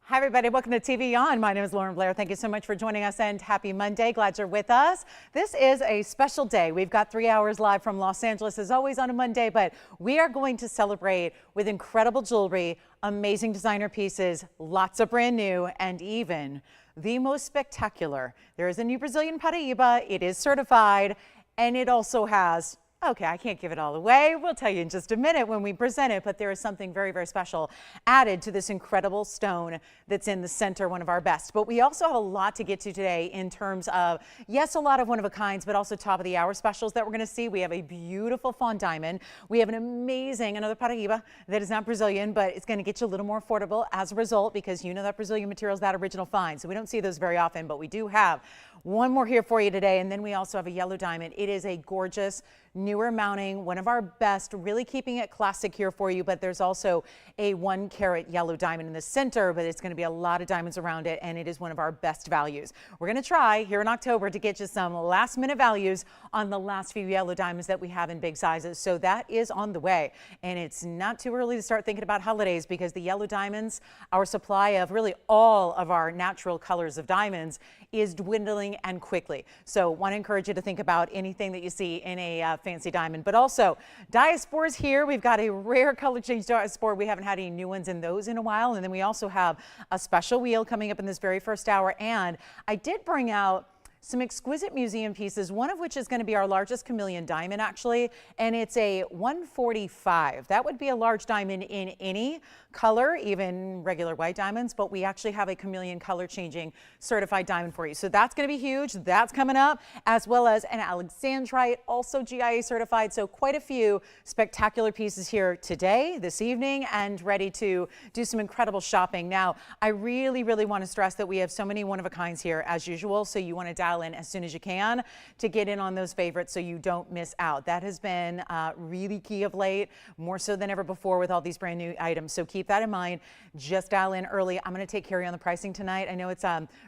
Hi, everybody. Welcome to TVON. My name is Blair. Thank you so much for joining us and happy Monday. Glad you're with us. This is a special day. We've got 3 hours live from Los Angeles as always on a Monday, but we are going to celebrate with incredible jewelry, amazing designer pieces, lots of brand new, and even the most spectacular. There is a new Brazilian Paraíba. It is certified, and it also has okay, I can't give it all away. We'll tell you in just a minute when we present it, but there is something very, very special added to this incredible stone that's in the center, one of our best. But we also have a lot to get to today in terms of, yes, a lot of one-of-a-kinds, but also top of the hour specials that we're going to see. We have a beautiful fawn diamond. We have an amazing, another Paraíba that is not Brazilian, but it's going to get you a little more affordable as a result because you know that Brazilian material is that original find. So we don't see those very often, but we do have one more here for you today, and then we also have a yellow diamond. It is a gorgeous, newer mounting, one of our best, really keeping it classic here for you, but there's also a 1 carat yellow diamond in the center, but it's going to be a lot of diamonds around it, and it is one of our best values. We're going to try here in October to get you some last minute values on the last few yellow diamonds that we have in big sizes, so that is on the way, and it's not too early to start thinking about holidays because the yellow diamonds, our supply of really all of our natural colors of diamonds is dwindling and quickly. So want to encourage you to think about anything that you see in a fancy diamond, but also diaspores here. We've got a rare color change diaspora. We haven't had any new ones in those in a while. And then we also have a special wheel coming up in this very first hour. And I did bring out some exquisite museum pieces, one of which is going to be our largest chameleon diamond actually, and it's a 145. That would be a large diamond in any color, even regular white diamonds, but we actually have a chameleon color changing certified diamond for you. So that's going to be huge. That's coming up, as well as an alexandrite, also GIA certified. So quite a few spectacular pieces here today, this evening, and ready to do some incredible shopping. Now, I really, really want to stress that we have so many one-of-a-kinds here as usual, so you want to dial in as soon as you can to get in on those favorites so you don't miss out. That has been really key of late, more so than ever before with all these brand new items. So keep that in mind. Just dial in early. I'm going to take carry on the pricing tonight. I know it's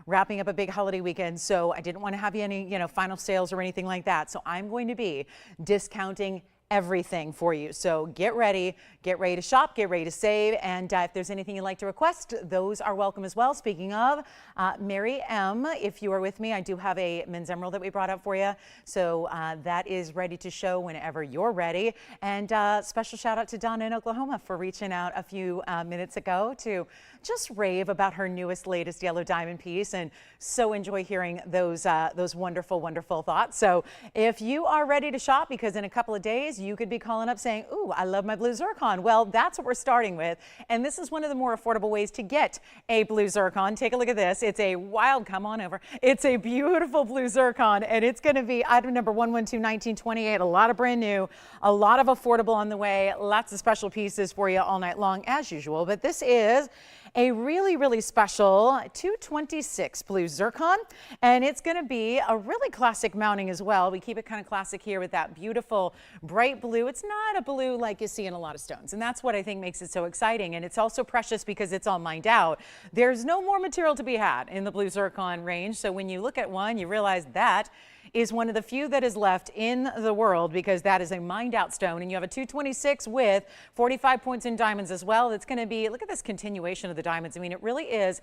wrapping up a big holiday weekend, so I didn't want to have you any final sales or anything like that. So I'm going to be discounting everything for you. So get ready to shop, get ready to save, and if there's anything you'd like to request, those are welcome as well. Speaking of, Mary M, if you are with me, I do have a men's emerald that we brought up for you. So that is ready to show whenever you're ready. And special shout out to Donna in Oklahoma for reaching out a few minutes ago to just rave about her latest yellow diamond piece, and so enjoy hearing those wonderful, wonderful thoughts. So if you are ready to shop, because in a couple of days you could be calling up saying, ooh, I love my blue zircon. Well, that's what we're starting with. And this is one of the more affordable ways to get a blue zircon. Take a look at this. It's a wild, come on over. It's a beautiful blue zircon, and it's going to be item number 112-1928. A lot of brand new, a lot of affordable on the way, lots of special pieces for you all night long as usual. But this is a really, really special 226 blue zircon, and it's going to be a really classic mounting as well. We keep it kind of classic here with that beautiful bright blue. It's not a blue like you see in a lot of stones, and that's what I think makes it so exciting. And it's also precious because it's all mined out. There's no more material to be had in the blue zircon range, so when you look at one, you realize that is one of the few that is left in the world because that is a mined out stone. And you have a 226 with 45 points in diamonds as well. It's going to be, look at this continuation of the diamonds. I mean, it really is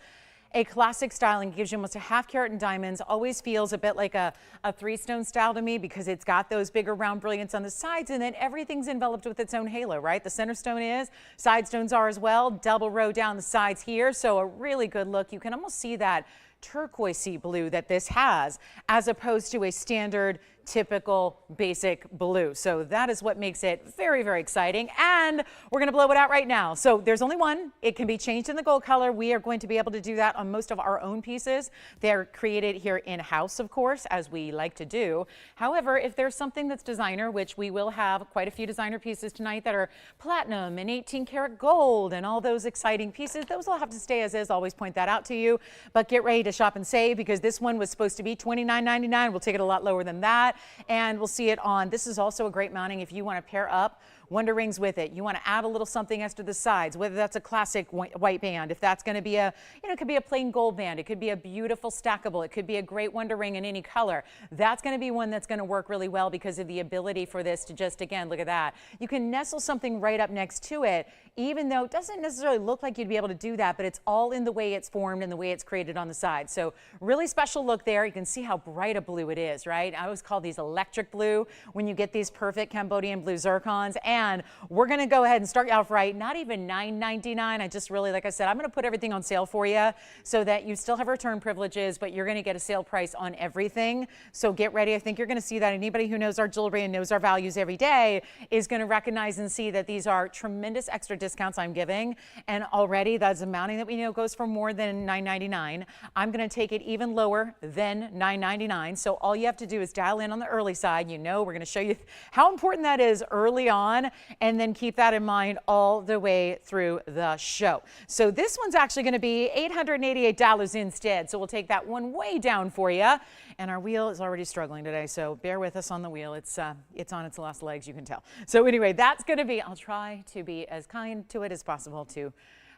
a classic styling. Gives you almost a half carat in diamonds. Always feels a bit like a 3-stone style to me because it's got those bigger round brilliants on the sides, and then everything's enveloped with its own halo, right? The center stone is, side stones are as well, double row down the sides here. So a really good look. You can almost see that turquoisey blue that this has as opposed to a standard typical basic blue. So that is what makes it very, very exciting. And we're going to blow it out right now. So there's only one. It can be changed in the gold color. We are going to be able to do that on most of our own pieces. They're created here in-house, of course, as we like to do. However, if there's something that's designer, which we will have quite a few designer pieces tonight that are platinum and 18 karat gold and all those exciting pieces, those will have to stay as is. Always point that out to you. But get ready to shop and save because this one was supposed to be $29.99. We'll take it a lot lower than that. And we'll see it on, this is also a great mounting if you want to pair up wonder rings with it. You want to add a little something extra to the sides, whether that's a classic white band, if that's going to be a, it could be a plain gold band, it could be a beautiful stackable, it could be a great wonder ring in any color. That's going to be one that's going to work really well because of the ability for this to just, again, look at that. You can nestle something right up next to it, even though it doesn't necessarily look like you'd be able to do that, but it's all in the way it's formed and the way it's created on the side. So really special look there. You can see how bright a blue it is, right? I always call these electric blue when you get these perfect Cambodian blue zircons. And we're going to go ahead and start you off right. Not even $9.99. I just really, like I said, I'm going to put everything on sale for you so that you still have return privileges, but you're going to get a sale price on everything. So get ready. I think you're going to see that. Anybody who knows our jewelry and knows our values every day is going to recognize and see that these are tremendous extra discounts I'm giving. And already that's amounting that we know goes for more than $9.99. I'm going to take it even lower than $9.99. So all you have to do is dial in on the early side. You know, we're going to show you how important that is early on, and then keep that in mind all the way through the show. So this one's actually going to be $888 instead. So we'll take that one way down for you. And our wheel is already struggling today, so bear with us on the wheel. It's on its last legs, you can tell. So anyway, that's going to be, I'll try to be as kind to it as possible to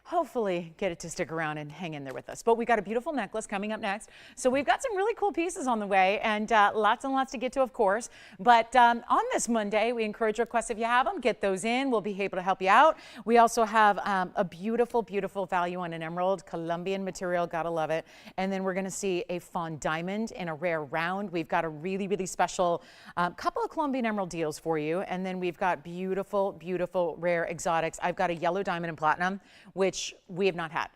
hopefully get it to stick around and hang in there with us. But we got a beautiful necklace coming up next. So we've got some really cool pieces on the way, and lots to get to, of course. But on this Monday, we encourage requests if you have them. Get those in. We'll be able to help you out. We also have a beautiful, beautiful value on an emerald, Colombian material. Gotta love it. And then we're going to see a fawn diamond in a rare round. We've got a really, really special couple of Colombian emerald deals for you. And then we've got beautiful, beautiful rare exotics. I've got a yellow diamond and platinum, which we have not had.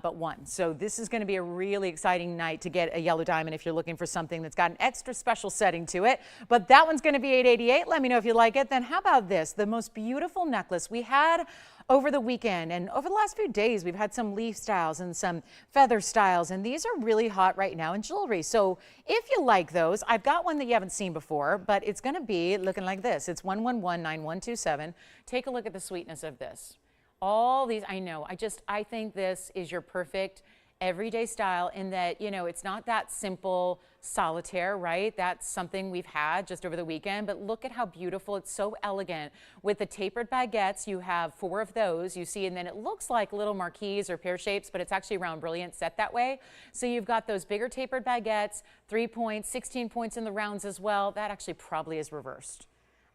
But one. So this is going to be a really exciting night to get a yellow diamond if you're looking for something that's got an extra special setting to it. But that one's going to be $888. Let me know if you like it. Then how about this? The most beautiful necklace we had over the weekend, and over the last few days, we've had some leaf styles and some feather styles, and these are really hot right now in jewelry. So if you like those, I've got one that you haven't seen before, but it's going to be looking like this. It's 1119127. Take a look at the sweetness of this. All these, I know, I think this is your perfect everyday style in that, you know, it's not that simple solitaire, right? That's something we've had just over the weekend, but look at how beautiful. It's so elegant. With the tapered baguettes, you have 4 of those, you see, and then it looks like little marquise or pear shapes, but it's actually round brilliant set that way. So you've got those bigger tapered baguettes, 3 points, 16 points in the rounds as well. That actually probably is reversed,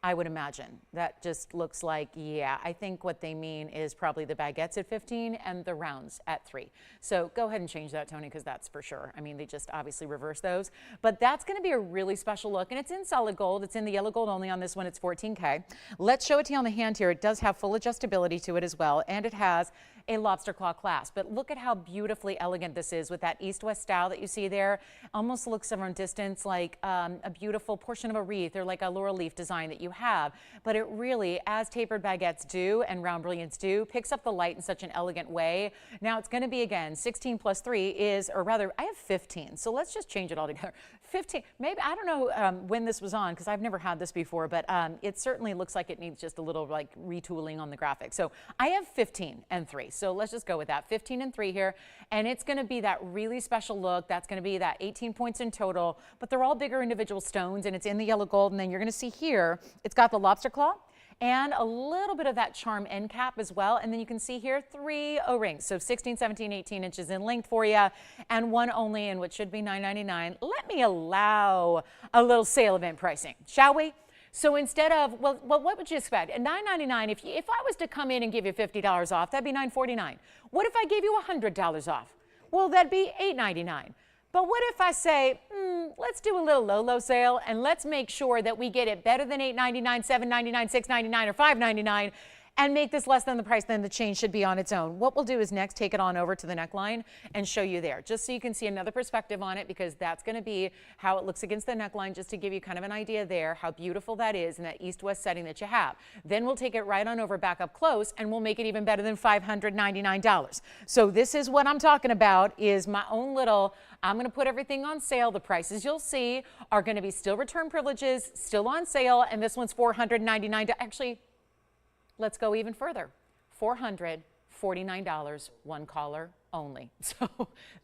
I would imagine. That just looks like, yeah, I think what they mean is probably the baguettes at 15 and the rounds at 3. So go ahead and change that, Tony, because that's for sure. I mean, they just obviously reverse those. But that's going to be a really special look, and it's in solid gold. It's in the yellow gold only on this one. It's 14K. Let's show it to you on the hand here. It does have full adjustability to it as well, and it has a lobster claw clasp. But look at how beautifully elegant this is with that east-west style that you see there. Almost looks from a distance like a beautiful portion of a wreath or like a laurel leaf design that you have. But it really, as tapered baguettes do and round brilliants do, picks up the light in such an elegant way. Now it's going to be, again, 16 plus 3 is, or rather, I have 15. So let's just change it all together. 15, maybe, I don't know when this was on because I've never had this before, but it certainly looks like it needs just a little like retooling on the graphic. So I have 15 and 3. So let's just go with that. 15 and 3 here. And it's going to be that really special look. That's going to be that 18 points in total, but they're all bigger individual stones, and it's in the yellow gold. And then you're going to see here, it's got the lobster claw and a little bit of that charm end cap as well. And then you can see here 3 O-rings. So 16, 17, 18 inches in length for you, and one only in what should be $9.99. Let me allow a little sale event pricing, shall we? So instead of, well, what would you expect? At $9.99, if I was to come in and give you $50 off, that'd be $9.49. What if I gave you $100 off? Well, that'd be $8.99. But what if I say, let's do a little low sale, and let's make sure that we get it better than $8.99, $7.99, $6.99, or $5.99, and make this less than the price than the chain should be on its own. What we'll do is next take it on over to the neckline and show you there, just so you can see another perspective on it, because that's going to be how it looks against the neckline, just to give you kind of an idea there, how beautiful that is in that east-west setting that you have. Then we'll take it right on over back up close, and we'll make it even better than $599. So this is what I'm talking about, is my own little, I'm going to put everything on sale. The prices you'll see are going to be still return privileges, still on sale, and this one's $499. Actually, let's go even further. $449, one caller only. So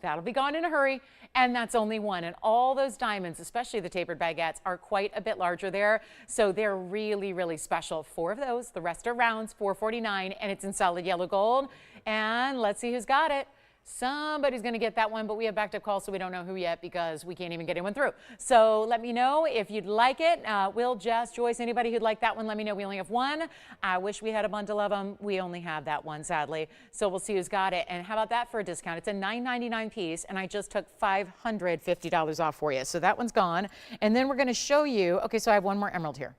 that'll be gone in a hurry, and that's only one. And all those diamonds, especially the tapered baguettes, are quite a bit larger there. So they're really, really special. 4 of those, the rest are rounds, $4.49, and it's in solid yellow gold. And let's see who's got it. Somebody's going to get that one, but we have backed up calls, so we don't know who yet because we can't even get anyone through. So let me know if you'd like it. Will, Jess, Joyce, anybody who'd like that one, let me know. We only have one. I wish we had a bundle of them. We only have that one, sadly. So we'll see who's got it. And how about that for a discount? It's a $9.99 piece, and I just took $550 off for you. So that one's gone. And then we're going to show you, okay, so I have one more emerald here.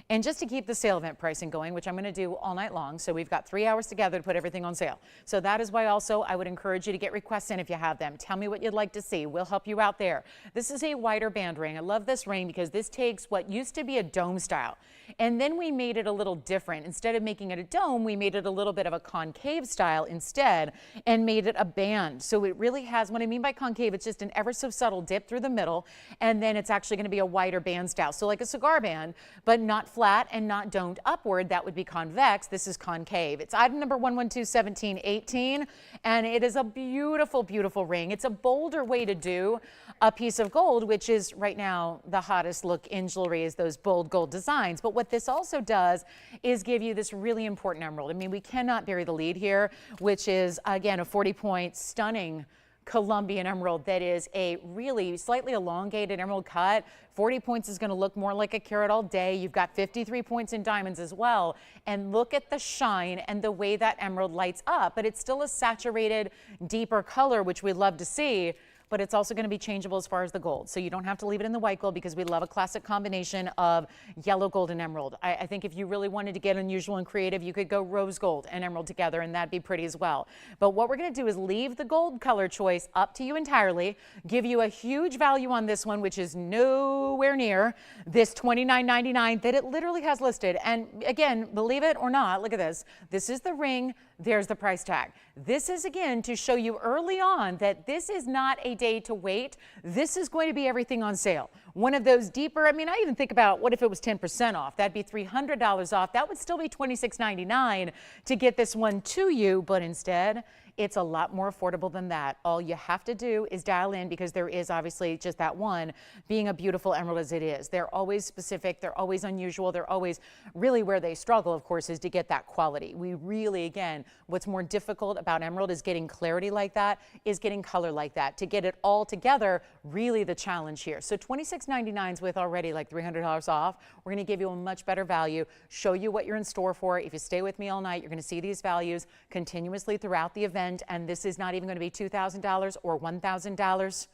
And just to keep the sale event pricing going, which I'm going to do all night long, so we've got 3 hours together to put everything on sale. So that is why also I would encourage you to get requests in if you have them. Tell me what you'd like to see. We'll help you out there. This is a wider band ring. I love this ring because this takes what used to be a dome style, and then we made it a little different. Instead of making it a dome, we made it a little bit of a concave style instead and made it a band. So it really has, what I mean by concave, it's just an ever so subtle dip through the middle, and then it's actually going to be a wider band style. So like a cigar band, but not flat and not domed upward. That would be convex. This is concave. It's item number 1121718, and it is a beautiful, beautiful ring. It's a bolder way to do a piece of gold, which is right now the hottest look in jewelry, is those bold gold designs. But what this also does is give you this really important emerald. I mean, we cannot bury the lead here, which is, again, a 40-point stunning Colombian emerald that is a really slightly elongated emerald cut. 40 points is going to look more like a carat all day. You've got 53 points in diamonds as well. And look at the shine and the way that emerald lights up. But it's still a saturated, deeper color, which we love to see. But it's also going to be changeable as far as the gold. So you don't have to leave it in the white gold because we love a classic combination of yellow gold and emerald. I think if you really wanted to get unusual and creative, you could go rose gold and emerald together, and that'd be pretty as well. But what we're going to do is leave the gold color choice up to you entirely, give you a huge value on this one, which is nowhere near this $29.99 that it literally has listed. And again, believe it or not, look at this. This is the ring. There's the price tag. This is, again, to show you early on that this is not a day to wait. This is going to be everything on sale. One of those deeper, I mean, I even think about what if it was 10% off? That'd be $300 off. That would still be $26.99 to get this one to you, but instead, it's a lot more affordable than that. All you have to do is dial in, because there is obviously just that one being a beautiful emerald as it is. They're always specific. They're always unusual. They're always really where they struggle, of course, is to get that quality. We really, again, what's more difficult about emerald is getting clarity like that, is getting color like that. To get it all together, really the challenge here. So $26.99 is with already like $300 off. We're going to give you a much better value, show you what you're in store for. If you stay with me all night, you're going to see these values continuously throughout the event. And this is not even going to be $2,000 or $1,000.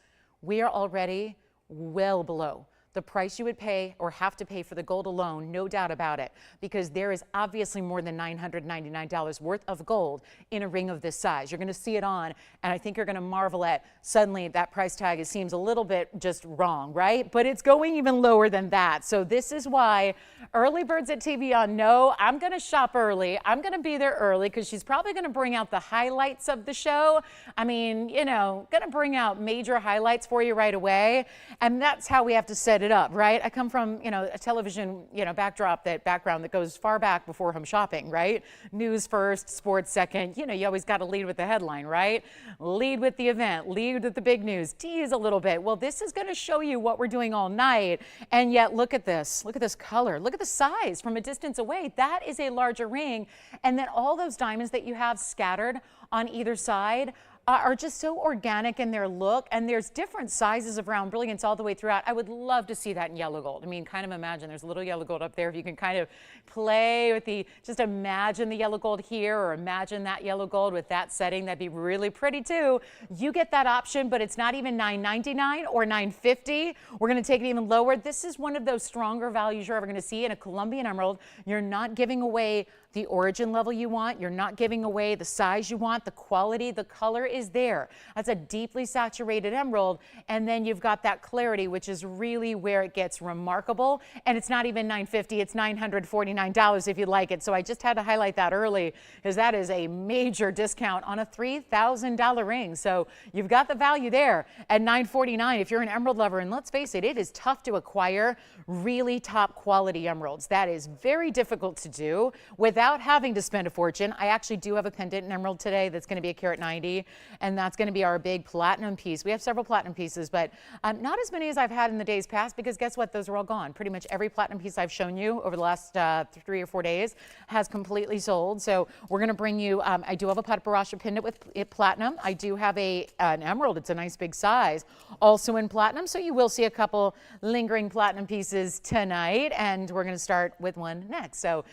We are already well below the price you would pay or have to pay for the gold alone, no doubt about it, because there is obviously more than $999 worth of gold in a ring of this size. You're going to see it on, and I think you're going to marvel at suddenly that price tag. It seems a little bit just wrong, right? But it's going even lower than that. So this is why early birds at TVON know I'm going to shop early. I'm going to be there early because she's probably going to bring out the highlights of the show. I mean, you know, going to bring out major highlights for you right away. And that's how we have to set it up, right? I come from, you know, a television, you know, background that goes far back before home shopping, right? News first, sports second. You know, you always got to lead with the headline, right? Lead with the event, lead with the big news, tease a little bit. Well, this is going to show you what we're doing all night. And yet, look at this color. Look at the size from a distance away. That is a larger ring. And then all those diamonds that you have scattered on either side are just so organic in their look, and there's different sizes of round brilliance all the way throughout. I would love to see that in yellow gold. I mean, kind of imagine there's a little yellow gold up there. If you can kind of play with just imagine the yellow gold here, or imagine that yellow gold with that setting, that'd be really pretty too. You get that option, but it's not even $9.99 or $9.50. We're going to take it even lower. This is one of those stronger values you're ever going to see in a Colombian emerald. You're not giving away the origin level you want. You're not giving away the size you want, the quality, the color is there. That's a deeply saturated emerald. And then you've got that clarity, which is really where it gets remarkable. And it's not even $9.50, it's $949 if you'd like it. So I just had to highlight that early, because that is a major discount on a $3,000 ring. So you've got the value there at $949 if you're an emerald lover. And let's face it, it is tough to acquire really top quality emeralds. That is very difficult to do without having to spend a fortune. I actually do have a pendant in emerald today that's going to be a carat 90. and that's going to be our big platinum piece. We have several platinum pieces, but not as many as I've had in the days past, because guess what? Those are all gone. Pretty much every platinum piece I've shown you over the last 3 or 4 days has completely sold. So we're going to bring you, I do have a Padparassha pendant with it platinum. I do have an emerald. It's a nice big size, also in platinum. So you will see a couple lingering platinum pieces tonight, and we're going to start with one next. So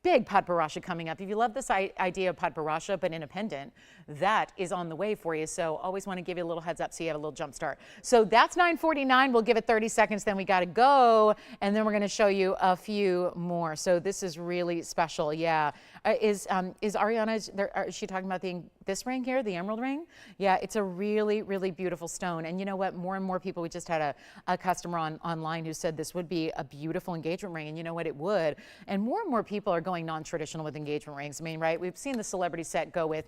big Padparassha coming up. If you love this idea of Padparassha, but in a pendant, that is on the way for you. So always want to give you a little heads up so you have a little jump start. So that's 9:49. We'll give it 30 seconds, then we got to go. And then we're going to show you a few more. So this is really special. Yeah. Is Ariana, is she talking about this ring here, the emerald ring? Yeah, it's a really, really beautiful stone. And you know what? More and more people, we just had a customer online who said this would be a beautiful engagement ring. And you know what? It would. And more people are going non-traditional with engagement rings. I mean, right? We've seen the celebrity set go with,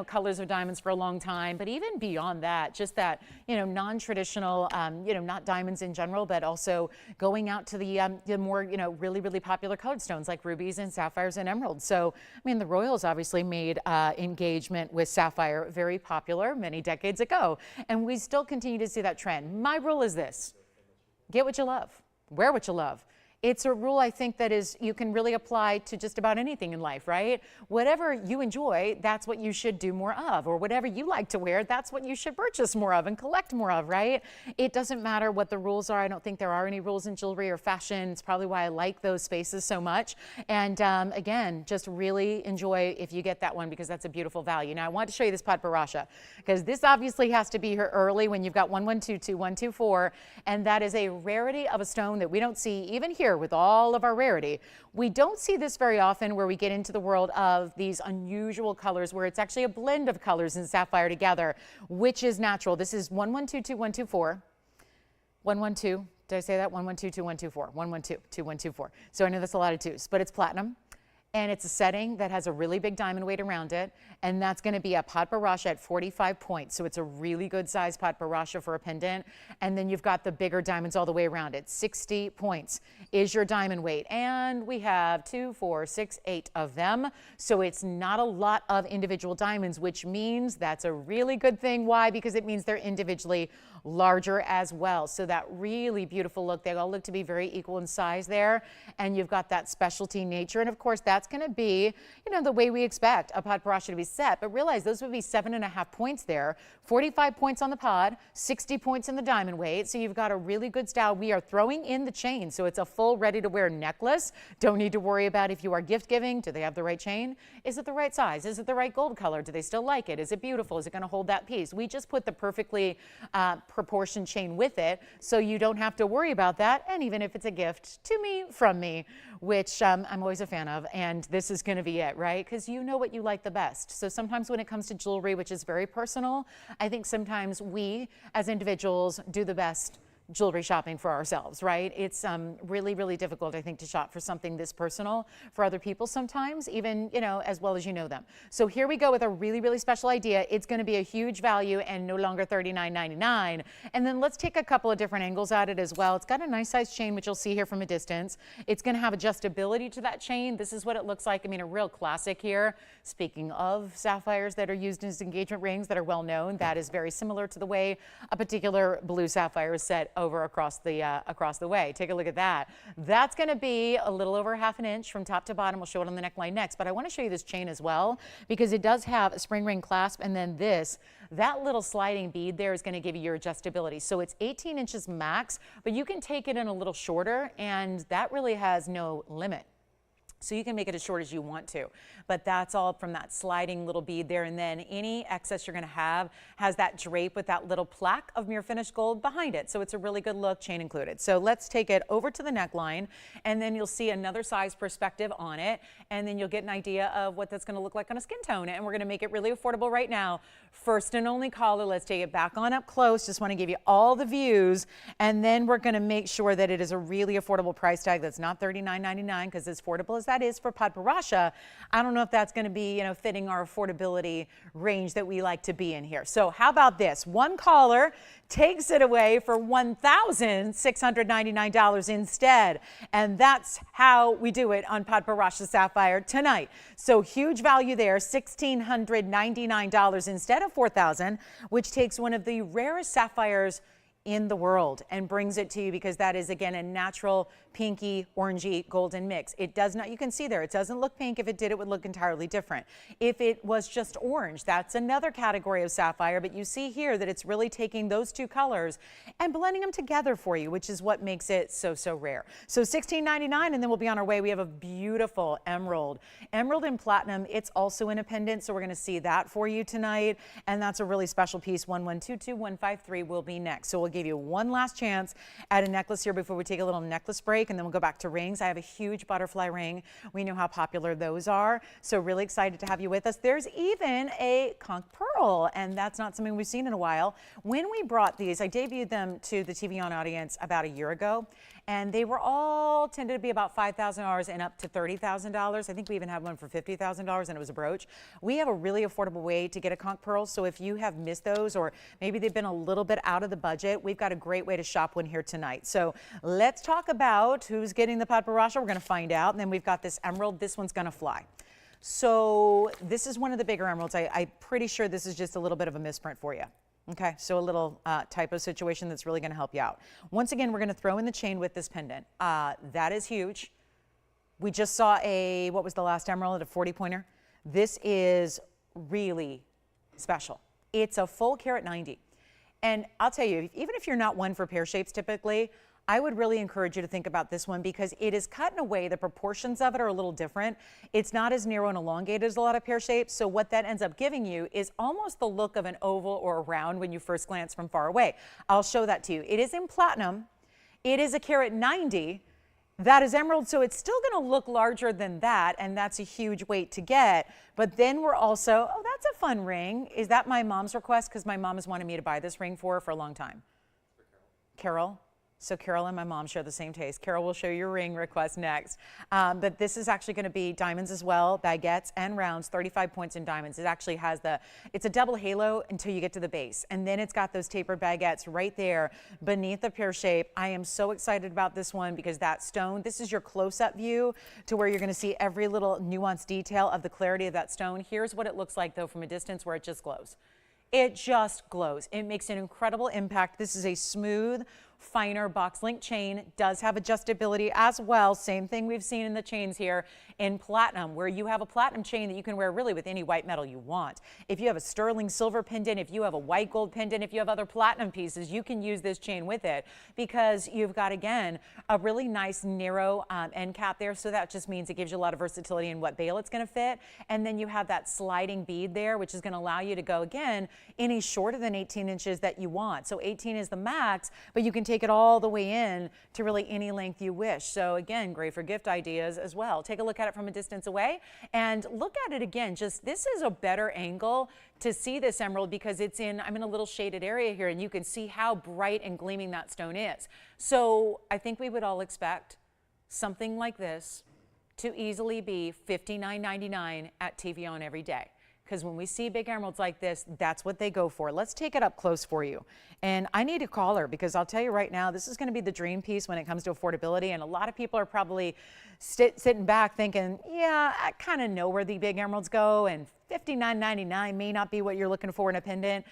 colors of diamonds for a long time. But even beyond that, just that, non-traditional, not diamonds in general, but also going out to the more, really, really popular colored stones like rubies and sapphires and emeralds. So, I mean, the Royals obviously made engagement with sapphire very popular many decades ago. And we still continue to see that trend. My rule is this: get what you love, wear what you love. It's a rule, I think, that you can really apply to just about anything in life, right? Whatever you enjoy, that's what you should do more of. Or whatever you like to wear, that's what you should purchase more of and collect more of, right? It doesn't matter what the rules are. I don't think there are any rules in jewelry or fashion. It's probably why I like those spaces so much. And again, just really enjoy if you get that one, because that's a beautiful value. Now, I want to show you this Padparassha, because this obviously has to be here early when you've got 1122, 124, and that is a rarity of a stone that we don't see even here with all of our rarity. We don't see this very often, where we get into the world of these unusual colors where it's actually a blend of colors and sapphire together, which is natural. This is 1122, 124, 112. Did I say that? 112, 2124, 112, 2124. So I know that's a lot of twos, but it's platinum. And it's a setting that has a really big diamond weight around it. And that's going to be a Padparassha at 45 points. So it's a really good size Padparassha for a pendant. And then you've got the bigger diamonds all the way around it. 60 points is your diamond weight. And we have 2, 4, 6, 8 of them. So it's not a lot of individual diamonds, which means that's a really good thing. Why? Because it means they're individually larger as well. So that really beautiful look, they all look to be very equal in size there. And you've got that specialty nature. And of course, that's going to be, the way we expect a Padparassha to be set. But realize those would be 7.5 points there, 45 points on the pod, 60 points in the diamond weight. So you've got a really good style. We are throwing in the chain. So it's a full ready to wear necklace. Don't need to worry about if you are gift giving. Do they have the right chain? Is it the right size? Is it the right gold color? Do they still like it? Is it beautiful? Is it going to hold that piece? We just put the perfectly proportioned chain with it, so you don't have to worry about that. And even if it's a gift to me, from me, which I'm always a fan of, and this is going to be it, right? Because you know what you like the best. So sometimes when it comes to jewelry, which is very personal, I think sometimes we as individuals do the best jewelry shopping for ourselves, right? It's really, really difficult, I think, to shop for something this personal for other people sometimes, even, as well as you know them. So here we go with a really, really special idea. It's going to be a huge value and no longer $39.99. And then let's take a couple of different angles at it as well. It's got a nice size chain, which you'll see here from a distance. It's going to have adjustability to that chain. This is what it looks like. I mean, a real classic here. Speaking of sapphires that are used as engagement rings that are well known, that is very similar to the way a particular blue sapphire is set over across the way. Take a look at that. That's going to be a little over ½ an inch from top to bottom. We'll show it on the neckline next, but I want to show you this chain as well, because it does have a spring ring clasp, and then that little sliding bead there is going to give you your adjustability. So it's 18 inches max, but you can take it in a little shorter, and that really has no limit. So you can make it as short as you want to, but that's all from that sliding little bead there. And then any excess you're going to have has that drape with that little plaque of mirror finished gold behind it. So it's a really good look, chain included. So let's take it over to the neckline, and then you'll see another size perspective on it. And then you'll get an idea of what that's going to look like on a skin tone. And we're going to make it really affordable right now. First and only caller, let's take it back on up close. Just want to give you all the views. And then we're going to make sure that it is a really affordable price tag that's not $39.99, because as affordable as that that is for Padparadscha, I don't know if that's going to be, fitting our affordability range that we like to be in here. So how about this? One caller takes it away for $1,699 instead. And that's how we do it on Padparadscha Sapphire tonight. So huge value there, $1,699 instead of $4,000, which takes one of the rarest sapphires in the world and brings it to you, because that is, again, a natural pinky, orangey, golden mix. It does not, you can see there, it doesn't look pink. If it did, it would look entirely different. If it was just orange, that's another category of sapphire, but you see here that it's really taking those two colors and blending them together for you, which is what makes it so, so rare. So $16.99, and then we'll be on our way. We have a beautiful emerald in platinum. It's also in a pendant, so we're going to see that for you tonight, and that's a really special piece. 1122153 will be next. So we'll give you one last chance at a necklace here before we take a little necklace break, and then we'll go back to rings. I have a huge butterfly ring. We know how popular those are, so really excited to have you with us. There's even a conch pearl, and that's not something we've seen in a while. When we brought these, I debuted them to the TVON audience about a year ago, and they were all tended to be about $5,000 and up to $30,000. I think we even had one for $50,000, and it was a brooch. We have a really affordable way to get a conch pearl, so if you have missed those, or maybe they've been a little bit out of the budget, we've got a great way to shop one here tonight. So let's talk about who's getting the Padparadscha. We're going to find out, and then we've got this emerald. This one's going to fly. So this is one of the bigger emeralds. I'm pretty sure this is just a little bit of a misprint for you. Okay, so a little typo situation that's really going to help you out. Once again, we're going to throw in the chain with this pendant. That is huge. We just saw what was the last emerald, a 40-pointer. This is really special. It's a full carat 90. And I'll tell you, even if you're not one for pear shapes typically, I would really encourage you to think about this one, because it is cut in a way, the proportions of it are a little different. It's not as narrow and elongated as a lot of pear shapes. So what that ends up giving you is almost the look of an oval or a round when you first glance from far away. I'll show that to you. It is in platinum. It is a carat 90. That is emerald, so it's still going to look larger than that, and that's a huge weight to get. But then we're also, oh, that's a fun ring. Is that my mom's request? Because my mom has wanted me to buy this ring for her for a long time. Carol? So Carol and my mom share the same taste. Carol will show your ring request next. But this is actually going to be diamonds as well, baguettes and rounds, 35 points in diamonds. It actually has it's a double halo until you get to the base. And then it's got those tapered baguettes right there beneath the pear shape. I am so excited about this one, because that stone, this is your close-up view to where you're going to see every little nuanced detail of the clarity of that stone. Here's what it looks like though from a distance, where it just glows. It just glows. It makes an incredible impact. This is a smooth, finer box link chain. Does have adjustability as well. Same thing we've seen in the chains here in platinum, where you have a platinum chain that you can wear really with any white metal you want. If you have a sterling silver pendant, if you have a white gold pendant, if you have other platinum pieces, you can use this chain with it, because you've got, again, a really nice narrow end cap there. So that just means it gives you a lot of versatility in what bail it's going to fit. And then you have that sliding bead there, which is going to allow you to go, again, any shorter than 18 inches that you want. So 18 is the max, but you can take it all the way in to really any length you wish. So again, great for gift ideas as well. Take a look at it from a distance away and look at it again. Just, this is a better angle to see this emerald, because I'm in a little shaded area here, and you can see how bright and gleaming that stone is. So I think we would all expect something like this to easily be $59.99 at TVON every day. Because when we see big emeralds like this, that's what they go for. Let's take it up close for you. And I need a caller, because I'll tell you right now, this is going to be the dream piece when it comes to affordability. And a lot of people are probably sitting back thinking, yeah, I kind of know where the big emeralds go, and $59.99 may not be what you're looking for in a pendant.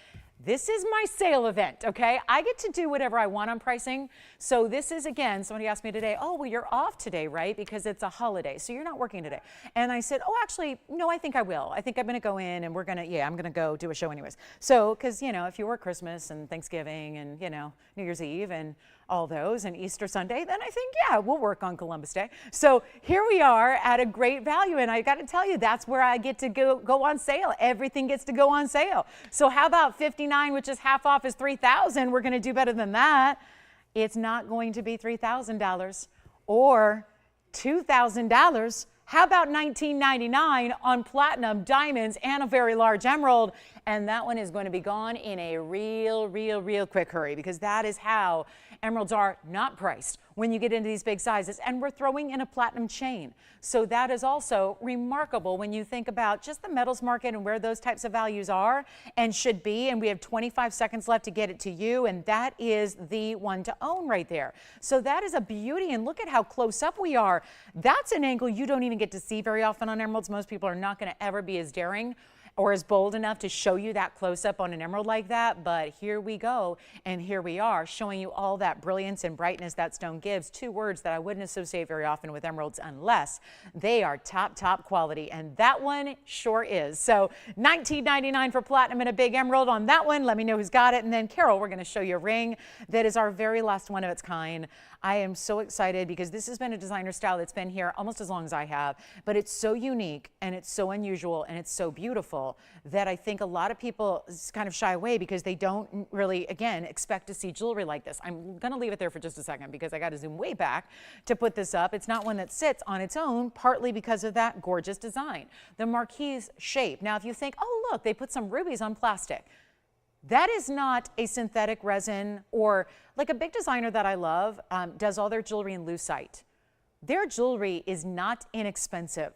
This is my sale event, okay? I get to do whatever I want on pricing. So this is, again, somebody asked me today, oh, well, you're off today, right? Because it's a holiday, so you're not working today. And I said, oh, actually, no, I think I will. I think I'm gonna go in, and I'm gonna go do a show anyways. So, because, if you work Christmas and Thanksgiving and, New Year's Eve and all those, and Easter Sunday, then I think, yeah, we'll work on Columbus Day. So here we are at a great value, and I got to tell you, that's where I get to go on sale. Everything gets to go on sale. So how about 59, which is half off, is $3,000? We're going to do better than that. It's not going to be $3,000 or $2,000. How about $19.99 on platinum, diamonds, and a very large emerald? And that one is going to be gone in a real quick hurry, because that is how Emeralds are not priced when you get into these big sizes, and we're throwing in a platinum chain. So that is also remarkable when you think about just the metals market and where those types of values are and should be. And we have 25 seconds left to get it to you, and that is the one to own right there. So that is a beauty, and look at how close up we are. That's an angle you don't even get to see very often on emeralds. Most people are not going to ever be as daring or as bold enough to show you that close up on an emerald like that, but here we go, and here we are showing you all that brilliance and brightness that stone gives. Two words that I wouldn't associate very often with emeralds unless they are top quality, and that one sure is. So $19.99 for platinum and a big emerald on that one. Let me know who's got it, and then Carol, we're going to show you a ring that is our very last one of its kind. I am so excited because this has been a designer style that's been here almost as long as I have, but it's so unique and it's so unusual and it's so beautiful that I think a lot of people kind of shy away because they don't really, again, expect to see jewelry like this. I'm going to leave it there for just a second because I got to zoom way back to put this up. It's not one that sits on its own, partly because of that gorgeous design. The marquise shape. Now, if you think, oh, look, they put some rubies on plastic. That is not a synthetic resin, or like a big designer that I love does all their jewelry in lucite. Their jewelry is not inexpensive.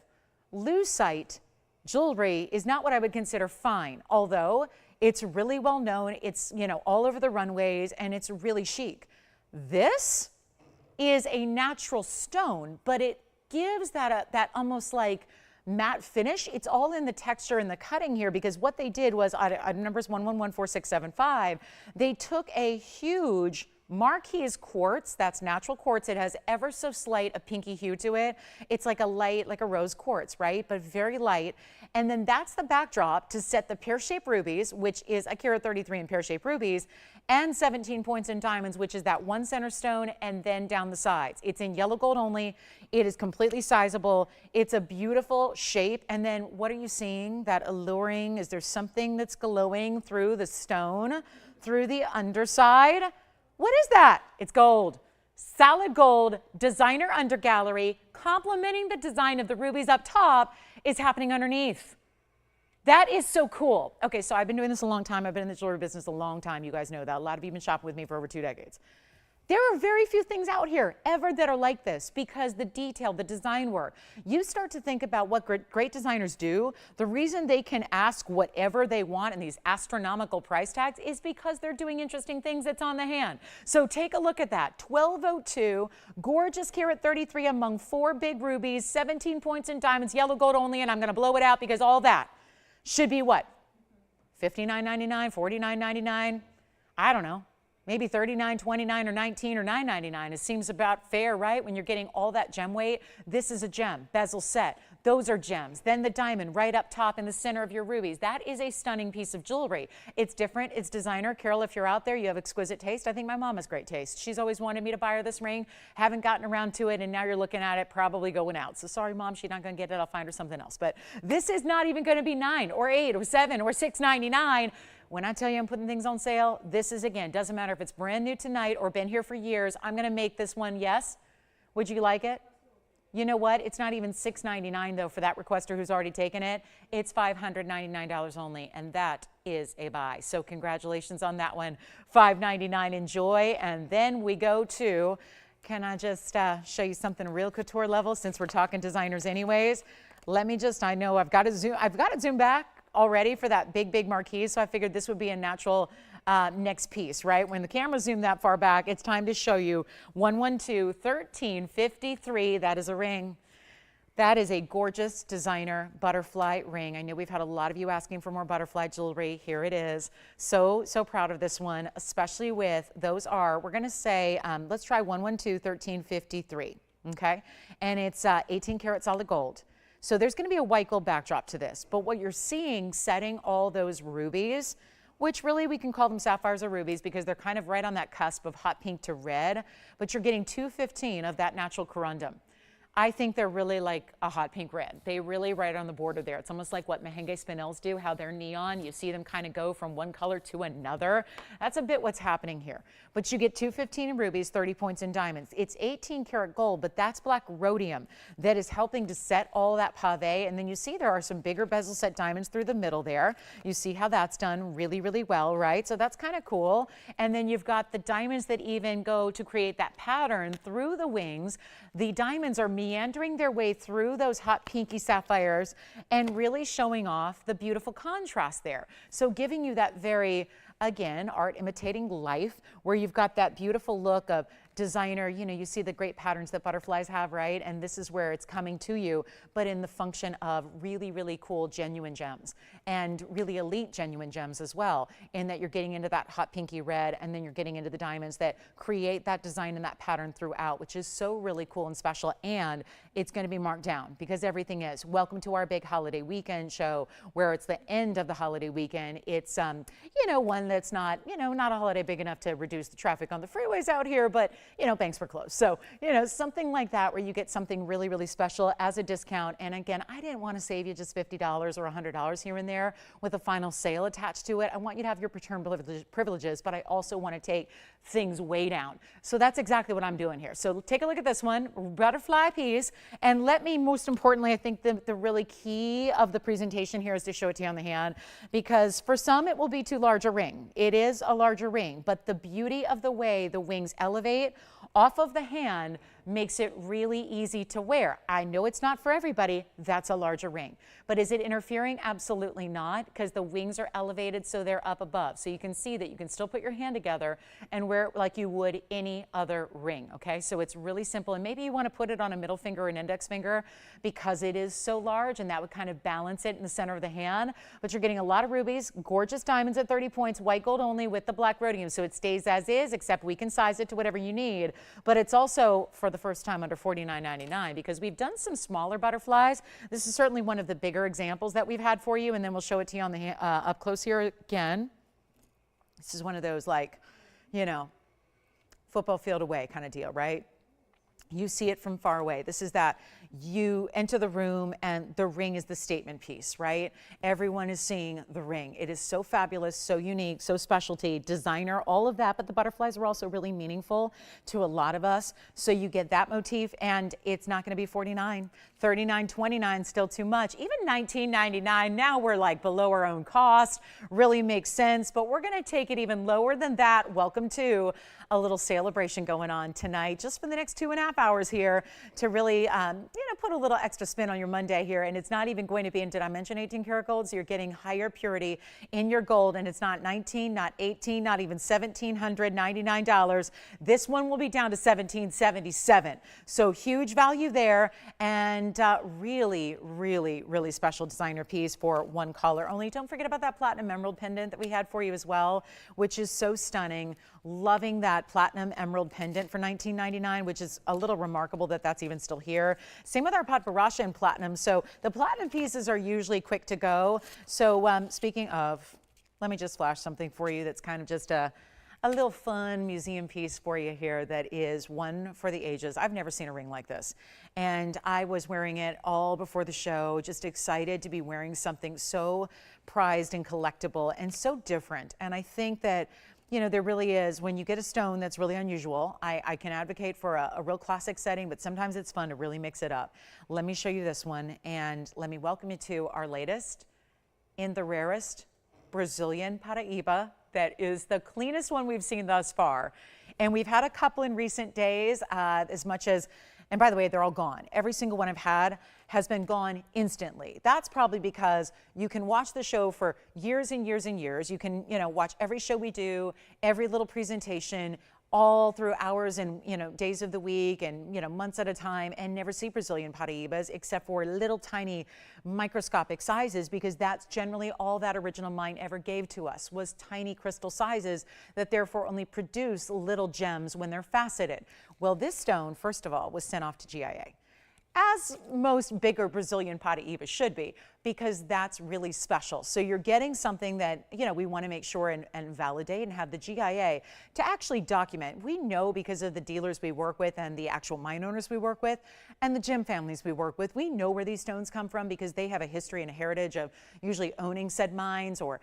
Lucite jewelry is not what I would consider fine, although it's really well known. It's, you know, all over the runways and it's really chic. This is a natural stone, but it gives that almost like matte finish. It's all in the texture and the cutting here, because what they did was, numbers 114675, they took a huge marquise quartz, that's natural quartz. It has ever so slight a pinky hue to it. It's like a light, like a rose quartz, right? But very light. And then that's the backdrop to set the pear-shaped rubies, which is a carat 33 in pear-shaped rubies, and 17 points in diamonds, which is that one center stone, and then down the sides. It's in yellow gold only. It is completely sizable. It's a beautiful shape. And then what are you seeing? That alluring, is there something that's glowing through the stone, through the underside? What is that? It's gold. Solid gold, designer undergallery, complementing the design of the rubies up top, is happening underneath. That is so cool. Okay, so I've been doing this a long time. I've been in the jewelry business a long time. You guys know that. A lot of you have been shopping with me for over 2 decades. There are very few things out here ever that are like this, because the detail, the design work, you start to think about what great designers do. The reason they can ask whatever they want in these astronomical price tags is because they're doing interesting things that's on the hand. So take a look at that. 1202, gorgeous carat 33 among 4 big rubies, 17 points in diamonds, yellow gold only, and I'm going to blow it out because all that should be what? $59.99, $49.99? I don't know. Maybe $39.29 or $19 or $9.99. It seems about fair, right? When you're getting all that gem weight. This is a gem, bezel set. Those are gems. Then the diamond right up top in the center of your rubies. That is a stunning piece of jewelry. It's different. It's designer. Carol, if you're out there, you have exquisite taste. I think my mom has great taste. She's always wanted me to buy her this ring. Haven't gotten around to it, and now you're looking at it probably going out. So sorry, Mom, she's not going to get it. I'll find her something else. But this is not even going to be $9 or $8 or $7 or $6.99. When I tell you I'm putting things on sale, this is, again, doesn't matter if it's brand new tonight or been here for years. I'm going to make this one, yes? Would you like it? You know what? It's not even $6.99, though, for that requester who's already taken it. It's $599 only, and that is a buy. So congratulations on that one. $599, enjoy. And then we go to, can I just show you something real couture level, since we're talking designers anyways? Let me just, I know I've got to zoom back already for that big marquise, so I figured this would be a natural next piece, right? When the camera zoomed that far back, it's time to show you 112-1353. That is a ring. That is a gorgeous designer butterfly ring. I know we've had a lot of you asking for more butterfly jewelry. Here it is. So proud of this one, especially with, those are, we're gonna say, let's try 112-1353, okay? And it's 18 karat solid gold. So there's going to be a white gold backdrop to this, but what you're seeing setting all those rubies, which really we can call them sapphires or rubies because they're kind of right on that cusp of hot pink to red, but you're getting 215 of that natural corundum. I think they're really like a hot pink red. They really right on the border there. It's almost like what Merengue Spinels do, how they're neon. You see them kind of go from one color to another. That's a bit what's happening here. But you get 215 in rubies, 30 points in diamonds. It's 18 karat gold, but that's black rhodium that is helping to set all that pave. And then you see there are some bigger bezel set diamonds through the middle there. You see how that's done really, really well, right? So that's kind of cool. And then you've got the diamonds that even go to create that pattern through the wings. The diamonds are meandering their way through those hot pinky sapphires and really showing off the beautiful contrast there. So giving you that very, again, art imitating life, where you've got that beautiful look of designer. You know, you see the great patterns that butterflies have, right? And this is where it's coming to you, but in the function of really, really cool genuine gems and really elite genuine gems as well, in that you're getting into that hot pinky red, and then you're getting into the diamonds that create that design and that pattern throughout, which is so really cool and special. And it's going to be marked down because everything is. Welcome to our big holiday weekend show, where it's the end of the holiday weekend. It's, you know, one that's not, you know, not a holiday big enough to reduce the traffic on the freeways out here, but you know, banks were closed. So, you know, something like that where you get something really, really special as a discount. And again, I didn't want to save you just $50 or $100 here and there with a final sale attached to it. I want you to have your return privileges, but I also want to take things way down. So that's exactly what I'm doing here. So take a look at this one, butterfly piece. And let me, most importantly, I think the really key of the presentation here is to show it to you on the hand, because for some it will be too large a ring. It is a larger ring, but the beauty of the way the wings elevate off of the hand makes it really easy to wear. I know it's not for everybody. That's a larger ring. But is it interfering? Absolutely not, because the wings are elevated so they're up above. So you can see that you can still put your hand together and wear it like you would any other ring, okay? So it's really simple. And maybe you want to put it on a middle finger or an index finger because it is so large, and that would kind of balance it in the center of the hand. But you're getting a lot of rubies, gorgeous diamonds at 30 points, white gold only with the black rhodium. So it stays as is, except we can size it to whatever you need. But it's also, for the first time, under $49.99, because we've done some smaller butterflies. This is certainly one of the bigger examples that we've had for you, and then we'll show it to you on the up close here again. This is one of those, like, you know, football field away kind of deal, right? You see it from far away. This is that you enter the room and the ring is the statement piece, right? Everyone is seeing the ring. It is so fabulous, so unique, so specialty, designer, all of that. But the butterflies are also really meaningful to a lot of us. So you get that motif, and it's not going to be $49, $39, $29, still too much. Even $19.99. Now we're like below our own cost. Really makes sense. But we're going to take it even lower than that. Welcome to a little celebration going on tonight, just for the next 2.5 hours here, to really, you know, put a little extra spin on your Monday here. And it's not even going to be, and did I mention 18 karat gold? So you're getting higher purity in your gold, and it's not 19, not 18, not even $1,799. This one will be down to $1,777. So huge value there, and really, really, really special designer piece for one color only. Don't forget about that platinum emerald pendant that we had for you as well, which is so stunning. Loving that platinum emerald pendant for $19.99, which is a little remarkable that that's even still here. Same with our Patvarasha in platinum. So the platinum pieces are usually quick to go. So speaking of, let me just flash something for you that's kind of just a little fun museum piece for you here that is one for the ages. I've never seen a ring like this. And I was wearing it all before the show, just excited to be wearing something so prized and collectible and so different. And I think that, you know, there really is, when you get a stone that's really unusual, I can advocate for a real classic setting, but sometimes it's fun to really mix it up. Let me show you this one, and let me welcome you to our latest in the rarest Brazilian Paraíba. That is the cleanest one we've seen thus far. And we've had a couple in recent days, as much as, and by the way, they're all gone. Every single one I've had has been gone instantly. That's probably because you can watch the show for years and years and years. You can, you know, watch every show we do, every little presentation, all through hours and, you know, days of the week and, you know, months at a time, and never see Brazilian Paraíbas except for little tiny microscopic sizes, because that's generally all that original mine ever gave to us, was tiny crystal sizes that therefore only produce little gems when they're faceted. Well, this stone, first of all, was sent off to GIA. as most bigger Brazilian Paraíba should be, because that's really special. So you're getting something that, we want to make sure and validate and have the GIA to actually document. We know because of the dealers we work with and the actual mine owners we work with and the gem families we work with, we know where these stones come from because they have a history and a heritage of usually owning said mines or,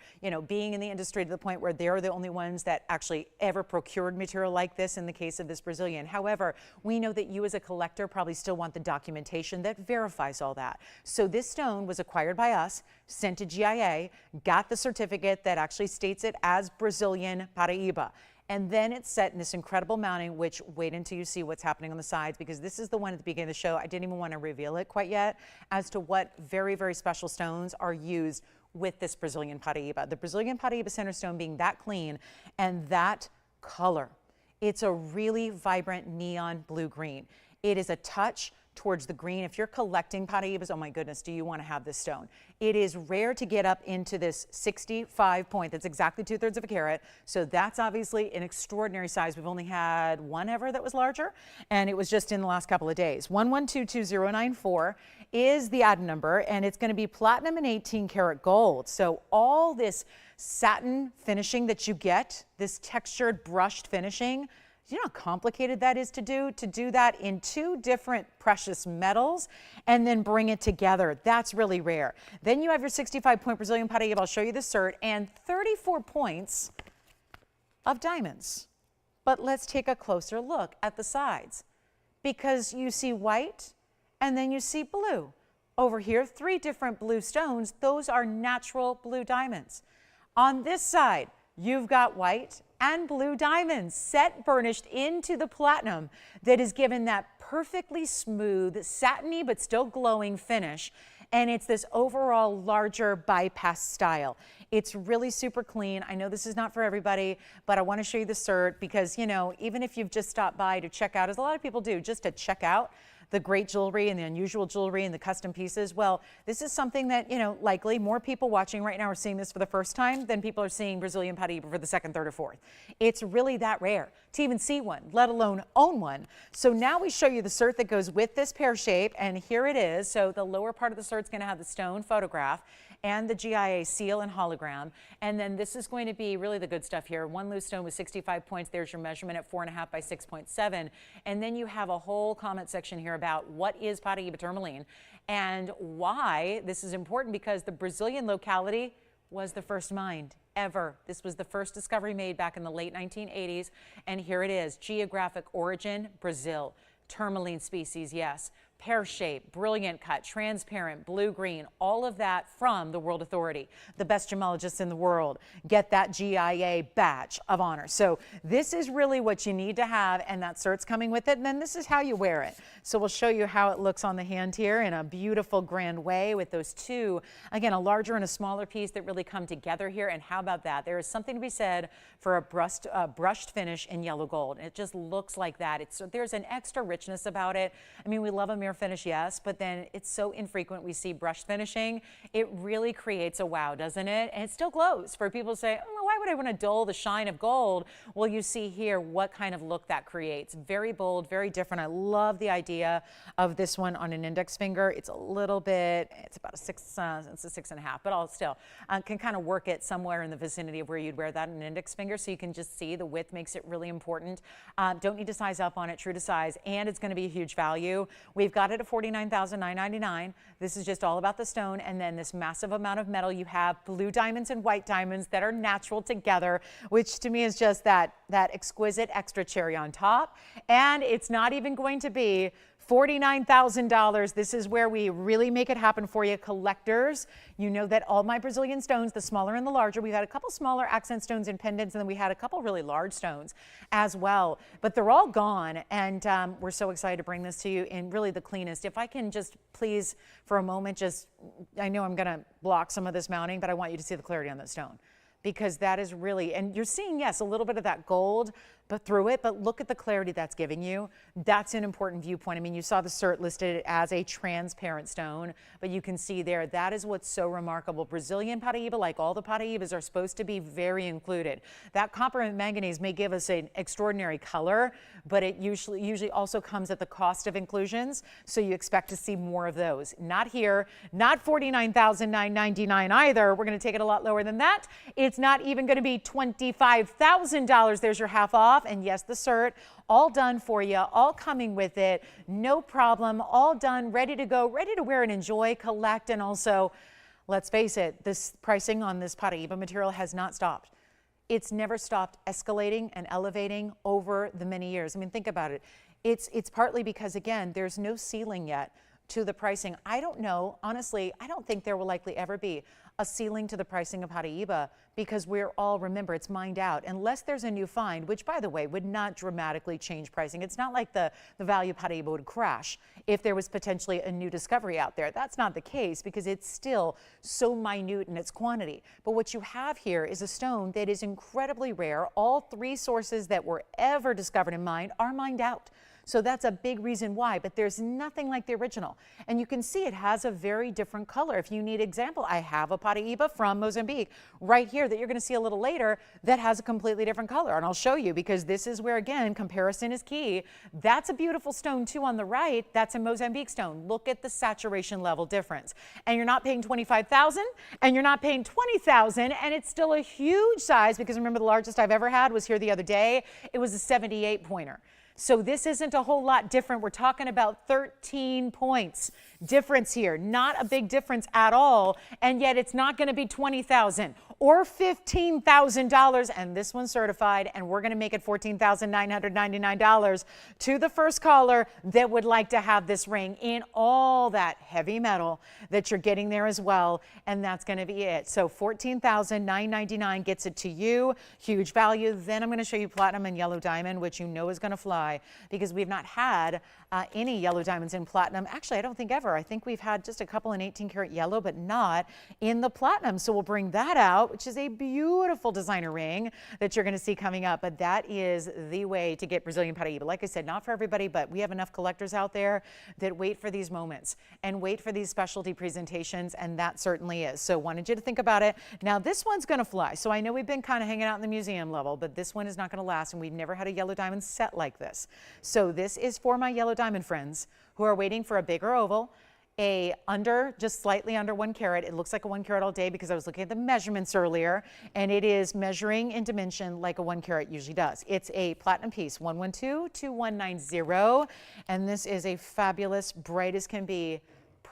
being in the industry to the point where they're the only ones that actually ever procured material like this in the case of this Brazilian. However, we know that you as a collector probably still want the documentation that verifies all that. So this stone was acquired by us, sent to GIA, got the certificate that actually states it as Brazilian Paraíba. And then it's set in this incredible mounting, which wait until you see what's happening on the sides, because this is the one at the beginning of the show. I didn't even want to reveal it quite yet as to what very, very special stones are used with this Brazilian Paraíba. The Brazilian Paraíba center stone being that clean and that color. It's a really vibrant neon blue-green. It is a touch towards the green. If you're collecting Paraíbas, oh my goodness, do you want to have this stone? It is rare to get up into this 65 point. That's exactly 2/3 of a carat. So that's obviously an extraordinary size. We've only had one ever that was larger, and it was just in the last couple of days. 1122094 is the item number, and it's going to be platinum and 18 karat gold. So all this satin finishing that you get, this textured brushed finishing, you know how complicated that is to do that in 2 different precious metals and then bring it together. That's really rare. Then you have your 65 point Brazilian Paraíba. I'll show you the cert, and 34 points of diamonds. But let's take a closer look at the sides, because you see white and then you see blue. Over here, 3 different blue stones. Those are natural blue diamonds. On this side, you've got white and blue diamonds set burnished into the platinum that is given that perfectly smooth, satiny but still glowing finish. And it's this overall larger bypass style. It's really super clean. I know this is not for everybody, but I want to show you the cert because, even if you've just stopped by to check out, as a lot of people do, just to check out the great jewelry and the unusual jewelry and the custom pieces. Well, this is something that, likely more people watching right now are seeing this for the first time than people are seeing Brazilian Paraíba for the second, third, or fourth. It's really that rare to even see one, let alone own one. So now we show you the cert that goes with this pear shape, and here it is. So the lower part of the cert is going to have the stone photograph and the GIA seal and hologram. And then this is going to be really the good stuff here. 1 loose stone with 65 points. There's your measurement at 4.5 by 6.7. And then you have a whole comment section here about what is Paraíba tourmaline and why this is important, because the Brazilian locality was the first mined ever. This was the first discovery made back in the late 1980s. And here it is. Geographic origin, Brazil. Tourmaline species, yes. Pear shape, brilliant cut, transparent, blue-green, all of that from the World Authority. The best gemologists in the world get that GIA badge of honor. So this is really what you need to have, and that cert's coming with it, and then this is how you wear it. So we'll show you how it looks on the hand here in a beautiful grand way with those 2, again, a larger and a smaller piece that really come together here. And how about that? There is something to be said for a brushed finish in yellow gold. It just looks like that. There's an extra richness about it. I mean, we love a mirror finish, yes, but then it's so infrequent we see brush finishing. It really creates a wow, doesn't it? And it still glows. For people to say, oh, why would I want to dull the shine of gold? Well, you see here what kind of look that creates. Very bold, very different. I love the idea of this one on an index finger. It's a little bit, it's about a 6, it's a 6.5, but I'll still can kind of work it somewhere in the vicinity of where you'd wear that on an index finger, so you can just see the width makes it really important. Don't need to size up on it, true to size, and it's going to be a huge value. We've got it at $49,999. This is just all about the stone, and then this massive amount of metal. You have blue diamonds and white diamonds that are natural together, which to me is just that exquisite extra cherry on top. And it's not even going to be $49,000. This is where we really make it happen for you collectors. You know that all my Brazilian stones, the smaller and the larger, we've had a couple smaller accent stones and pendants, and then we had a couple really large stones as well, but they're all gone. And we're so excited to bring this to you in really the cleanest. If I can just please for a moment, I know I'm gonna block some of this mounting, but I want you to see the clarity on that stone, because that is really, and you're seeing, yes, a little bit of that gold, but through it, but look at the clarity that's giving you. That's an important viewpoint. I mean, you saw the cert listed as a transparent stone, but you can see there, that is what's so remarkable. Brazilian Paraíba, like all the Paraíbas, are supposed to be very included. That copper and manganese may give us an extraordinary color, but it usually also comes at the cost of inclusions, so you expect to see more of those. Not here, not $49,999 either. We're going to take it a lot lower than that. It's not even going to be $25,000. There's your half off. And yes, the cert, all done for you, all coming with it, no problem, all done, ready to go, ready to wear and enjoy, collect, and also, let's face it, this pricing on this Paraíba material has not stopped. It's never stopped escalating and elevating over the many years. I mean, think about it. It's partly because, again, there's no ceiling yet to the pricing. I don't know, honestly, I don't think there will likely ever be a ceiling to the pricing of Paraíba, because we're all, remember, it's mined out. Unless there's a new find, which, by the way, would not dramatically change pricing. It's not like the value of Paraíba would crash if there was potentially a new discovery out there. That's not the case, because it's still so minute in its quantity. But what you have here is a stone that is incredibly rare. All three sources that were ever discovered and mined are mined out. So that's a big reason why, but there's nothing like the original. And you can see it has a very different color. If you need example, I have a Paraíba from Mozambique right here that you're going to see a little later that has a completely different color. And I'll show you, because this is where, again, comparison is key. That's a beautiful stone too on the right. That's a Mozambique stone. Look at the saturation level difference. And you're not paying $25,000 and you're not paying $20,000, and it's still a huge size, because remember, the largest I've ever had was here the other day. It was a 78 pointer. So this isn't a whole lot different. We're talking about 13 points difference here. Not a big difference at all. And yet it's not going to be $20,000 or $15,000. And this one's certified. And we're going to make it $14,999 to the first caller that would like to have this ring in all that heavy metal that you're getting there as well. And that's going to be it. So $14,999 gets it to you. Huge value. Then I'm going to show you platinum and yellow diamond, which you know is going to fly, because we've not had any yellow diamonds in platinum. Actually, I don't think ever. I think we've had just a couple in 18 karat yellow, but not in the platinum. So we'll bring that out, which is a beautiful designer ring that you're going to see coming up. But that is the way to get Brazilian Paraíba. Like I said, not for everybody, but we have enough collectors out there that wait for these moments and wait for these specialty presentations, and that certainly is. So wanted you to think about it. Now this one's going to fly. So I know we've been kind of hanging out in the museum level, but this one is not going to last, and we've never had a yellow diamond set like this. So this is for my yellow diamond friends who are waiting for a bigger oval, just slightly under 1 carat. It looks like a 1 carat all day, because I was looking at the measurements earlier, and it is measuring in dimension like a 1 carat usually does. It's a platinum piece, 112-2190, and this is a fabulous, bright as can be,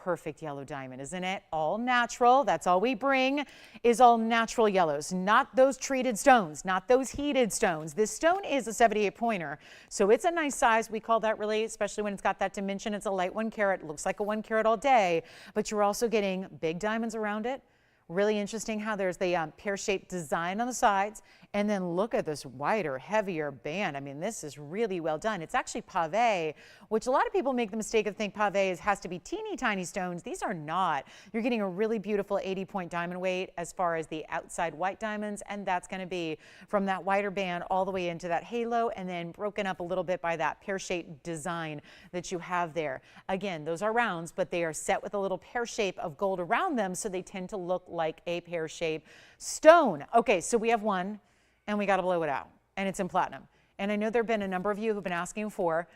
perfect yellow diamond, isn't it? All natural. That's all we bring, is all natural yellows, not those treated stones, not those heated stones. This stone is a 78 pointer, so it's a nice size. We call that, really, especially when it's got that dimension, it's a light 1 carat. It looks like a 1 carat all day, but you're also getting big diamonds around it. Really interesting how there's the pear-shaped design on the sides, and then look at this wider, heavier band. I mean, this is really well done. It's actually pave, which a lot of people make the mistake of think pave has to be teeny tiny stones. These are not. You're getting a really beautiful 80-point diamond weight as far as the outside white diamonds, and that's going to be from that wider band all the way into that halo, and then broken up a little bit by that pear-shaped design that you have there. Again, those are rounds, but they are set with a little pear shape of gold around them, so they tend to look like a pear-shaped stone. Okay, so we have one, and we got to blow it out, and it's in platinum. And I know there have been a number of you who've been asking for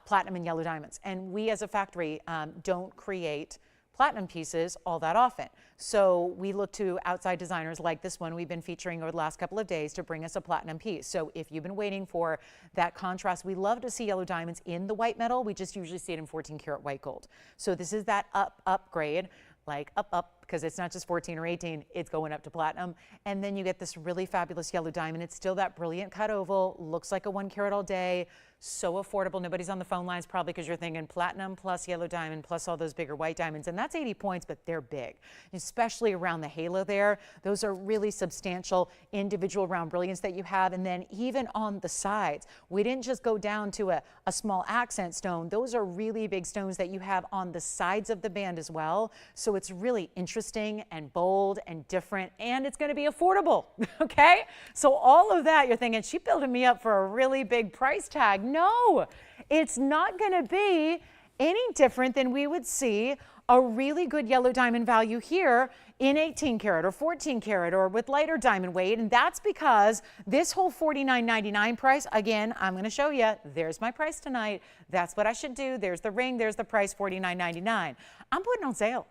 platinum and yellow diamonds, and we as a factory don't create platinum pieces all that often. So we look to outside designers like this one we've been featuring over the last couple of days to bring us a platinum piece. So if you've been waiting for that contrast, we love to see yellow diamonds in the white metal. We just usually see it in 14 karat white gold. So this is that upgrade, like up, because it's not just 14 or 18, it's going up to platinum. And then you get this really fabulous yellow diamond. It's still that brilliant cut oval, looks like a 1 carat all day, So affordable. Nobody's on the phone lines probably because you're thinking platinum plus yellow diamond plus all those bigger white diamonds. And that's 80 points, but they're big, especially around the halo there. Those are really substantial individual round brilliance that you have. And then even on the sides, we didn't just go down to a small accent stone. Those are really big stones that you have on the sides of the band as well. So it's really interesting and bold and different, and it's going to be affordable. Okay. So all of that, you're thinking, she's building me up for a really big price tag. No, it's not going to be any different than we would see a really good yellow diamond value here in 18 karat or 14 karat or with lighter diamond weight. And that's because this whole $49.99 price, again, I'm going to show you, there's my price tonight. That's what I should do. There's the ring, there's the price, $49.99. I'm putting on sale.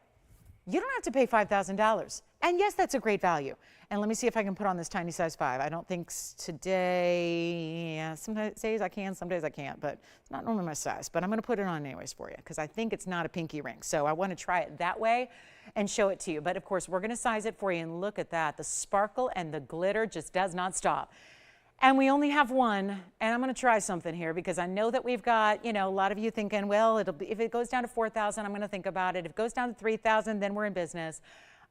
You don't have to pay $5,000. And yes, that's a great value. And let me see if I can put on this tiny size 5. I don't think today, yeah, some days I can, some days I can't, but it's not normally my size. But I'm going to put it on anyways for you because I think it's not a pinky ring. So I want to try it that way and show it to you. But of course, we're going to size it for you, and look at that. The sparkle and the glitter just does not stop. And we only have one, and I'm going to try something here because I know that we've got, a lot of you thinking, well, it'll be, if it goes down to 4,000, I'm going to think about it. If it goes down to 3,000, then we're in business.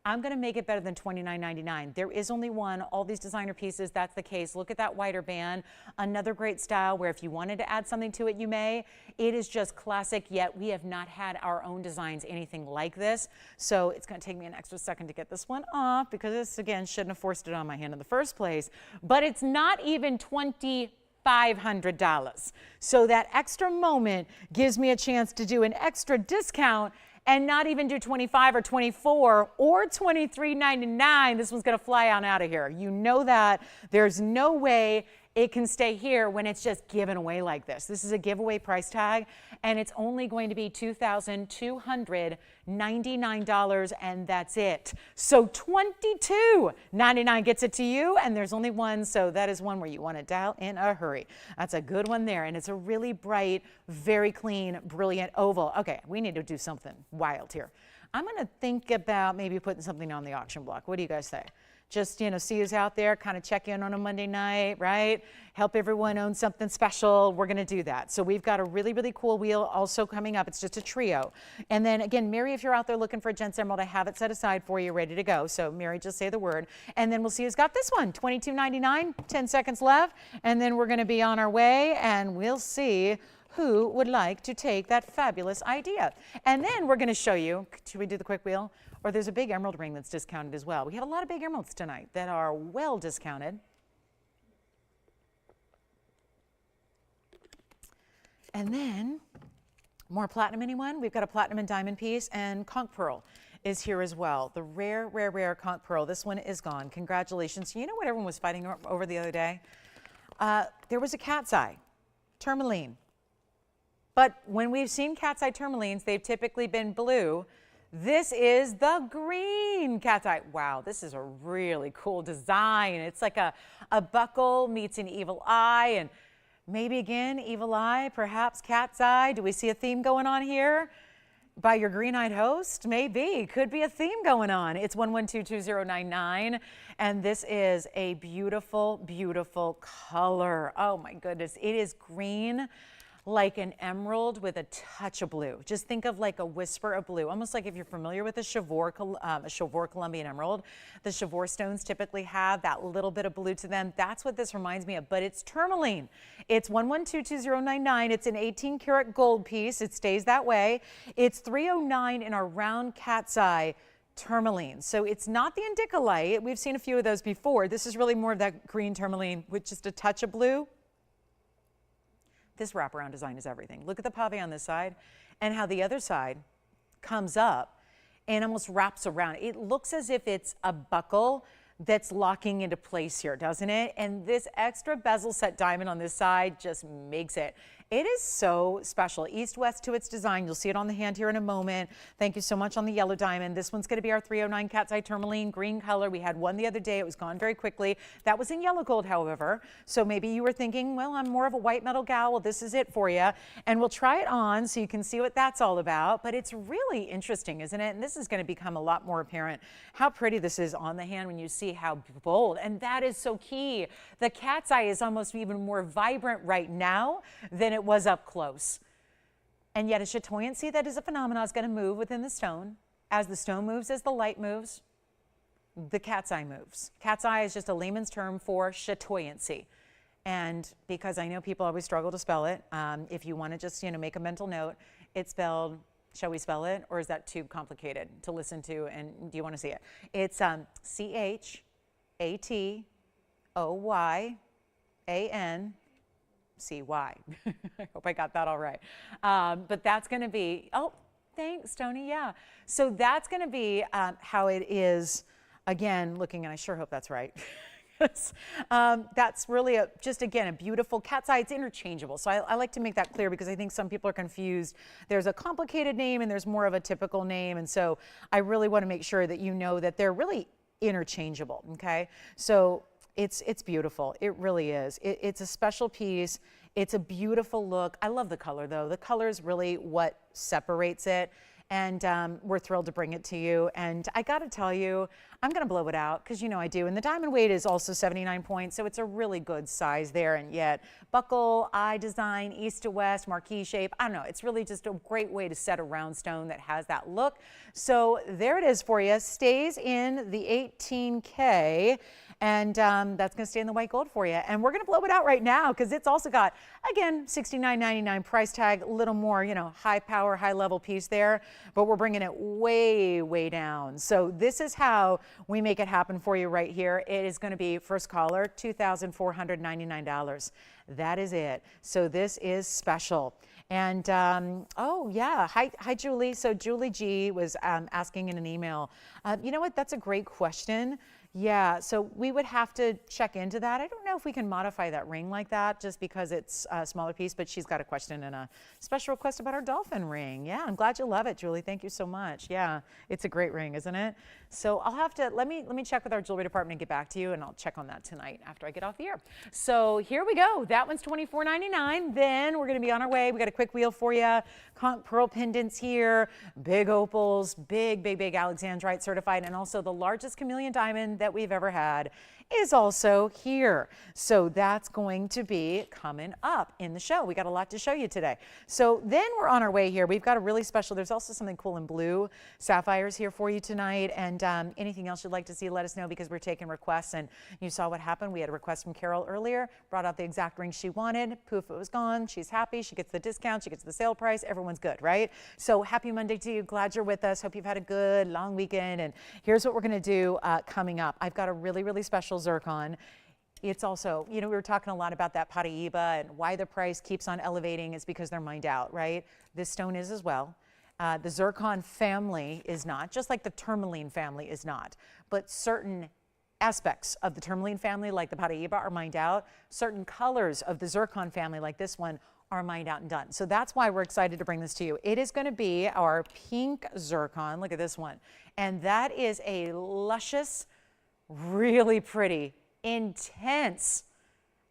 I'm going to make it better than $29.99. There is only one. All these designer pieces, that's the case. Look at that wider band. Another great style where if you wanted to add something to it, you may. It is just classic, yet we have not had our own designs anything like this. So it's going to take me an extra second to get this one off because this, again, shouldn't have forced it on my hand in the first place. But it's not even $2,500. So that extra moment gives me a chance to do an extra discount and not even do 25 or 24 or 23.99. This one's going to fly on out of here. You know that. There's no way it can stay here when it's just given away like this. This is a giveaway price tag, and it's only going to be $2,299, and that's it. So $22.99 gets it to you, and there's only one, so that is one where you want to dial in a hurry. That's a good one there, and it's a really bright, very clean, brilliant oval. Okay, we need to do something wild here. I'm going to think about maybe putting something on the auction block. What do you guys say? Just, see who's out there, kind of check in on a Monday night, right? Help everyone own something special. We're going to do that. So we've got a really, really cool wheel also coming up. It's just a trio. And then again, Mary, if you're out there looking for a Gents Emerald, I have it set aside for you, ready to go. So Mary, just say the word. And then we'll see who's got this one, $22.99, 10 seconds left. And then we're going to be on our way, and we'll see who would like to take that fabulous idea. And then we're going to show you, should we do the quick wheel? Or there's a big emerald ring that's discounted as well. We have a lot of big emeralds tonight that are well discounted. And then more platinum, anyone? We've got a platinum and diamond piece, and conch pearl is here as well. The rare, rare, rare conch pearl. This one is gone. Congratulations. You know what everyone was fighting over the other day? There was a cat's eye, tourmaline. But when we've seen cat's eye tourmalines, they've typically been blue. This is the green cat's eye. Wow, this is a really cool design. It's like a buckle meets an evil eye, and maybe again, evil eye, perhaps cat's eye. Do we see a theme going on here? By your green-eyed host? Maybe. Could be a theme going on. It's 1122099, and this is a beautiful, beautiful color. Oh my goodness. It is green like an emerald with a touch of blue. Just think of like a whisper of blue, almost like if you're familiar with a Chivor Colombian emerald. The Chivor stones typically have that little bit of blue to them. That's what this reminds me of, but it's tourmaline. It's 1122099. It's an 18 karat gold piece. It stays that way. It's 309 in our round cat's eye tourmaline. So it's not the indicolite. We've seen a few of those before. This is really more of that green tourmaline with just a touch of blue. This wraparound design is everything. Look at the pave on this side and how the other side comes up and almost wraps around. It looks as if it's a buckle that's locking into place here, doesn't it? And this extra bezel set diamond on this side just makes it. It is so special. East-west to its design. You'll see it on the hand here in a moment. Thank you so much on the yellow diamond. This one's going to be our 309 cat's eye tourmaline green color. We had one the other day. It was gone very quickly. That was in yellow gold, however. So maybe you were thinking, well, I'm more of a white metal gal. Well, this is it for you. And we'll try it on so you can see what that's all about. But it's really interesting, isn't it? And this is going to become a lot more apparent how pretty this is on the hand when you see how bold. And that is so key. The cat's eye is almost even more vibrant right now than it was up close. And yet a chatoyancy that is a phenomenon is going to move within the stone. As the stone moves, as the light moves, the cat's eye moves. Cat's eye is just a layman's term for chatoyancy. And because I know people always struggle to spell it, if you want to just, make a mental note, it's spelled, shall we spell it? Or is that too complicated to listen to? And do you want to see it? It's CHATOYAN. CY. I hope I got that all right. But that's going to be, oh, thanks, Tony. Yeah. So that's going to be how it is, again, looking, and I sure hope that's right. That's really just, again, a beautiful cat's eye. It's interchangeable. So I like to make that clear because I think some people are confused. There's a complicated name and there's more of a typical name. And so I really want to make sure that you know that they're really interchangeable. Okay. So it's beautiful. It really is. It's a special piece. It's a beautiful look. I love the color, though. The color is really what separates it. And we're thrilled to bring it to you. And I got to tell you, I'm going to blow it out because I do. And the diamond weight is also 79 points. So it's a really good size there. And yet buckle, eye design, east to west, marquee shape. I don't know. It's really just a great way to set a round stone that has that look. So there it is for you. Stays in the 18K. And that's going to stay in the white gold for you. And we're going to blow it out right now because it's also got, again, $69.99 price tag, a little more, high power, high level piece there. But we're bringing it way, way down. So this is how we make it happen for you right here. It is going to be first caller, $2,499. That is it. So this is special. And oh yeah, hi Julie. So Julie G was asking in an email, you know what, that's a great question. Yeah, so we would have to check into that. I don't know if we can modify that ring like that just because it's a smaller piece, but she's got a question and a special request about our dolphin ring. Yeah, I'm glad you love it, Julie. Thank you so much. Yeah, it's a great ring, isn't it? So I'll have to, let me check with our jewelry department and get back to you, and I'll check on that tonight after I get off the air. So here we go. That one's $24.99. Then we're going to be on our way. We got a quick wheel for you. Conch pearl pendants here, big opals, big Alexandrite certified, and also the largest chameleon diamond that we've ever had is also here. So that's going to be coming up in the show. We got a lot to show you today. So then we're on our way here. We've got a really special, there's also something cool in blue sapphires here for you tonight. And anything else you'd like to see, let us know because we're taking requests. And you saw what happened. We had a request from Carol earlier, brought out the exact ring she wanted. Poof, it was gone. She's happy. She gets the discount. She gets the sale price. Everyone's good, right? So happy Monday to you. Glad you're with us. Hope you've had a good long weekend. And here's what we're going to do coming up. I've got a really special zircon. It's also, we were talking a lot about that Paraíba and why the price keeps on elevating is because they're mined out, right? This stone is as well. The zircon family is not, just like the tourmaline family is not, but certain aspects of the tourmaline family, like the Paraíba, are mined out. Certain colors of the zircon family, like this one, are mined out and done. So that's why we're excited to bring this to you. It is going to be our pink zircon. Look at this one. And that is a luscious, really pretty, intense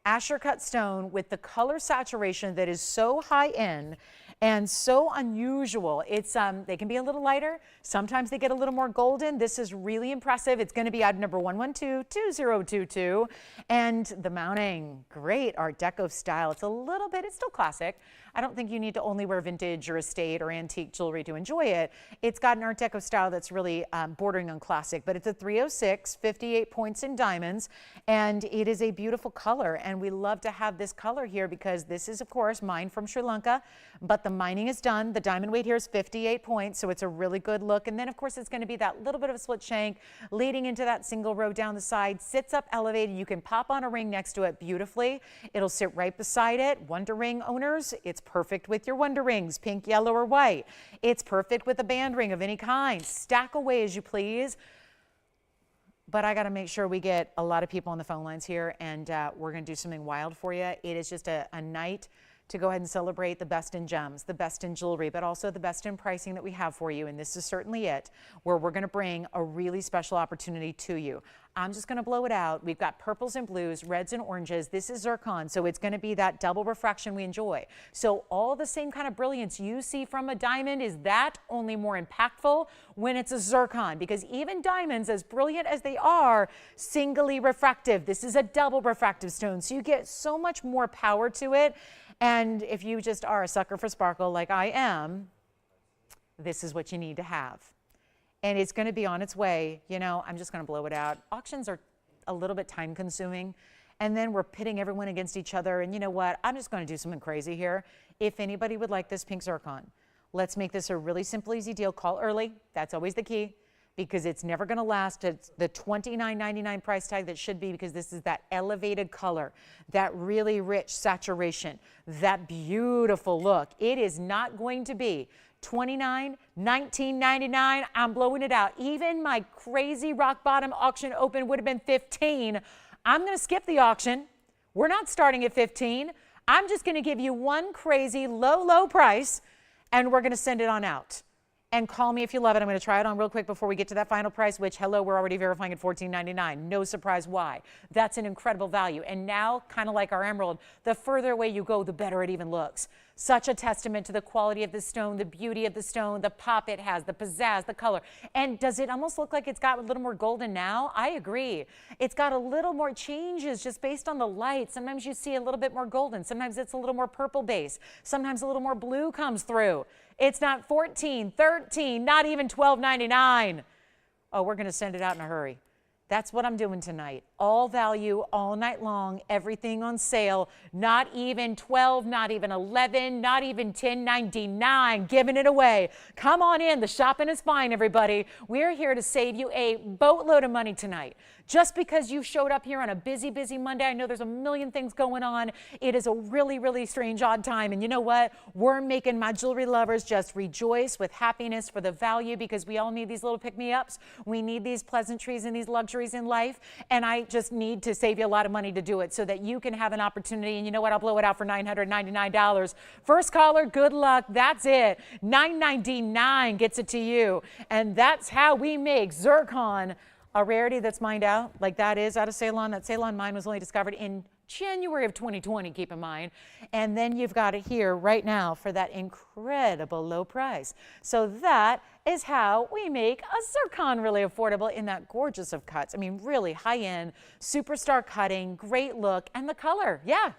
Asher cut stone with the color saturation that is so high end and so unusual. It's they can be a little lighter. Sometimes they get a little more golden. This is really impressive. It's going to be item number 1122022. And the mounting, great Art Deco style. It's a little bit, it's still classic. I don't think you need to only wear vintage or estate or antique jewelry to enjoy it. It's got an Art Deco style that's really bordering on classic, but it's a 306, 58 points in diamonds, and it is a beautiful color. And we love to have this color here because this is, of course, mined from Sri Lanka, but the mining is done. The diamond weight here is 58 points, so it's a really good look. And then, of course, it's going to be that little bit of a split shank leading into that single row down the side, sits up elevated. You can pop on a ring next to it beautifully. It'll sit right beside it. Wonder ring owners, it's perfect with your Wonder rings, pink, yellow, or white. It's perfect with a band ring of any kind. Stack away as you please. But I got to make sure we get a lot of people on the phone lines here, and we're going to do something wild for you. It is just a night to go ahead and celebrate the best in gems, the best in jewelry, but also the best in pricing that we have for you. And this is certainly it, where we're going to bring a really special opportunity to you. I'm just going to blow it out. We've got purples and blues, reds and oranges. This is zircon, so it's going to be that double refraction we enjoy. So all the same kind of brilliance you see from a diamond is that, only more impactful when it's a zircon, because even diamonds, as brilliant as they are, singly refractive. This is a double refractive stone, so you get so much more power to it. And if you just are a sucker for sparkle like I am, this is what you need to have. And it's going to be on its way. You know, I'm just going to blow it out. Auctions are a little bit time consuming. And then we're pitting everyone against each other. And you know what? I'm just going to do something crazy here. If anybody would like this pink zircon, let's make this a really simple, easy deal. Call early. That's always the key, because it's never going to last. It's the $29.99 price tag that should be, because this is that elevated color, that really rich saturation, that beautiful look. It is not going to be $29, $19.99. I'm blowing it out. Even my crazy rock bottom auction open would have been $15. I'm going to skip the auction. We're not starting at $15. I'm just going to give you one crazy low price, and we're going to send it on out. And call me if you love it. I'm going to try it on real quick before we get to that final price, which, hello, we're already verifying at $14.99. No surprise why. That's an incredible value. And now, kind of like our emerald, the further away you go, the better it even looks. Such a testament to the quality of the stone, the beauty of the stone, the pop it has, the pizzazz, the color. And does it almost look like it's got a little more golden now? I agree. It's got a little more changes just based on the light. Sometimes you see a little bit more golden. Sometimes it's a little more purple base. Sometimes a little more blue comes through. It's not $14, $13, not even $12.99. Oh, we're going to send it out in a hurry. That's what I'm doing tonight. All value, all night long, everything on sale. Not even $12, not even $11, not even $10.99. Giving it away. Come on in. The shopping is fine, everybody. We're here to save you a boatload of money tonight. Just because you showed up here on a busy Monday, I know there's a million things going on. It is a really strange, odd time. And you know what? We're making my jewelry lovers just rejoice with happiness for the value, because we all need these little pick-me-ups. We need these pleasantries and these luxuries in life. And I just need to save you a lot of money to do it so that you can have an opportunity. And you know what? I'll blow it out for $999. First caller, good luck. That's it. $999 gets it to you. And that's how we make zircon a rarity that's mined out, like that is out of Ceylon. That Ceylon mine was only discovered in January of 2020, keep in mind. And then you've got it here right now for that incredible low price. So that is how we make a zircon really affordable in that gorgeous of cuts. I mean, really high-end, superstar cutting, great look, and the color. Yeah.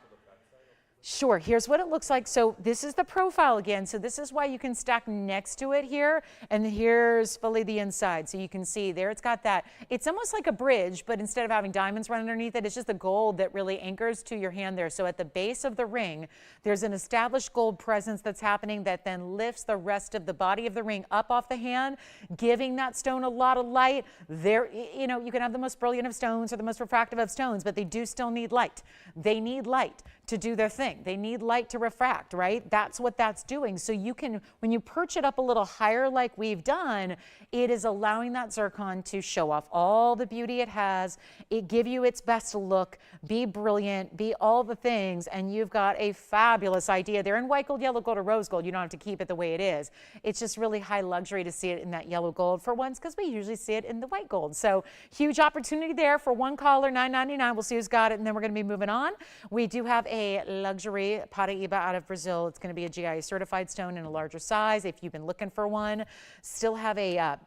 Sure, here's what it looks like. So this is the profile again. So this is why you can stack next to it here. And here's fully the inside. So you can see there it's got that. It's almost like a bridge, but instead of having diamonds run underneath it, it's just the gold that really anchors to your hand there. So at the base of the ring, there's an established gold presence that's happening that then lifts the rest of the body of the ring up off the hand, giving that stone a lot of light. There, you know, you can have the most brilliant of stones or the most refractive of stones, but they do still need light. They need light to do their thing. They need light to refract, right? That's what that's doing. So you can, when you perch it up a little higher like we've done, it is allowing that zircon to show off all the beauty it has, it give you its best look, be brilliant, be all the things, and you've got a fabulous idea there in white gold, yellow gold, or rose gold. You don't have to keep it the way it is. It's just really high luxury to see it in that yellow gold for once, because we usually see it in the white gold. So huge opportunity there for one caller, $999. We'll see who's got it, and then we're going to be moving on. We do have a luxury Paraíba out of Brazil. It's going to be a GIA certified stone in a larger size if you've been looking for one. Still have a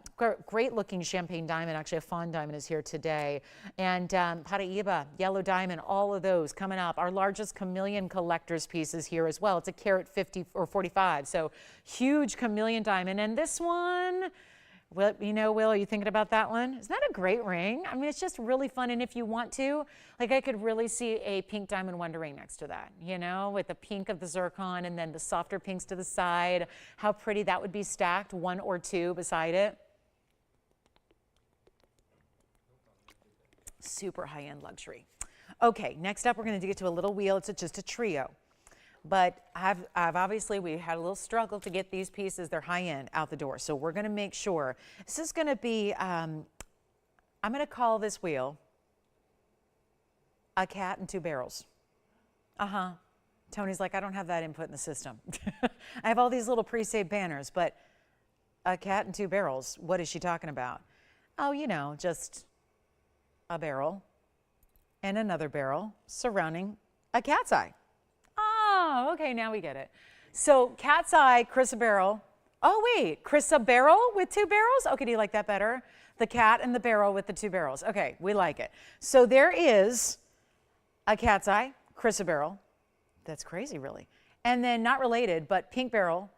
great looking champagne diamond. Actually, a fawn diamond is here today. And Paraíba, yellow diamond, all of those coming up. Our largest chameleon collector's piece is here as well. It's a carat 50 or 45. So huge chameleon diamond. And this one, well, you know, Will, are you thinking about that one? Isn't that a great ring? I mean, it's just really fun. And if you want to, like, I could really see a pink diamond wonder ring next to that, you know, with the pink of the zircon and then the softer pinks to the side. How pretty that would be stacked, one or two beside it. Super high-end luxury. Okay, next up, we're going to get to a little wheel. It's just a trio. But I've obviously, we had a little struggle to get these pieces, they're high-end, out the door. So we're going to make sure. This is going to be, I'm going to call this wheel a cat and two barrels. Tony's like, I don't have that input in the system. I have all these little pre-saved banners, but a cat and 2 barrels, what is she talking about? Oh, you know, just a barrel and another barrel surrounding a cat's eye. Oh, okay, now we get it. So cat's eye, Chris a barrel. Oh, wait, Chris a barrel with 2 barrels? Okay, do you like that better? The cat and the barrel with the 2 barrels. Okay, we like it. So there is a cat's eye, Chris a barrel. That's crazy, really. And then not related, but pink barrel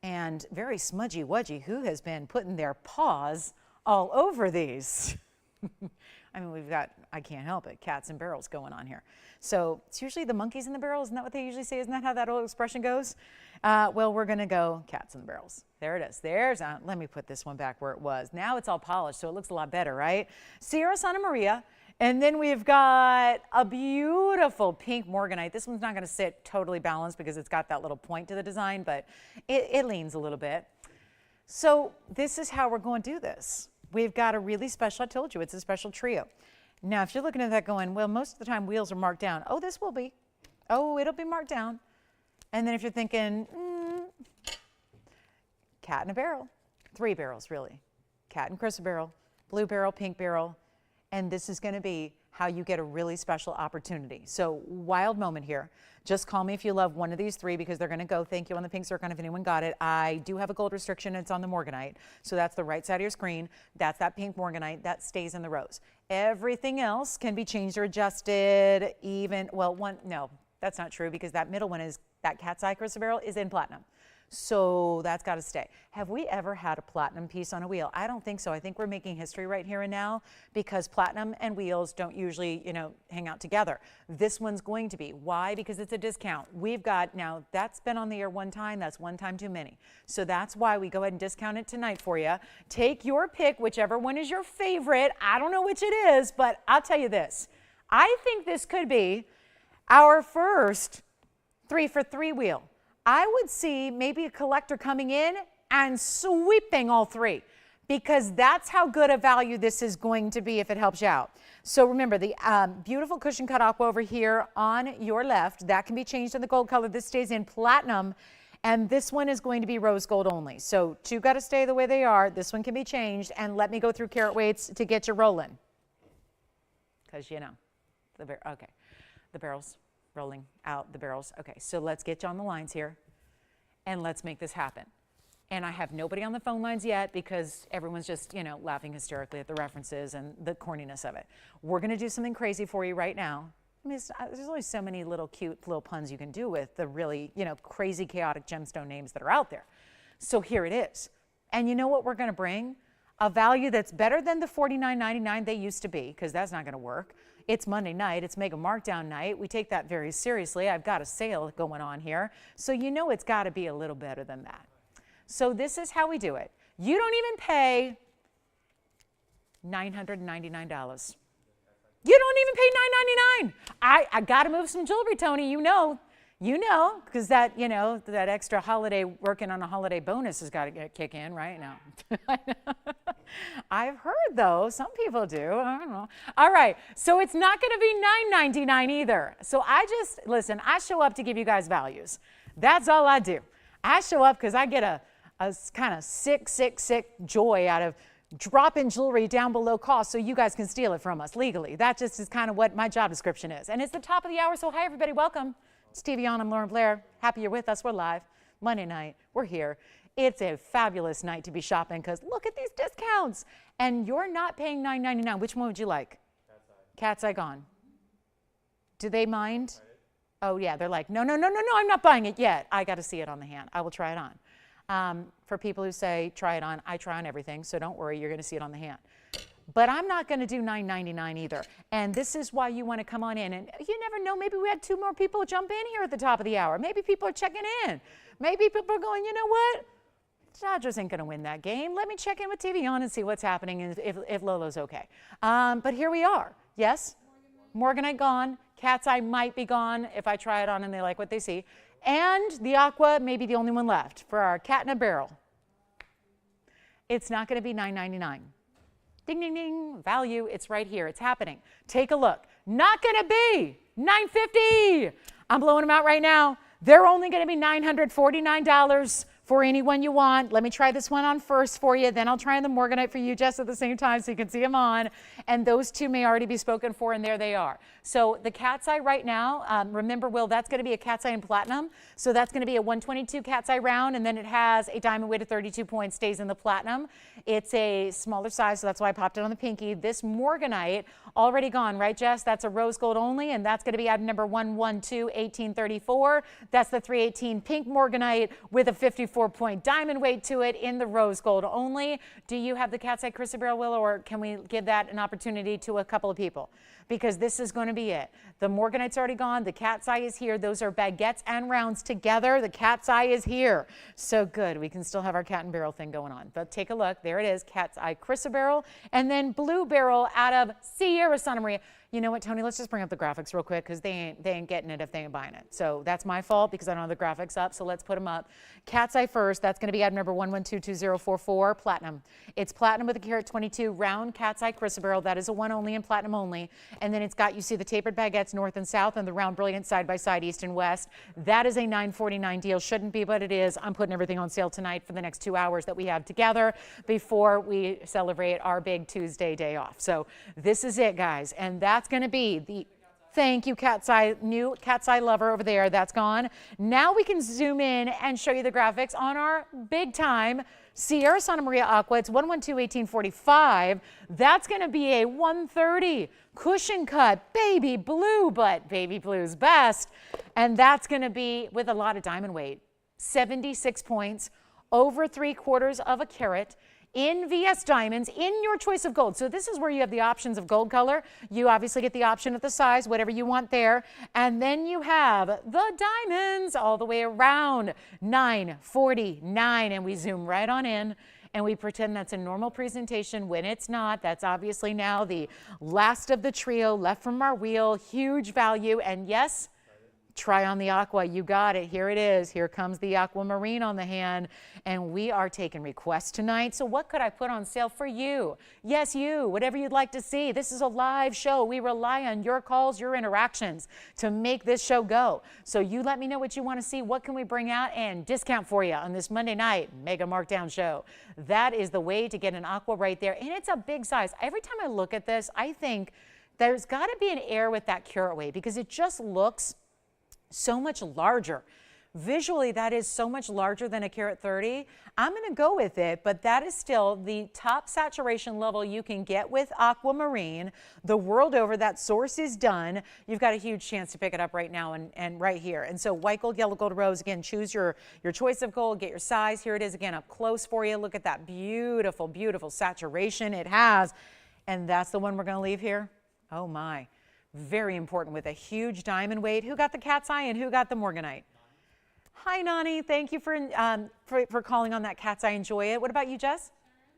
and very smudgy wudgy, who has been putting their paws all over these. I mean, we've got, I can't help it, cats and barrels going on here. So it's usually the monkeys in the barrel. Isn't that what they usually say? Isn't that how that old expression goes? Well, we're going to go cats in the barrels. There it is. There's, let me put this one back where it was. Now it's all polished, so it looks a lot better, right? Sierra Santa Maria. And then we've got a beautiful pink morganite. This one's not going to sit totally balanced because it's got that little point to the design, but it leans a little bit. So this is how we're going to do this. We've got a really special, I told you, it's a special trio. Now, if you're looking at that going, well, most of the time wheels are marked down. Oh, this will be. Oh, it'll be marked down. And then if you're thinking, cat in a barrel, 3 barrels, really. Cat and Chris a barrel, blue barrel, pink barrel. And this is going to be how you get a really special opportunity. So wild moment here. Just call me if you love one of these 3 because they're going to go. Thank you on the pink circon if anyone got it. I do have a gold restriction. It's on the morganite. So that's the right side of your screen. That's that pink morganite. That stays in the rows. Everything else can be changed or adjusted even, well, no, that's not true because that middle one is, that cat's eye Chris a barrel is in platinum. So that's got to stay. Have we ever had a platinum piece on a wheel? I don't think so. I think we're making history right here and now because platinum and wheels don't usually, you know, hang out together. This one's going to be. Why? Because it's a discount. We've got, now that's been on the air one time. That's one time too many. So that's why we go ahead and discount it tonight for you. Take your pick, whichever one is your favorite. I don't know which it is, but I'll tell you this. I think this could be our first 3 for 3 wheel. I would see maybe a collector coming in and sweeping all 3 because that's how good a value this is going to be if it helps you out. So remember the beautiful cushion cut aqua over here on your left, that can be changed in the gold color. This stays in platinum and this one is going to be rose gold only. So 2 got to stay the way they are. This one can be changed and let me go through carat weights to get you rolling. Because you know, okay, the barrels. Rolling out the barrels. Okay, so let's get you on the lines here and let's make this happen. And I have nobody on the phone lines yet because everyone's just, you know, laughing hysterically at the references and the corniness of it. We're going to do something crazy for you right now. I mean, there's only so many little cute little puns you can do with the really, you know, crazy chaotic gemstone names that are out there. So here it is. And you know what we're going to bring? A value that's better than the $49.99 they used to be because that's not going to work. It's Monday night. It's mega markdown night. We take that very seriously. I've got a sale going on here. So you know it's got to be a little better than that. So this is how we do it. You don't even pay $999. You don't even pay $999. I got to move some jewelry, Tony. You know, because that, you know, that extra holiday, working on a holiday bonus has got to kick in right now. I've heard, though, some people do. I don't know. All right, so it's not going to be $9.99 either. So listen, I show up to give you guys values. That's all I do. I show up because I get a kind of sick joy out of dropping jewelry down below cost so you guys can steal it from us legally. That just is kind of what my job description is. And it's the top of the hour, so hi, everybody. Welcome. It's TVON. I'm Lauren Blair. Happy you're with us. We're live. Monday night. We're here. It's a fabulous night to be shopping because look at these discounts. And you're not paying $9.99. Which one would you like? Cat's Eye gone. Do they mind? Oh, yeah. They're like, no, I'm not buying it yet. I got to see it on the hand. I will try it on. For people who say try it on, I try on everything. So don't worry. You're going to see it on the hand. But I'm not going to do $9.99 either. And this is why you want to come on in. And you never know, maybe we had 2 more people jump in here at the top of the hour. Maybe people are checking in. Maybe people are going, you know what? Dodgers ain't going to win that game. Let me check in with TVON and see what's happening and if Lolo's okay. But here we are. Yes? Morganite gone. Cat's Eye might be gone if I try it on and they like what they see. And the aqua may be the only one left for our cat in a barrel. It's not going to be $9.99. Ding, ding, ding, value, it's right here, it's happening. Take a look. Not gonna be $950. I'm blowing them out right now. They're only going to be $949 for any one you want. Let me try this one on first for you. Then I'll try the Morganite for you just at the same time so you can see them on. And those two may already be spoken for, and there they are. So the cat's eye right now, remember, Will, that's going to be a cat's eye in platinum. So that's going to be a 122 cat's eye round, and then it has a diamond weight of 32 points, stays in the platinum. It's a smaller size, so that's why I popped it on the pinky. This Morganite, already gone, right, Jess? That's a rose gold only, and that's going to be item number 112-1834. That's the 318 pink Morganite with a 54-point diamond weight to it in the rose gold only. Do you have the cat's eye chrysoberyl, Will, or can we give that an opportunity to a couple of people? Because this is going to be it. The Morganite's already gone. The cat's eye is here. Those are baguettes and rounds together. The cat's eye is here. So good. We can still have our cat and barrel thing going on. But take a look. There it is. Cat's eye chrysoberyl. And then blue barrel out of Sierra Santa Maria. You know what, Tony? Let's just bring up the graphics real quick because they ain't getting it if they ain't buying it. So that's my fault because I don't have the graphics up. So let's put them up. Cat's eye first. That's going to be item number 1122044, platinum. It's platinum with a carat 22 round cat's eye chrysoberyl. That is a one only and platinum only. And then it's got, you see the tapered baguettes north and south and the round brilliant side by side east and west. That is a $949 deal. Shouldn't be, but it is. I'm putting everything on sale tonight for the next 2 hours that we have together before we celebrate our big Tuesday day off. So this is it, guys. And that's going to be the, thank you, cat's eye, new cat's eye lover over there. That's gone. Now we can zoom in and show you the graphics on our big time Sierra Santa Maria Aqua. It's 112-1845. That's going to be a 130 cushion cut baby blue, but baby blue's best. And that's going to be with a lot of diamond weight. 76 points, over 3/4 of a carat. In VS diamonds, in your choice of gold. So this is where you have the options of gold color. You obviously get the option of the size, whatever you want there. And then you have the diamonds all the way around, 949. And we zoom right on in and we pretend that's a normal presentation when it's not. That's obviously now the last of the trio left from our wheel. Huge value. And yes, try on the aqua. You got it. Here it is. Here comes the aquamarine on the hand. And we are taking requests tonight. So what could I put on sale for you? Yes, you. Whatever you'd like to see. This is a live show. We rely on your calls, your interactions to make this show go. So you let me know what you want to see. What can we bring out and discount for you on this Monday night mega markdown show? That is the way to get an aqua right there. And it's a big size. Every time I look at this, I think there's got to be an air with that carat weight because it just looks so much larger. Visually, that is so much larger than a carat 30. I'm going to go with it, but that is still the top saturation level you can get with aquamarine. The world over, that source is done. You've got a huge chance to pick it up right now and right here. And so white gold, yellow gold, rose, again, choose your choice of gold, get your size. Here it is again up close for you. Look at that beautiful, beautiful saturation it has. And that's the one we're going to leave here. Oh my. Very important with a huge diamond weight. Who got the cat's eye and who got the Morganite? Hi, Nani. Thank you for calling on that cat's eye. Enjoy it. What about you, Jess?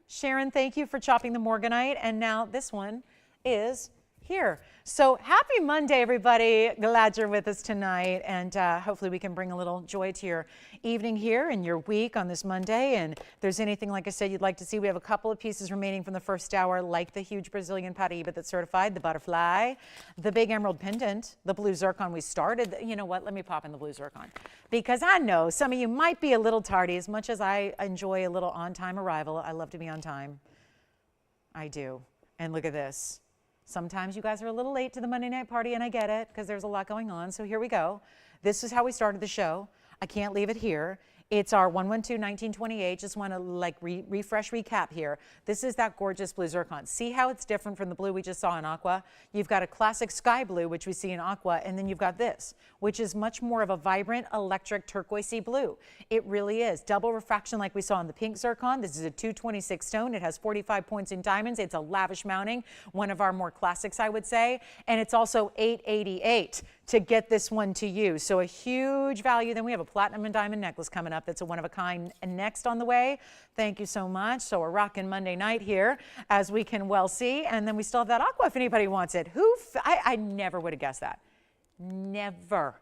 Sharon, thank you for chopping the Morganite. And now this one is here. So happy Monday, everybody. Glad you're with us tonight. And hopefully we can bring a little joy to your evening here and your week on this Monday. And if there's anything, like I said, you'd like to see, we have a couple of pieces remaining from the first hour, like the huge Brazilian Paraíba that's certified, the butterfly, the big emerald pendant, the blue zircon we started. You know what? Let me pop in the blue zircon because I know some of you might be a little tardy. As much as I enjoy a little on-time arrival, I love to be on time. I do. And look at this. Sometimes you guys are a little late to the Monday night party, and I get it because there's a lot going on. So here we go. This is how we started the show. I can't leave it here. It's our 112-1928. Just want to refresh recap here. This is that gorgeous blue zircon. See how it's different from the blue we just saw in aqua? You've got a classic sky blue, which we see in aqua, and then you've got this, which is much more of a vibrant electric turquoisey blue. It really is. Double refraction like we saw in the pink zircon. This is a 226 stone. It has 45 points in diamonds. It's a lavish mounting, one of our more classics, I would say. And it's also $888 to get this one to you. So a huge value. Then we have a platinum and diamond necklace coming up. That's a one-of-a-kind next on the way. Thank you so much. So we're rocking Monday night here, as we can well see. And then we still have that aqua if anybody wants it. I never would have guessed that. Never.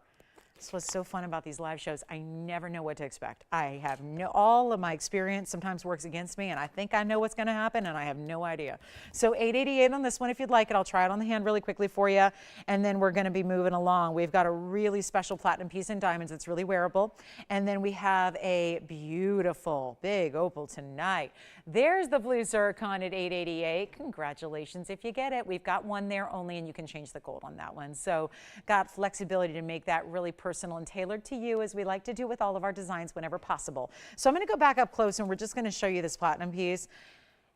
This was so fun about these live shows. I never know what to expect. I have all of my experience sometimes works against me, and I think I know what's going to happen, and I have no idea. So $888 on this one if you'd like it. I'll try it on the hand really quickly for you, and then we're going to be moving along. We've got a really special platinum piece in diamonds. It's really wearable, and then we have a beautiful big opal tonight. There's the blue zircon at $888. Congratulations if you get it. We've got one there only, and you can change the gold on that one. So got flexibility to make that really personal and tailored to you, as we like to do with all of our designs whenever possible. So I'm going to go back up close, and we're just going to show you this platinum piece.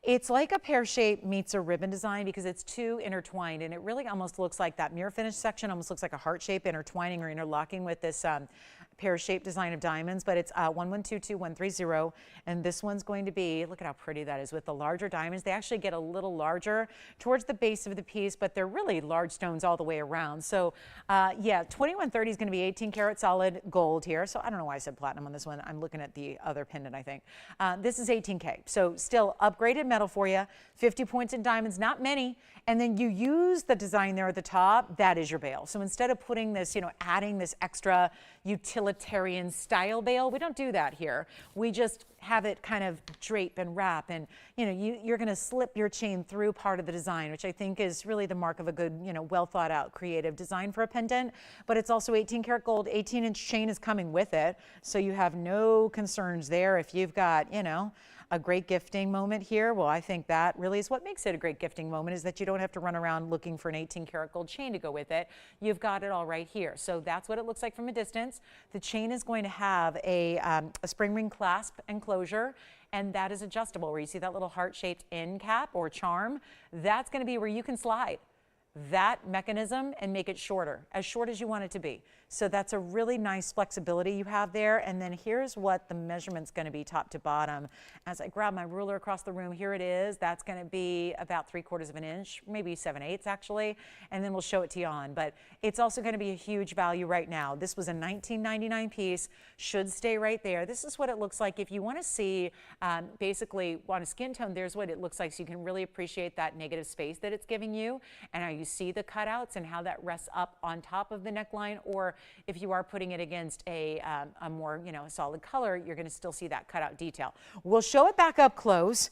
It's like a pear shape meets a ribbon design because it's two intertwined, and it really almost looks like that mirror finish section almost looks like a heart shape intertwining or interlocking with this pear shape design of diamonds, but it's 1122130, and this one's going to be, look at how pretty that is with the larger diamonds. They actually get a little larger towards the base of the piece, but they're really large stones all the way around. So yeah, 2130 is going to be 18 karat solid gold here. So I don't know why I said platinum on this one. I'm looking at the other pendant, I think. This is 18K. So still upgraded metal for you. 50 points in diamonds, not many. And then you use the design there at the top. That is your bail. So instead of putting this, adding this extra utilitarian style bail, we don't do that here. We just have it kind of drape and wrap, and you're going to slip your chain through part of the design, which I think is really the mark of a good, well thought out creative design for a pendant. But it's also 18 karat gold, 18-inch chain is coming with it, so you have no concerns there. If you've got a great gifting moment here, well, I think that really is what makes it a great gifting moment, is that you don't have to run around looking for an 18 karat gold chain to go with it. You've got it all right here. So that's what it looks like from a distance. The chain is going to have a spring ring clasp and closure, and that is adjustable. Where you see that little heart-shaped end cap or charm, that's going to be where you can slide that mechanism and make it shorter, as short as you want it to be. So that's a really nice flexibility you have there. And then here's what the measurement's going to be top to bottom. As I grab my ruler across the room, here it is. That's going to be about 3/4 of an inch, maybe 7/8 actually. And then we'll show it to you on. But it's also going to be a huge value right now. This was a $19.99 piece, should stay right there. This is what it looks like if you want to see basically on a skin tone. There's what it looks like, so you can really appreciate that negative space that it's giving you, and how you see the cutouts and how that rests up on top of the neckline. Or if you are putting it against a more solid color, you're going to still see that cutout detail. We'll show it back up close,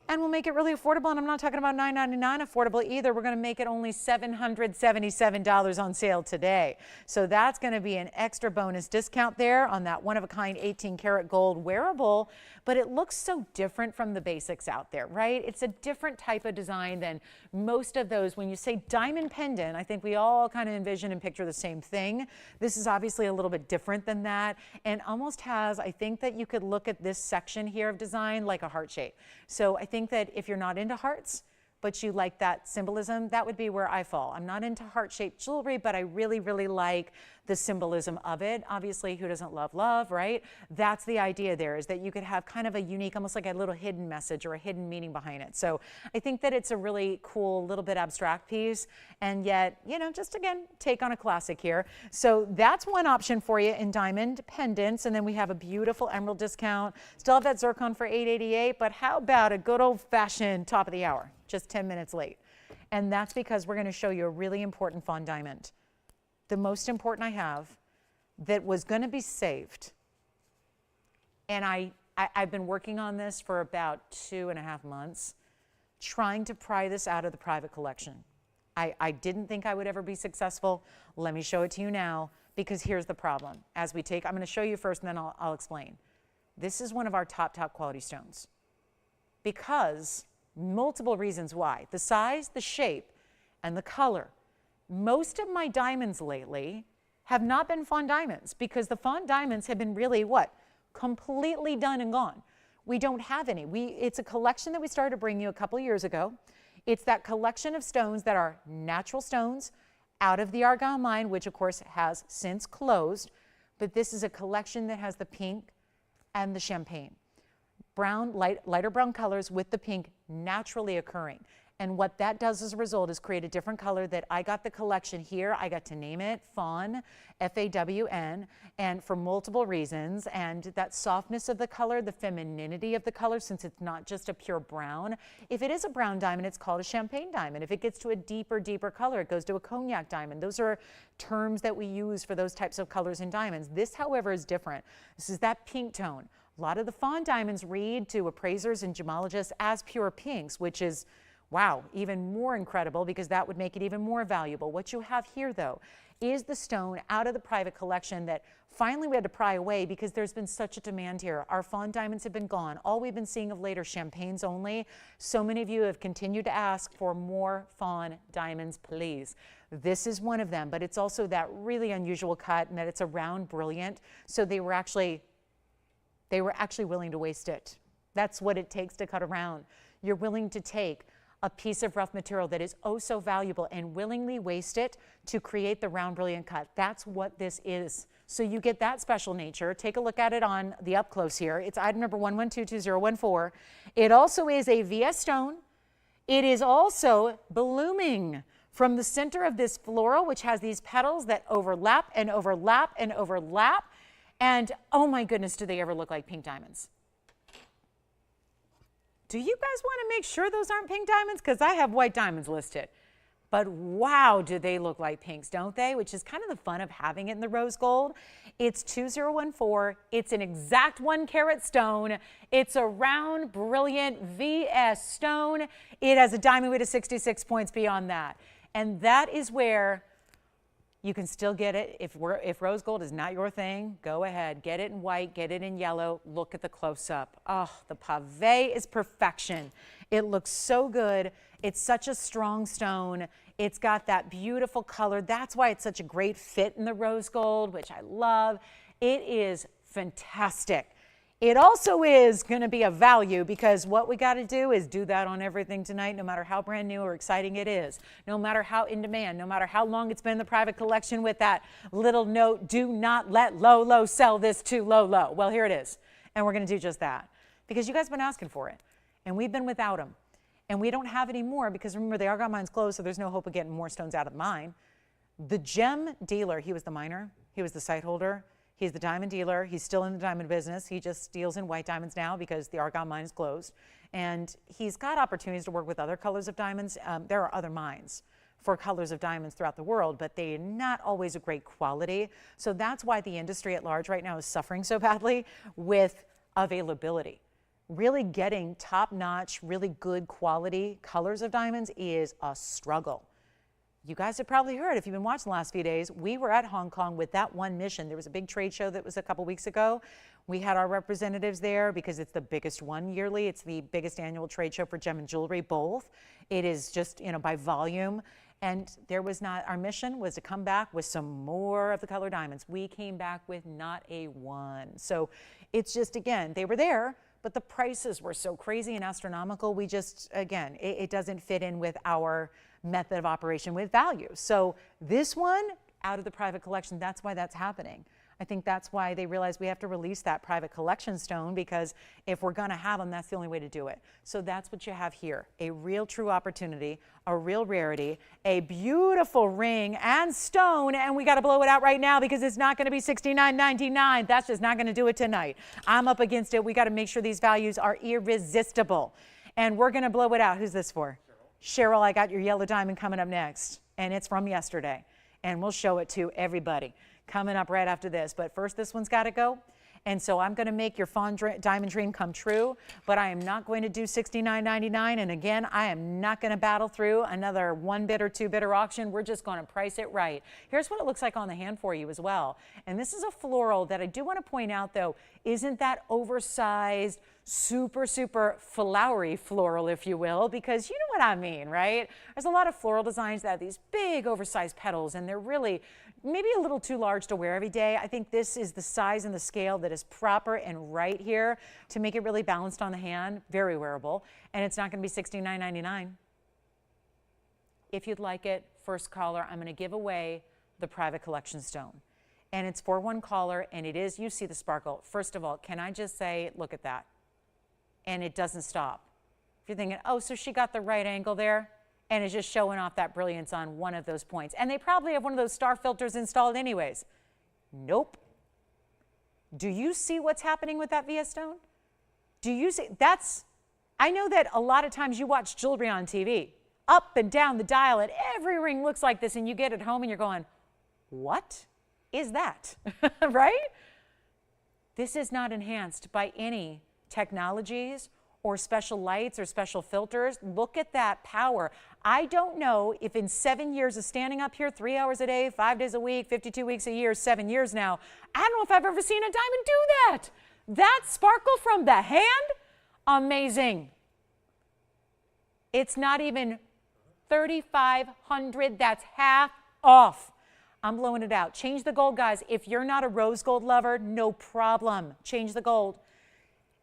and we'll make it really affordable. And I'm not talking about $9.99 affordable either. We're going to make it only $777 on sale today. So that's going to be an extra bonus discount there on that one-of-a-kind 18 karat gold wearable. But it looks so different from the basics out there, right? It's a different type of design than most of those. When you say diamond pendant, I think we all kind of envision and picture the same thing. This is obviously a little bit different than that, and almost has, I think that you could look at this section here of design like a heart shape. So I think that if you're not into hearts, but you like that symbolism, that would be where I fall. I'm not into heart-shaped jewelry, but I really, really like the symbolism of it. Obviously, who doesn't love love, right? That's the idea there, is that you could have kind of a unique, almost like a little hidden message or a hidden meaning behind it. So I think that it's a really cool, little bit abstract piece, and yet, just again, take on a classic here. So that's one option for you in diamond pendants, and then we have a beautiful emerald discount. Still have that zircon for $888, but how about a good old-fashioned top of the hour? Just 10 minutes late. And that's because we're going to show you a really important fawn diamond. The most important I have, that was going to be saved. And I've been working on this for about 2.5 months, trying to pry this out of the private collection. I didn't think I would ever be successful. Let me show it to you now, because here's the problem. I'm going to show you first, and then I'll explain. This is one of our top quality stones, because multiple reasons why. The size, the shape, and the color. Most of my diamonds lately have not been fawn diamonds, because the fawn diamonds have been really what? Completely done and gone. We don't have any. It's a collection that we started to bring you a couple years ago. It's that collection of stones that are natural stones out of the Argyle mine, which of course has since closed. But this is a collection that has the pink and the champagne. Brown, lighter brown colors with the pink naturally occurring. And what that does as a result is create a different color that I got the collection here. I got to name it Fawn, F-A-W-N, and for multiple reasons. And that softness of the color, the femininity of the color, since it's not just a pure brown. If it is a brown diamond, it's called a champagne diamond. If it gets to a deeper, deeper color, it goes to a cognac diamond. Those are terms that we use for those types of colors in diamonds. This, however, is different. This is that pink tone. A lot of the fawn diamonds read to appraisers and gemologists as pure pinks, which is, wow, even more incredible because that would make it even more valuable. What you have here, though, is the stone out of the private collection that finally we had to pry away because there's been such a demand here. Our fawn diamonds have been gone. All we've been seeing of late are champagnes only. So many of you have continued to ask for more fawn diamonds, please. This is one of them, but it's also that really unusual cut and that it's a round brilliant. So they were actually willing to waste it. That's what it takes to cut a round. You're willing to take a piece of rough material that is oh so valuable and willingly waste it to create the round brilliant cut. That's what this is. So you get that special nature. Take a look at it on the up close here. It's item number 1122-014. It also is a VS stone. It is also blooming from the center of this floral, which has these petals that overlap and overlap and overlap. And oh my goodness, do they ever look like pink diamonds? Do you guys want to make sure those aren't pink diamonds? Because I have white diamonds listed. But wow, do they look like pinks, don't they? Which is kind of the fun of having it in the rose gold. It's 2014. It's an exact 1 carat stone. It's a round, brilliant VS stone. It has a diamond weight of 66 points beyond that. And that is where you can still get it. If rose gold is not your thing, go ahead. Get it in white, get it in yellow. Look at the close-up. Oh, the pave is perfection. It looks so good. It's such a strong stone. It's got that beautiful color. That's why it's such a great fit in the rose gold, which I love. It is fantastic. It also is going to be a value because what we got to do is do that on everything tonight, no matter how brand new or exciting it is, no matter how in demand, no matter how long it's been in the private collection with that little note, do not let Lolo sell this to Lolo. Well, here it is. And we're going to do just that because you guys have been asking for it and we've been without them. And we don't have any more because remember, the Argon mine's closed, so there's no hope of getting more stones out of the mine. The gem dealer, he was the miner, he was the site holder. He's the diamond dealer. He's still in the diamond business. He just deals in white diamonds now because the Argon mine is closed. And he's got opportunities to work with other colors of diamonds. There are other mines for colors of diamonds throughout the world, but they're not always a great quality. So that's why the industry at large right now is suffering so badly with availability. Really getting top-notch, really good quality colors of diamonds is a struggle. You guys have probably heard, if you've been watching the last few days, we were at Hong Kong with that one mission. There was a big trade show that was a couple weeks ago. We had our representatives there because it's the biggest one yearly. It's the biggest annual trade show for gem and jewelry, both. It is just, by volume. And there was not, our mission was to come back with some more of the color diamonds. We came back with not a one. So it's just, again, they were there, but the prices were so crazy and astronomical. We just, again, it doesn't fit in with our method of operation with value. So this one out of the private collection, that's why that's happening. I think that's why they realized we have to release that private collection stone because if we're going to have them, that's the only way to do it. So that's what you have here, a real true opportunity, a real rarity, a beautiful ring and stone, and we got to blow it out right now because it's not going to be $69.99. That's just not going to do it tonight. I'm up against it. We got to make sure these values are irresistible, and we're going to blow it out. Who's this for? Cheryl, I got your yellow diamond coming up next, and it's from yesterday, and we'll show it to everybody coming up right after this. But first, this one's got to go, and so I'm going to make your fawn diamond dream come true, but I am not going to do $69.99, and again, I am not going to battle through another 1-bid or 2-bid auction. We're just going to price it right. Here's what it looks like on the hand for you as well, and this is a floral that I do want to point out, though, isn't that oversized, super, super flowery floral, if you will, because you know what I mean, right? There's a lot of floral designs that have these big oversized petals, and they're really maybe a little too large to wear every day. I think this is the size and the scale that is proper and right here to make it really balanced on the hand, very wearable, and it's not going to be $69.99. If you'd like it, first caller, I'm going to give away the private collection stone. And it's for one caller, and it is, you see the sparkle. First of all, can I just say, look at that. And it doesn't stop. If you're thinking, oh, so she got the right angle there and is just showing off that brilliance on one of those points. And they probably have one of those star filters installed anyways. Nope. Do you see what's happening with that VS stone? Do you see? I know that a lot of times you watch jewelry on TV, up and down the dial, and every ring looks like this, and you get it home and you're going, what is that? Right? This is not enhanced by any technologies or special lights or special filters. Look at that power. I don't know if in 7 years of standing up here 3 hours a day, 5 days a week, 52 weeks a year, 7 years now, I don't know if I've ever seen a diamond do that. That sparkle from the hand, amazing. It's not even $3,500, that's half off. I'm blowing it out. Change the gold, guys. If you're not a rose gold lover, no problem. Change the gold.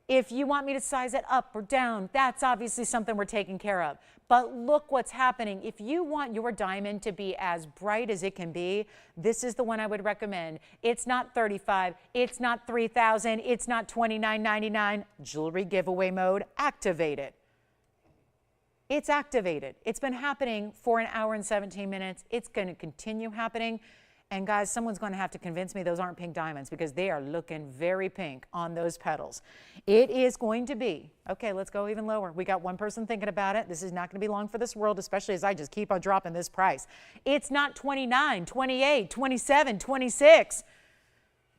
If you want me to size it up or down, that's obviously something we're taking care of. But look what's happening. If you want your diamond to be as bright as it can be, this is the one I would recommend. It's not $35, it's not $3,000, it's not $29.99. Jewelry giveaway mode, activate it. It's activated. It's been happening for 1 hour and 17 minutes. It's going to continue happening. And guys, someone's going to have to convince me those aren't pink diamonds because they are looking very pink on those petals. It is going to be, okay, let's go even lower. We got one person thinking about it. This is not going to be long for this world, especially as I just keep on dropping this price. It's not 29, 28, 27, 26,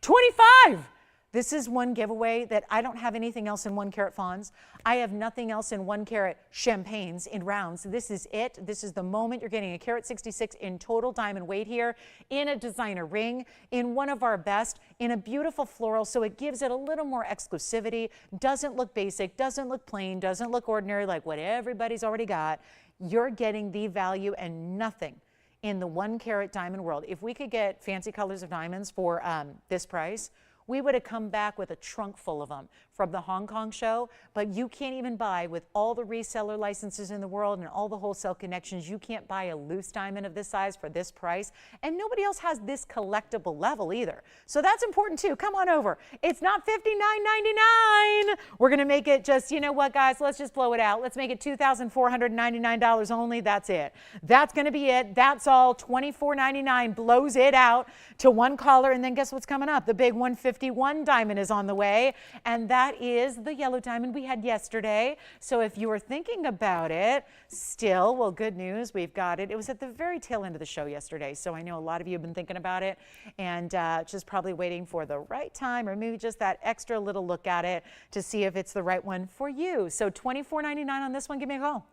25. This is one giveaway that I don't have anything else in 1 carat fawns. I have nothing else in 1 carat champagnes in rounds. This is it. This is the moment. You're getting a carat 66 in total diamond weight here, in a designer ring, in one of our best, in a beautiful floral, so it gives it a little more exclusivity. Doesn't look basic, doesn't look plain, doesn't look ordinary like what everybody's already got. You're getting the value and nothing in the 1 carat diamond world. If we could get fancy colors of diamonds for this price, we would have come back with a trunk full of them from the Hong Kong show, but you can't even buy, with all the reseller licenses in the world and all the wholesale connections, you can't buy a loose diamond of this size for this price, and nobody else has this collectible level either. So that's important too. Come on over. It's not $59.99. We're gonna make it just, you know what guys, let's just blow it out. Let's make it $2,499 only, that's it. That's gonna be it, that's all. $24.99 blows it out to one caller, and then guess what's coming up? The big 151 diamond is on the way, and that is the yellow diamond we had yesterday. So if you were thinking about it still, well, good news, we've got it. It was at the very tail end of the show yesterday, so I know a lot of you have been thinking about it and just probably waiting for the right time, or maybe just that extra little look at it to see if it's the right one for you. So $24.99 on this one. Give me a call.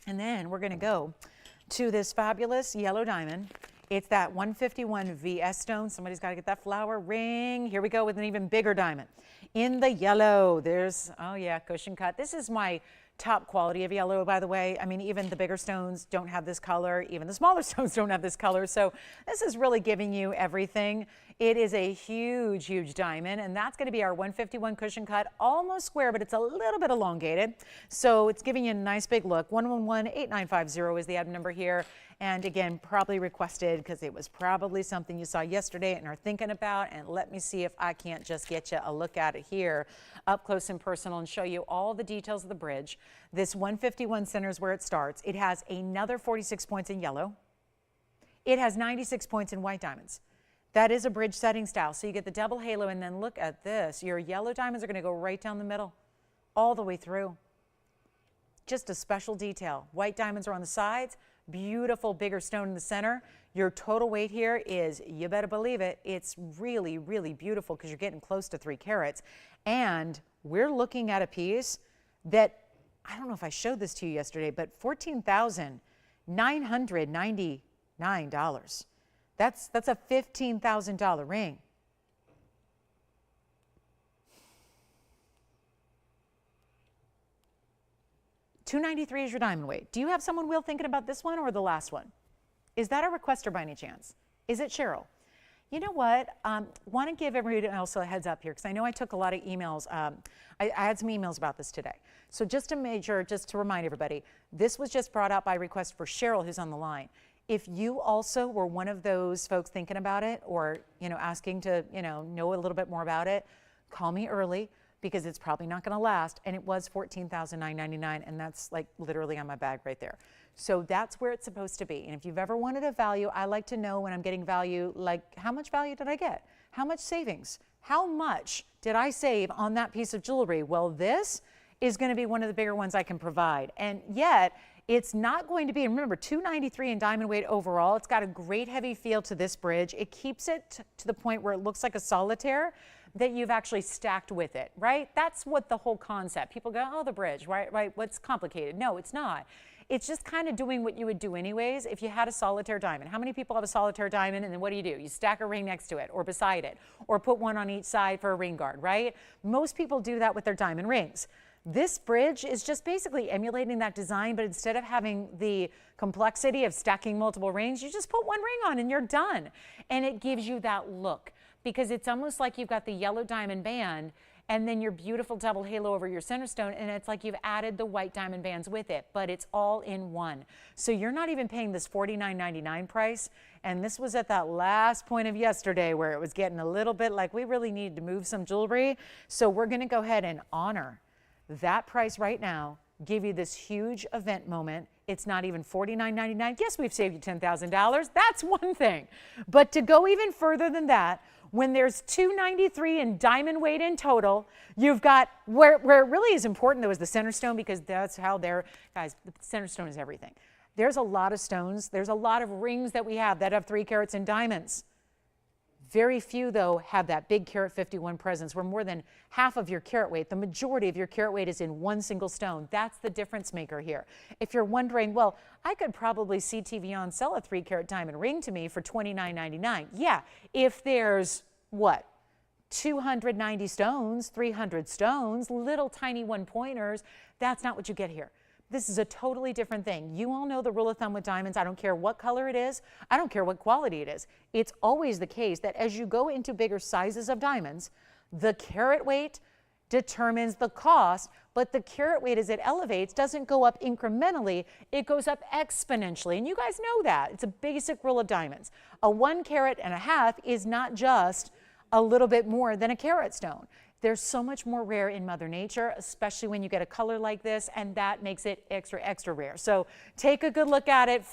And then we're going to go to this fabulous yellow diamond. It's that 151 VS stone. Somebody's got to get that flower ring. Here we go with an even bigger diamond. In the yellow, there's, oh yeah, cushion cut. This is my top quality of yellow, by the way. I mean, even the bigger stones don't have this color. Even the smaller stones don't have this color. So this is really giving you everything. It is a huge, huge diamond, and that's going to be our 151 cushion cut, almost square, but it's a little bit elongated. So it's giving you a nice big look. 111-8950 is the item number here. And again, probably requested because it was probably something you saw yesterday and are thinking about. And let me see if I can't just get you a look at it here up close and personal and show you all the details of the bridge. This 151 center is where it starts. It has another 46 points in yellow. It has 96 points in white diamonds. That is a bridge setting style. So you get the double halo, and then look at this. Your yellow diamonds are going to go right down the middle, all the way through. Just a special detail. White diamonds are on the sides. Beautiful bigger stone in the center. Your total weight here is, you better believe it, it's really, really beautiful because you're getting close to 3 carats. And we're looking at a piece that, I don't know if I showed this to you yesterday, but $14,999. That's a $15,000 ring. $293 is your diamond weight. Do you have someone, Will, thinking about this one or the last one? Is that a requester by any chance? Is it Cheryl? You know what? Want to give everybody else a heads up here because I know I took a lot of emails. I had some emails about this today. So just to remind everybody, this was just brought out by request for Cheryl, who's on the line. If you also were one of those folks thinking about it or, asking to, know a little bit more about it, call me early. because it's probably not going to last. And it was $14,999, and that's like literally on my bag right there. So that's where it's supposed to be. And if you've ever wanted a value, I like to know when I'm getting value, like how much value did I get? How much savings? How much did I save on that piece of jewelry? Well, this is going to be one of the bigger ones I can provide. And yet, it's not going to be, and remember, $293 in diamond weight overall. It's got a great heavy feel to this bridge. It keeps it to the point where it looks like a solitaire that you've actually stacked with it, right? That's what the whole concept. People go, oh, the bridge, right? What's complicated? No, it's not. It's just kind of doing what you would do anyways if you had a solitaire diamond. How many people have a solitaire diamond, and then what do? You stack a ring next to it or beside it, or put one on each side for a ring guard, right? Most people do that with their diamond rings. This bridge is just basically emulating that design, but instead of having the complexity of stacking multiple rings, you just put one ring on and you're done. And it gives you that look, because it's almost like you've got the yellow diamond band and then your beautiful double halo over your center stone, and it's like you've added the white diamond bands with it, but it's all in one. So you're not even paying this $49.99 price. And this was at that last point of yesterday where it was getting a little bit like we really needed to move some jewelry. So we're going to go ahead and honor that price right now, give you this huge event moment. It's not even $49.99. Yes, we've saved you $10,000. That's one thing. But to go even further than that, when there's $293 in diamond weight in total, you've got, where it really is important though is the center stone, because that's how guys, the center stone is everything. There's a lot of stones. There's a lot of rings that we have that have 3 carats in diamonds. Very few, though, have that big carat 51 presence, where more than half of your carat weight, the majority of your carat weight, is in one single stone. That's the difference maker here. If you're wondering, well, I could probably see TVON sell a 3 carat diamond ring to me for $29.99. Yeah, if there's, what, 290 stones, 300 stones, little tiny 1-pointers, that's not what you get here. This is a totally different thing. You all know the rule of thumb with diamonds. I don't care what color it is. I don't care what quality it is. It's always the case that as you go into bigger sizes of diamonds, the carat weight determines the cost, but the carat weight as it elevates doesn't go up incrementally, it goes up exponentially. And you guys know that. It's a basic rule of diamonds. A 1.5 carat is not just a little bit more than a carat stone. There's so much more rare in Mother Nature, especially when you get a color like this, and that makes it extra, extra rare. So take a good look at it. $49.99,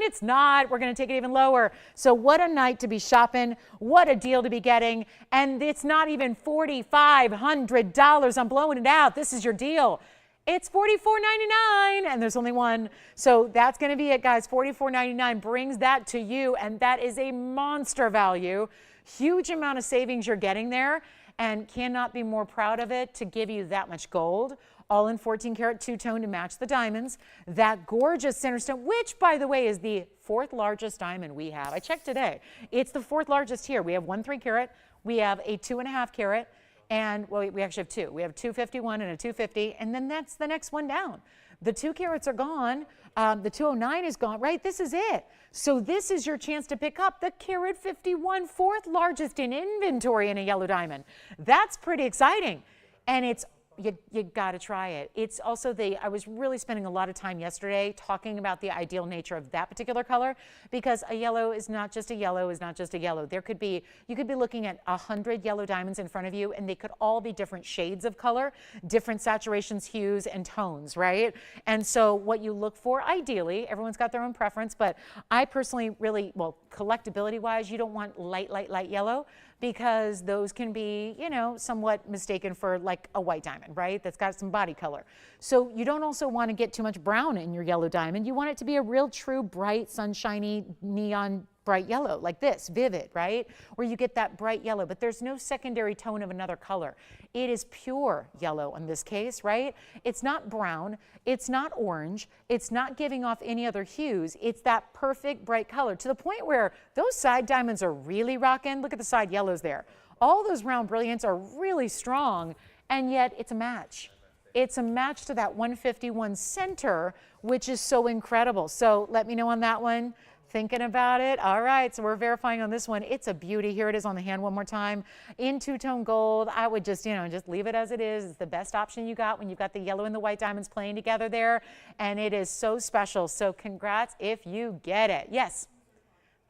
it's not. We're going to take it even lower. So what a night to be shopping. What a deal to be getting. And it's not even $4,500. I'm blowing it out. This is your deal. It's $44.99, and there's only one. So that's going to be it, guys. $44.99 brings that to you, and that is a monster value. Huge amount of savings you're getting there, and cannot be more proud of it to give you that much gold, all in 14 karat two-tone to match the diamonds. That gorgeous center stone, which, by the way, is the 4th largest diamond we have. I checked today. It's the 4th largest here. We have 1 3 carat, we have a 2.5 carat, and well, we actually have 2. We have 251 and a 250, and then that's the next one down. The 2 carats are gone. The 209 is gone, right? This is it. So this is your chance to pick up the carat 51, 4th largest in inventory in a yellow diamond. That's pretty exciting. And it's, you got to try it. It's also I was really spending a lot of time yesterday talking about the ideal nature of that particular color, because a yellow is not just a yellow, is not just a yellow. You could be looking at 100 yellow diamonds in front of you, and they could all be different shades of color, different saturations, hues, and tones, right? And so what you look for, ideally, everyone's got their own preference, but I personally really, well, collectability-wise, you don't want light, light, light yellow, because those can be, you know, somewhat mistaken for like a white diamond, right? That's got some body color. So you don't also want to get too much brown in your yellow diamond. You want it to be a real true bright, sunshiny, neon bright yellow, like this, vivid, right? Where you get that bright yellow, but there's no secondary tone of another color. It is pure yellow in this case, right? It's not brown, it's not orange, it's not giving off any other hues. It's that perfect bright color, to the point where those side diamonds are really rocking. Look at the side yellows there. All those round brilliants are really strong, and yet it's a match. It's a match to that 151 center, which is so incredible. So let me know on that one. Thinking about it. All right, so we're verifying on this one. It's a beauty. Here it is on the hand one more time. In two-tone gold. I would just, just leave it as it is. It's the best option you got when you've got the yellow and the white diamonds playing together there. And it is so special. So congrats if you get it. Yes.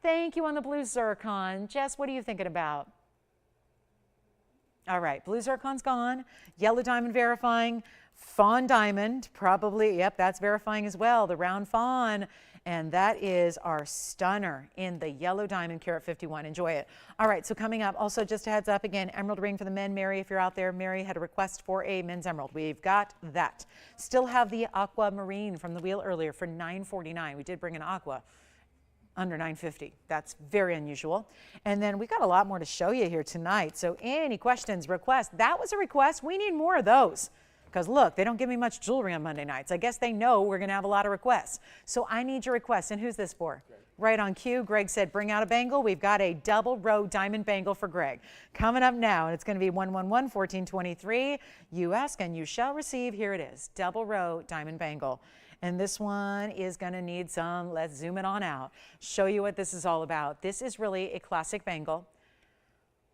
Thank you on the blue zircon. Jess, what are you thinking about? All right, blue zircon's gone. Yellow diamond verifying. Fawn diamond, probably, yep, that's verifying as well. The round fawn. And that is our stunner in the yellow diamond carat 51. Enjoy it. All right, so coming up, also just a heads up again, emerald ring for the men. Mary, if you're out there, Mary had a request for a men's emerald. We've got that. Still have the aquamarine from the wheel earlier for $949. We did bring an aqua under $950. That's very unusual. And then we got a lot more to show you here tonight. So any questions, requests, that was a request. We need more of those. Because look, they don't give me much jewelry on Monday nights. I guess they know we're going to have a lot of requests. So I need your requests. And who's this for? Greg. Right on cue. Greg said, bring out a bangle. We've got a double row diamond bangle for Greg. Coming up now, and it's going to be 111-1423. You ask and you shall receive. Here it is, double row diamond bangle. And this one is going to need some, let's zoom it on out, show you what this is all about. This is really a classic bangle.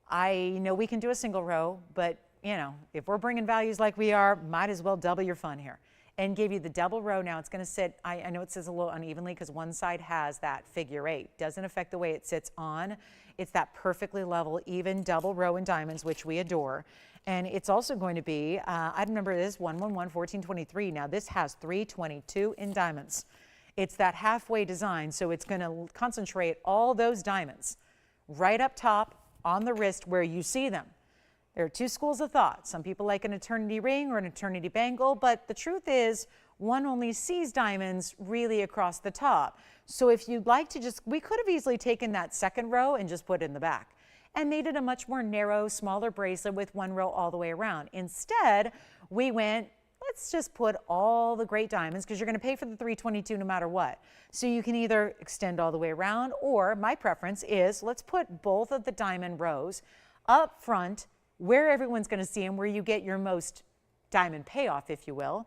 I know we can do a single row, but you know, if we're bringing values like we are, might as well double your fun here and give you the double row. Now it's going to sit, I know it says a little unevenly because one side has that figure 8. Doesn't affect the way it sits on. It's that perfectly level, even double row in diamonds, which we adore. And it's also going to be, item number is 111-1423. Now this has 322 in diamonds. It's that halfway design, so it's going to concentrate all those diamonds right up top on the wrist where you see them. There are two schools of thought. Some people like an eternity ring or an eternity bangle, but the truth is one only sees diamonds really across the top. So if you'd like to just, we could have easily taken that second row and just put it in the back and made it a much more narrow, smaller bracelet with one row all the way around. Instead, we went, let's just put all the great diamonds because you're going to pay for the 322 no matter what. So you can either extend all the way around, or my preference is let's put both of the diamond rows up front where everyone's going to see them, where you get your most diamond payoff, if you will,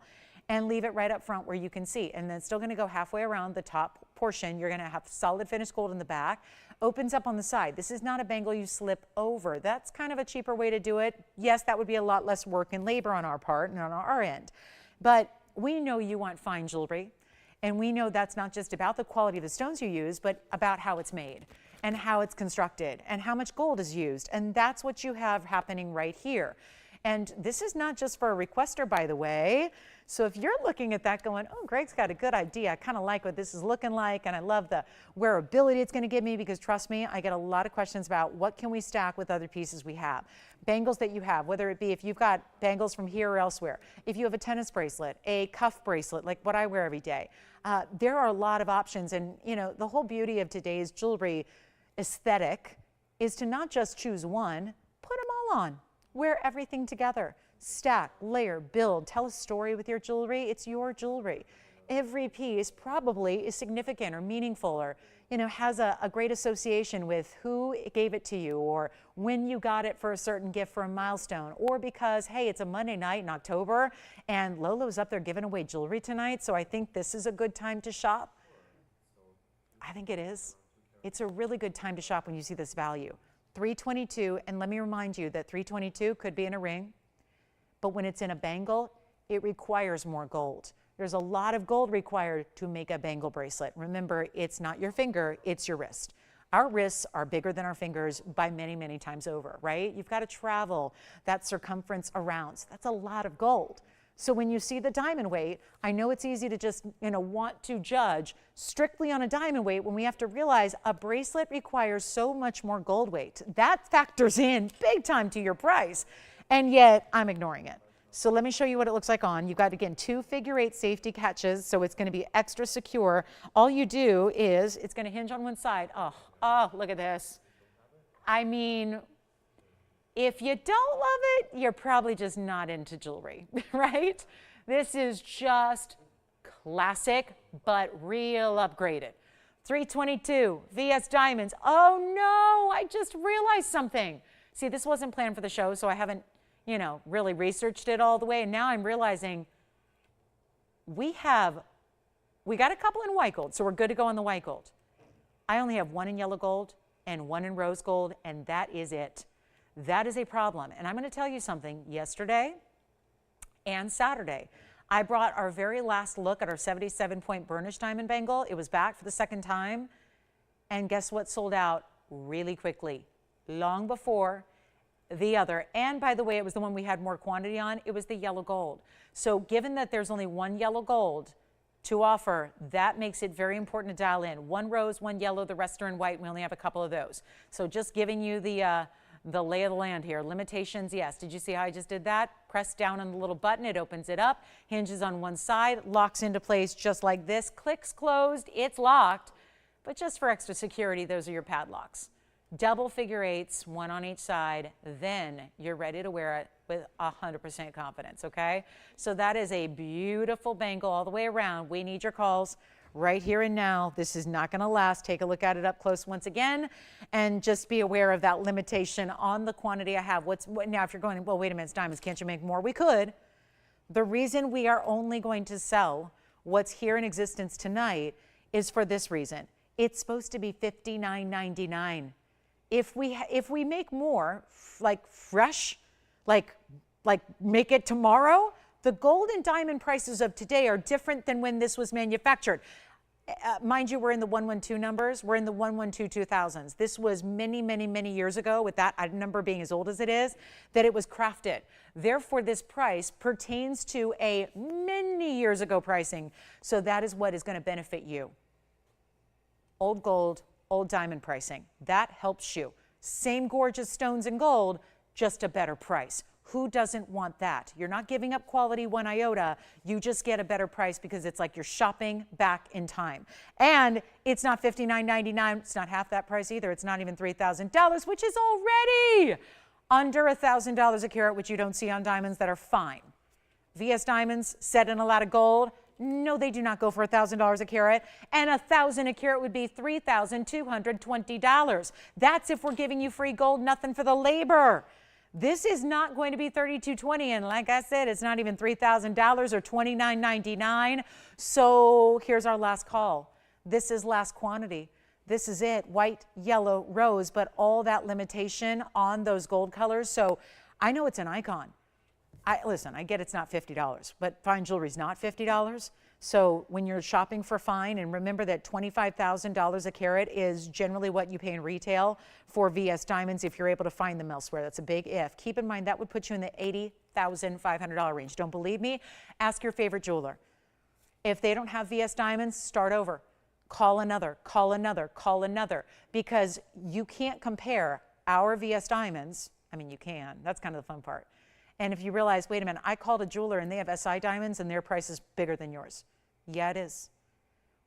and leave it right up front where you can see. And then still going to go halfway around the top portion. You're going to have solid finished gold in the back. Opens up on the side. This is not a bangle you slip over. That's kind of a cheaper way to do it. Yes, that would be a lot less work and labor on our part and on our end. But we know you want fine jewelry. And we know that's not just about the quality of the stones you use, but about how it's made and how it's constructed and how much gold is used. And that's what you have happening right here. And this is not just for a requester, by the way. So if you're looking at that going, oh, Greg's got a good idea. I kind of like what this is looking like. And I love the wearability it's going to give me, because trust me, I get a lot of questions about what can we stack with other pieces we have. Bangles that you have, whether it be if you've got bangles from here or elsewhere, if you have a tennis bracelet, a cuff bracelet, like what I wear every day, there are a lot of options. And you know, the whole beauty of today's jewelry aesthetic is to not just choose one, put them all on. Wear everything together. Stack, layer, build, tell a story with your jewelry. It's your jewelry. Every piece probably is significant or meaningful, or you know, has a great association with who gave it to you, or when you got it for a certain gift for a milestone, or because, hey, it's a Monday night in October and Lolo's up there giving away jewelry tonight, so I think this is a good time to shop. I think it is. It's a really good time to shop when you see this value. 322, and let me remind you that 322 could be in a ring, but when it's in a bangle, it requires more gold. There's a lot of gold required to make a bangle bracelet. Remember, it's not your finger, it's your wrist. Our wrists are bigger than our fingers by many, many times over, right? You've got to travel that circumference around. So that's a lot of gold. So when you see the diamond weight, I know it's easy to just, want to judge strictly on a diamond weight when we have to realize a bracelet requires so much more gold weight. That factors in big time to your price, and yet I'm ignoring it. So let me show you what it looks like on. You've got, again, 2 figure-8 safety catches, so it's going to be extra secure. All you do is, it's going to hinge on one side. Oh, look at this. I mean, if you don't love it, you're probably just not into jewelry, right? This is just classic, but real upgraded. 322 VS Diamonds. Oh no, I just realized something. See, this wasn't planned for the show, so I haven't, really researched it all the way. And now I'm realizing we got a couple in white gold, so we're good to go on the white gold. I only have 1 in yellow gold and 1 in rose gold, and that is it. That is a problem. And I'm going to tell you something. Yesterday and Saturday, I brought our very last look at our 77-point burnished diamond bangle. It was back for the second time. And guess what sold out really quickly? Long before the other. And by the way, it was the one we had more quantity on. It was the yellow gold. So given that there's only one yellow gold to offer, that makes it very important to dial in. One rose, one yellow, the rest are in white. We only have a couple of those. So just giving you the lay of the land here. Limitations, yes. Did you see how I just did that? Press down on the little button, it opens it up, hinges on one side, locks into place just like this. Clicks closed, it's locked. But just for extra security, those are your padlocks. Double figure eights, one on each side, then you're ready to wear it with 100% confidence, okay? So that is a beautiful bangle all the way around. We need your calls right here and now. This is not going to last. Take a look at it up close once again, and just be aware of that limitation on the quantity I have. Now, if you're going, well, wait a minute, it's diamonds. Can't you make more? We could. The reason we are only going to sell what's here in existence tonight is for this reason. It's supposed to be $59.99. If we make more, like fresh, like make it tomorrow, the gold and diamond prices of today are different than when this was manufactured. Mind you, we're in the 112 numbers. We're in the 112 2000s. This was many, many, many years ago, with that number being as old as it is, that it was crafted. Therefore, this price pertains to a many years ago pricing. So that is what is going to benefit you. Old gold, old diamond pricing. That helps you. Same gorgeous stones and gold, just a better price. Who doesn't want that? You're not giving up quality one iota. You just get a better price because it's like you're shopping back in time. And it's not $59.99. It's not half that price either. It's not even $3,000, which is already under $1,000 a carat, which you don't see on diamonds that are fine. VS diamonds set in a lot of gold. No, they do not go for $1,000 a carat, and $1,000 a carat would be $3,220. That's if we're giving you free gold, nothing for the labor. This is not going to be $3,220, and like I said, it's not even $3,000 or $29.99. So here's our last call. This is last quantity. This is it, white, yellow, rose, but all that limitation on those gold colors. So I know it's an icon. Listen, I get it's not $50, but fine jewelry is not $50. So when you're shopping for fine, and remember that $25,000 a carat is generally what you pay in retail for VS diamonds if you're able to find them elsewhere. That's a big if. Keep in mind that would put you in the $80,500 range. Don't believe me? Ask your favorite jeweler. If they don't have VS diamonds, start over. Call another, call another, call another, because you can't compare our VS diamonds. I mean, you can. That's kind of the fun part. And if you realize, wait a minute, I called a jeweler and they have SI diamonds and their price is bigger than yours. Yeah, it is.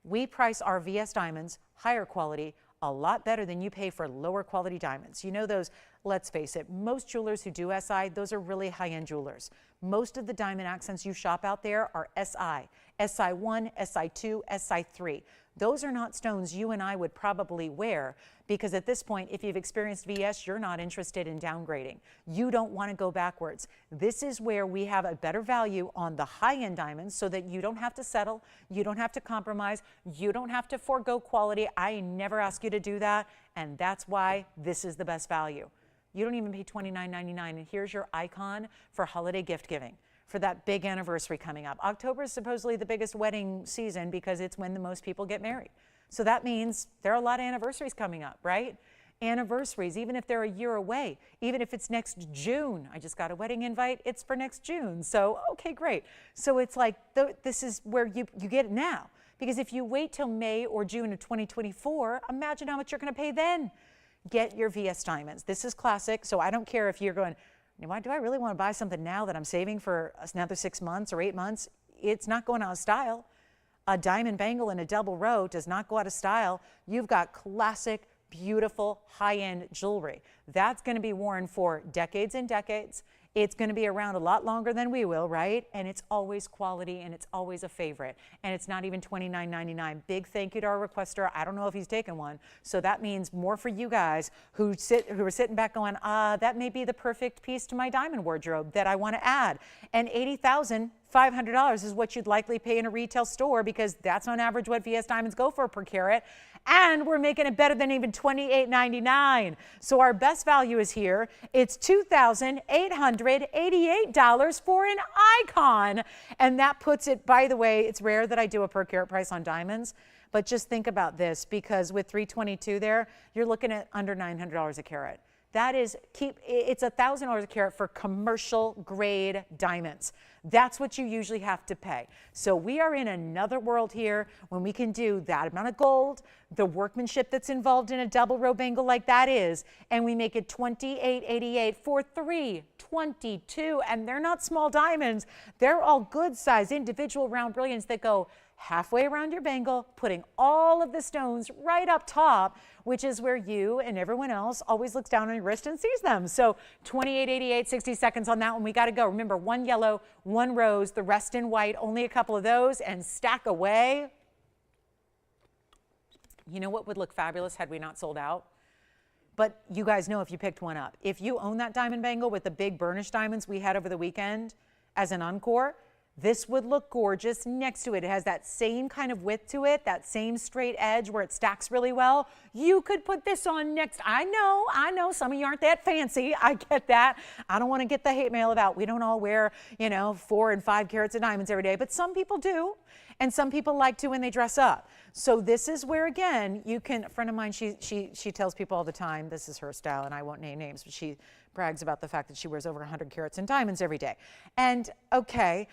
We price our VS diamonds, higher quality, a lot better than you pay for lower quality diamonds. You know those, let's face it, most jewelers who do SI, those are really high-end jewelers. Most of the diamond accents you shop out there are SI, SI1, SI2, SI3. Those are not stones you and I would probably wear, because at this point, if you've experienced VS, you're not interested in downgrading. You don't want to go backwards. This is where we have a better value on the high-end diamonds so that you don't have to settle, you don't have to compromise, you don't have to forego quality. I never ask you to do that, and that's why this is the best value. You don't even pay $29.99, and here's your icon for holiday gift giving, for that big anniversary coming up. October is supposedly the biggest wedding season because it's when the most people get married. So that means there are a lot of anniversaries coming up, right? Anniversaries, even if they're a year away, even if it's next June. I just got a wedding invite, it's for next June. So, okay, great. So it's like, this is where you get it now. Because if you wait till May or June of 2024, imagine how much you're gonna pay then. Get your VS diamonds. This is classic, so I don't care if you're going, why do I really want to buy something now that I'm saving for another 6 months or 8 months? It's not going out of style. A diamond bangle in a double row does not go out of style. You've got classic, beautiful, high-end jewelry. That's going to be worn for decades and decades. It's going to be around a lot longer than we will, right? And it's always quality, and it's always a favorite. And it's not even $29.99. Big thank you to our requester. I don't know if he's taken one. So that means more for you guys who are sitting back going, that may be the perfect piece to my diamond wardrobe that I want to add. And $80,500 is what you'd likely pay in a retail store, because that's on average what VS diamonds go for per carat. And we're making it better than even $28.99. So our best value is here. It's $2,888 for an icon. And that puts it, by the way, it's rare that I do a per carat price on diamonds, but just think about this, because with 322 there, you're looking at under $900 a carat. That is, it's $1,000 a carat for commercial grade diamonds. That's what you usually have to pay. So we are in another world here when we can do that amount of gold, the workmanship that's involved in a double row bangle like that is, and we make it $28.88 for 322. And they're not small diamonds. They're all good size individual round brilliants that go halfway around your bangle, putting all of the stones right up top, which is where you and everyone else always looks down on your wrist and sees them. So $28.88, 60 seconds on that one. We got to go. Remember, 1 yellow, 1 rose, the rest in white, only a couple of those, and stack away. You know what would look fabulous had we not sold out? But you guys know if you picked one up. If you own that diamond bangle with the big burnished diamonds we had over the weekend as an encore, this would look gorgeous next to it. It has that same kind of width to it, that same straight edge where it stacks really well. You could put this on next. I know some of you aren't that fancy. I get that. I don't want to get the hate mail about we don't all wear, 4 and 5 carats of diamonds every day, but some people do. And some people like to when they dress up. So this is where, again, you can, a friend of mine, she tells people all the time, this is her style, and I won't name names, but she brags about the fact that she wears over 100 carats in diamonds every day. And okay,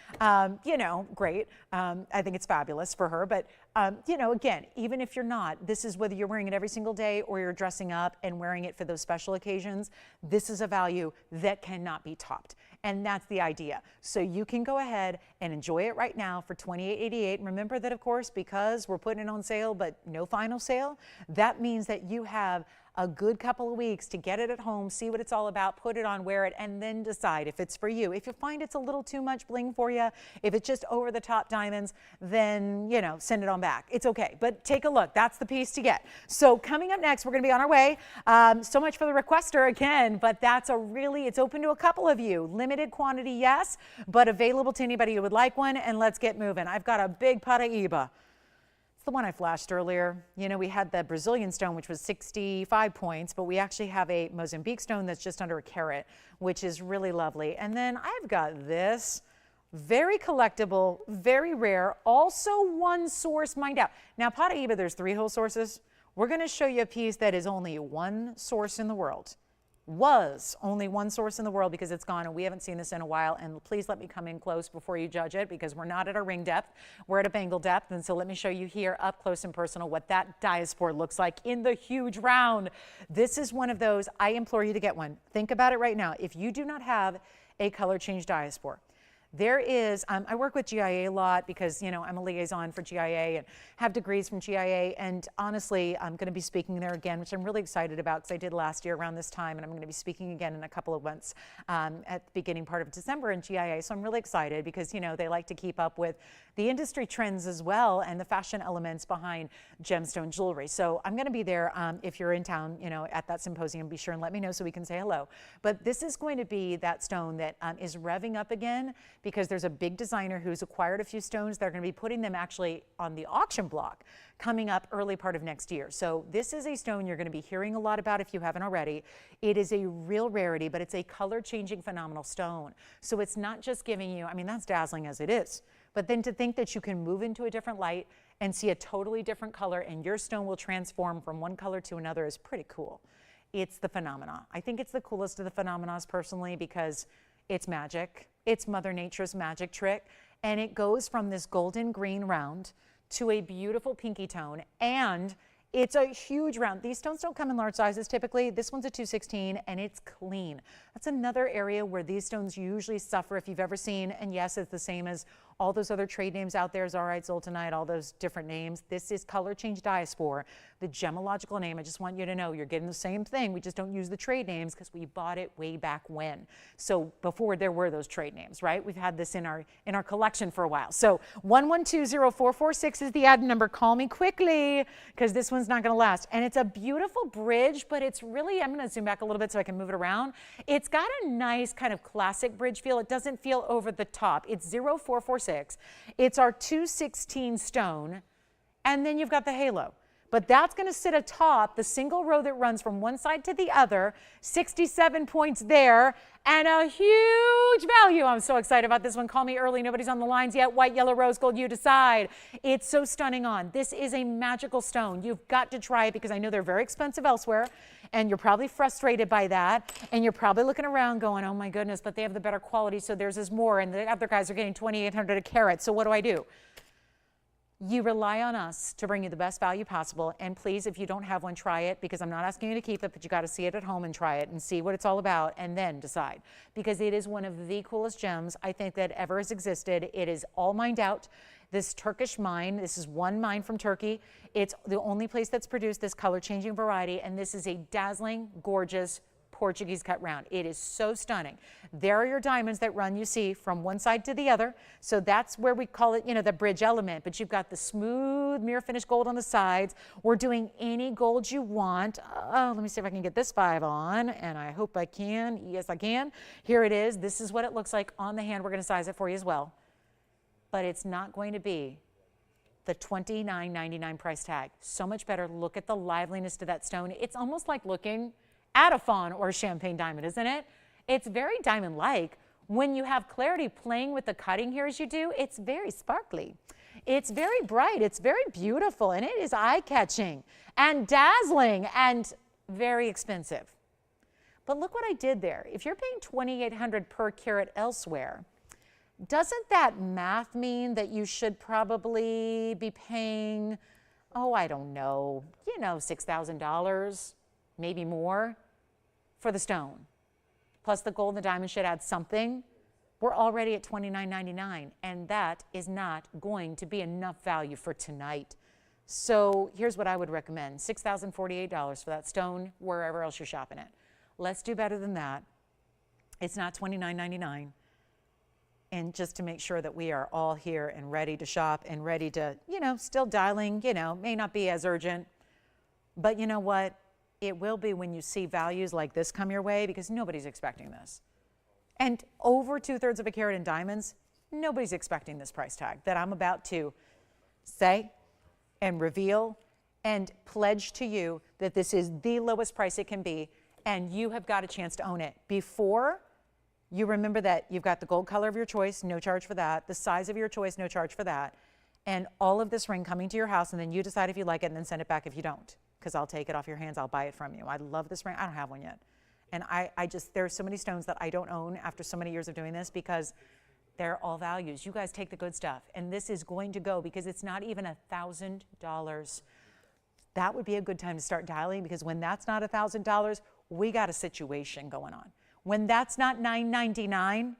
great. I think it's fabulous for her. But, again, even if you're not, this is whether you're wearing it every single day or you're dressing up and wearing it for those special occasions, this is a value that cannot be topped. And that's the idea. So you can go ahead and enjoy it right now for $28.88. And remember that, of course, because we're putting it on sale, but no final sale, that means that you have a good couple of weeks to get it at home, see what it's all about, put it on, wear it, and then decide if it's for you. If you find it's a little too much bling for you, if it's just over the top diamonds, then, send it on back. It's okay, but take a look. That's the piece to get. So coming up next, we're going to be on our way. So much for the requester again, but it's open to a couple of you. Limited quantity, yes, but available to anybody who would like one, and let's get moving. I've got a big Paraíba. The one I flashed earlier. We had the Brazilian stone, which was 65 points, but we actually have a Mozambique stone that's just under a carat, which is really lovely. And then I've got this very collectible, very rare, also one source mined out. Now, Paraíba, there's 3 whole sources. We're going to show you a piece that is only one source in the world. Was only one source in the world because it's gone and we haven't seen this in a while. And please let me come in close before you judge it because we're not at a ring depth, we're at a bangle depth. And so let me show you here up close and personal what that diaspora looks like in the huge round. This is one of those, I implore you to get one. Think about it right now. If you do not have a color change diaspora, there is, I work with GIA a lot because, I'm a liaison for GIA and have degrees from GIA. And honestly, I'm going to be speaking there again, which I'm really excited about because I did last year around this time. And I'm going to be speaking again in a couple of months at the beginning part of December in GIA. So I'm really excited because, they like to keep up with the industry trends as well and the fashion elements behind gemstone jewelry. So I'm going to be there if you're in town, at that symposium. Be sure and let me know so we can say hello. But this is going to be that stone that is revving up again because there's a big designer who's acquired a few stones. They're going to be putting them actually on the auction block coming up early part of next year. So this is a stone you're going to be hearing a lot about if you haven't already. It is a real rarity, but it's a color changing phenomenal stone. So it's not just giving you, that's dazzling as it is, but then to think that you can move into a different light and see a totally different color and your stone will transform from one color to another is pretty cool. It's the phenomena. I think it's the coolest of the phenomena personally because it's magic. It's Mother Nature's magic trick. And it goes from this golden green round to a beautiful pinky tone. And it's a huge round. These stones don't come in large sizes typically. This one's a 216 and it's clean. That's another area where these stones usually suffer if you've ever seen, and yes, it's the same as all those other trade names out there, Zarite, Zoltanite, all those different names. This is color change diaspora, the gemological name. I just want you to know you're getting the same thing. We just don't use the trade names because we bought it way back when. So before there were those trade names, right? We've had this in our collection for a while. So 1120446 is the ad number. Call me quickly because this one's not going to last. And it's a beautiful bridge, but it's really, I'm going to zoom back a little bit so I can move it around. It's got a nice kind of classic bridge feel. It doesn't feel over the top. It's 0446. It's our 216 stone, and then you've got the halo. But that's going to sit atop the single row that runs from one side to the other, 67 points there, and a huge value. I'm so excited about this one. Call me early. Nobody's on the lines yet. White, yellow, rose, gold, you decide. It's so stunning on. This is a magical stone. You've got to try it because I know they're very expensive elsewhere, and you're probably frustrated by that, and you're probably looking around going, oh my goodness, but they have the better quality, so theirs is more, and the other guys are getting $2,800 a carat, so what do I do? You rely on us to bring you the best value possible. And please, if you don't have one, try it, because I'm not asking you to keep it, but you got to see it at home and try it and see what it's all about and then decide, because it is one of the coolest gems I think that ever has existed. It is all mined out. This Turkish mine, this is one mine from Turkey. It's the only place that's produced this color changing variety. And this is a dazzling, gorgeous Portuguese cut round. It is so stunning. There are your diamonds that run, you see, from one side to the other. So that's where we call it, the bridge element. But you've got the smooth mirror finish gold on the sides. We're doing any gold you want. Let me see if I can get this 5 on, and I hope I can. Yes, I can. Here it is. This is what it looks like on the hand. We're going to size it for you as well. But it's not going to be the $29.99 price tag. So much better. Look at the liveliness to that stone. It's almost like looking at a fawn or a champagne diamond, isn't it? It's very diamond-like. When you have clarity playing with the cutting here as you do, it's very sparkly. It's very bright. It's very beautiful, and it is eye-catching and dazzling and very expensive. But look what I did there. If you're paying $2,800 per carat elsewhere, doesn't that math mean that you should probably be paying, I don't know, $6,000, maybe more, for the stone? Plus the gold and the diamond should add something. We're already at $29.99, and that is not going to be enough value for tonight. So here's what I would recommend: $6,048 for that stone wherever else you're shopping it. Let's do better than that. It's not $29.99. And just to make sure that we are all here and ready to shop and ready to, still dialing, may not be as urgent, but you know what? It will be when you see values like this come your way, because nobody's expecting this. And over 2/3 of a carat in diamonds, nobody's expecting this price tag that I'm about to say and reveal and pledge to you that this is the lowest price it can be, and you have got a chance to own it. Before you remember that you've got the gold color of your choice, no charge for that, the size of your choice, no charge for that, and all of this ring coming to your house, and then you decide if you like it and then send it back if you don't, because I'll take it off your hands, I'll buy it from you. I love this ring. I don't have one yet. And there's so many stones that I don't own after so many years of doing this, because they're all values. You guys take the good stuff, and this is going to go, because it's not even $1,000. That would be a good time to start dialing, because when that's not $1,000, we got a situation going on. When that's not $999,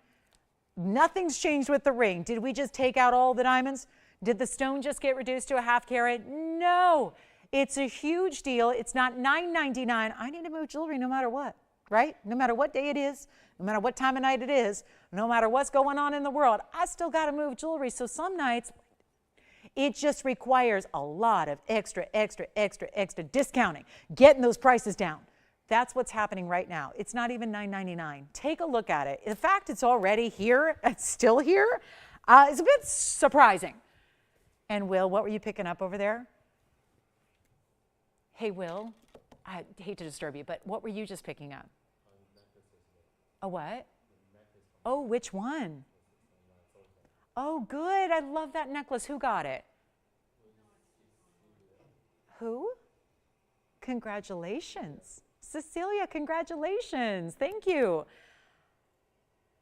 nothing's changed with the ring. Did we just take out all the diamonds? Did the stone just get reduced to a ½ carat? No. It's a huge deal. It's not $999. I need to move jewelry no matter what, right? No matter what day it is, no matter what time of night it is, no matter what's going on in the world, I still got to move jewelry. So some nights, it just requires a lot of extra discounting, getting those prices down. That's what's happening right now. It's not even $999. Take a look at it. The fact it's already here, it's still here, is a bit surprising. And Will, what were you picking up over there? Hey, Will, I hate to disturb you, but what were you just picking up? A what? Oh, which one? Oh, good. I love that necklace. Who got it? Who? Congratulations. Cecilia, congratulations. Thank you.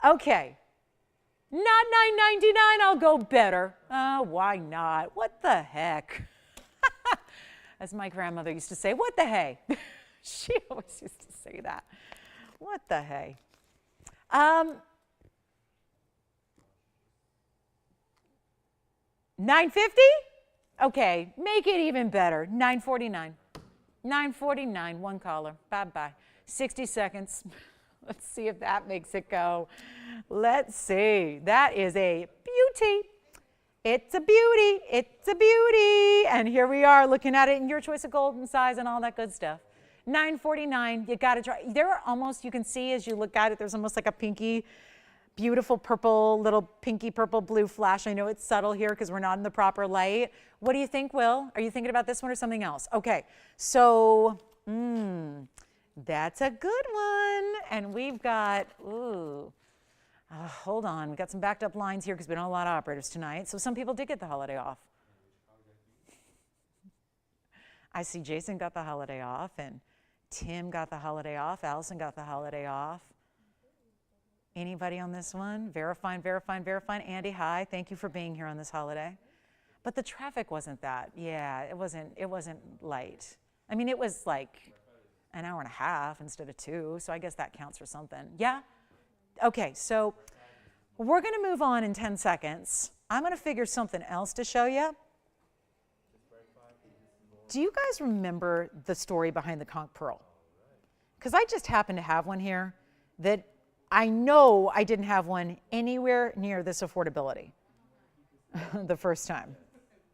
Okay. Not $9.99. I'll go better. Why not? What the heck? As my grandmother used to say, what the hey? She always used to say that. What the hey? $9.50? Okay, make it even better. $9.49. $9.49, one collar. Bye-bye. 60 seconds. Let's see if that makes it go. Let's see. That is a beauty. It's a beauty. It's a beauty. And here we are looking at it in your choice of gold and size and all that good stuff. $9.49. You got to try. There are almost, you can see as you look at it, there's almost like a pinky beautiful purple, little pinky purple blue flash. I know it's subtle here because we're not in the proper light. What do you think, Will? Are you thinking about this one or something else? Okay, so that's a good one. And we've got, hold on, we got some backed up lines here because we don't have a lot of operators tonight. So some people did get the holiday off. I see Jason got the holiday off, and Tim got the holiday off. Allison got the holiday off. Anybody on this one? Verifying. Andy, hi. Thank you for being here on this holiday. But the traffic wasn't that. Yeah, it wasn't light. I mean, it was like an hour and a half instead of 2, so I guess that counts for something. Yeah? Okay, so we're going to move on in 10 seconds. I'm going to figure something else to show you. Do you guys remember the story behind the conch pearl? Because I just happen to have one here that I know I didn't have one anywhere near this affordability the first time.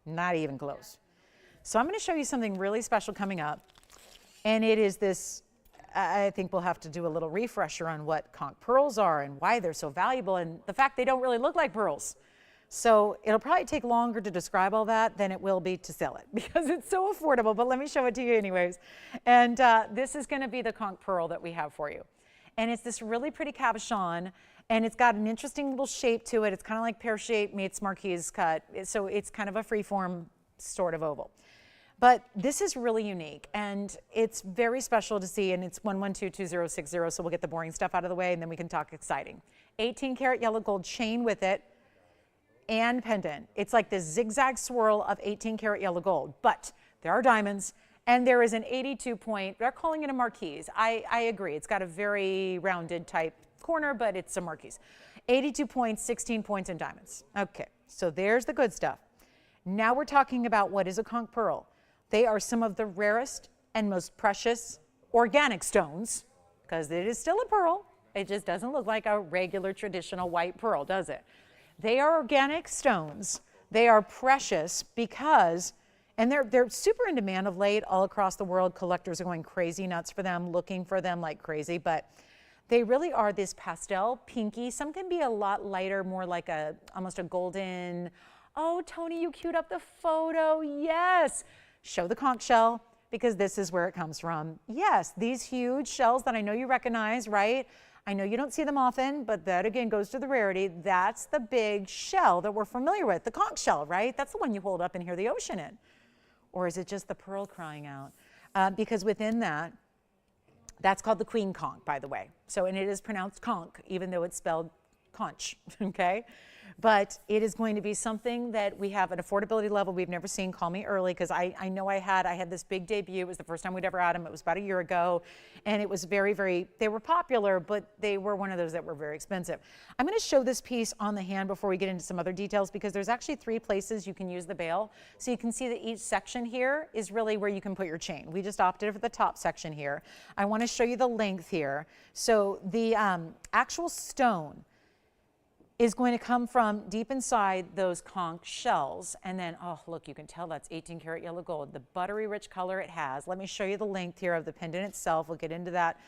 Not even close. So I'm going to show you something really special coming up. And it is this, I think we'll have to do a little refresher on what conch pearls are and why they're so valuable and the fact they don't really look like pearls. So it'll probably take longer to describe all that than it will be to sell it because it's so affordable, but let me show it to you anyways. And this is going to be the conch pearl that we have for you. And it's this really pretty cabochon, and it's got an interesting little shape to it. It's kind of like pear shape meets marquise cut. So it's kind of a freeform sort of oval. But this is really unique, and it's very special to see, and it's 1122060, so we'll get the boring stuff out of the way, and then we can talk exciting. 18-karat yellow gold chain with it, and pendant. It's like this zigzag swirl of 18-karat yellow gold, but there are diamonds, and there is an 82 point, they're calling it a marquise. I agree, it's got a very rounded type corner, but it's a marquise. 82 points, 16 points in diamonds. Okay, so there's the good stuff. Now we're talking about what is a conch pearl. They are some of the rarest and most precious organic stones, because it is still a pearl. It just doesn't look like a regular traditional white pearl, does it? They are organic stones. They are precious because, and they're super in demand of late all across the world. Collectors are going crazy nuts for them, looking for them like crazy, but they really are this pastel, pinky. Some can be a lot lighter, more like almost a golden. Oh, Tony, you queued up the photo. Yes. Show the conch shell because this is where it comes from. Yes, these huge shells that I know you recognize, right? I know you don't see them often, but that again goes to the rarity. That's the big shell that we're familiar with, the conch shell, right? That's the one you hold up and hear the ocean in. Or is it just the pearl crying out? Because within that, that's called the queen conch, by the way. So, and it is pronounced conch, even though it's spelled conch, okay? But it is going to be something that we have an affordability level we've never seen. Call me early, because I know I had this big debut. It was the first time we'd ever had them. It was about a year ago, and it was they were popular, but they were one of those that were very expensive. I'm going to show this piece on the hand before we get into some other details, because there's actually 3 places you can use the bail. So you can see that each section here is really where you can put your chain. We just opted for the top section here. I want to show you the length here. So the actual stone is going to come from deep inside those conch shells. And then, oh, look, you can tell that's 18 karat yellow gold, the buttery rich color it has. Let me show you the length here of the pendant itself. We'll get into that,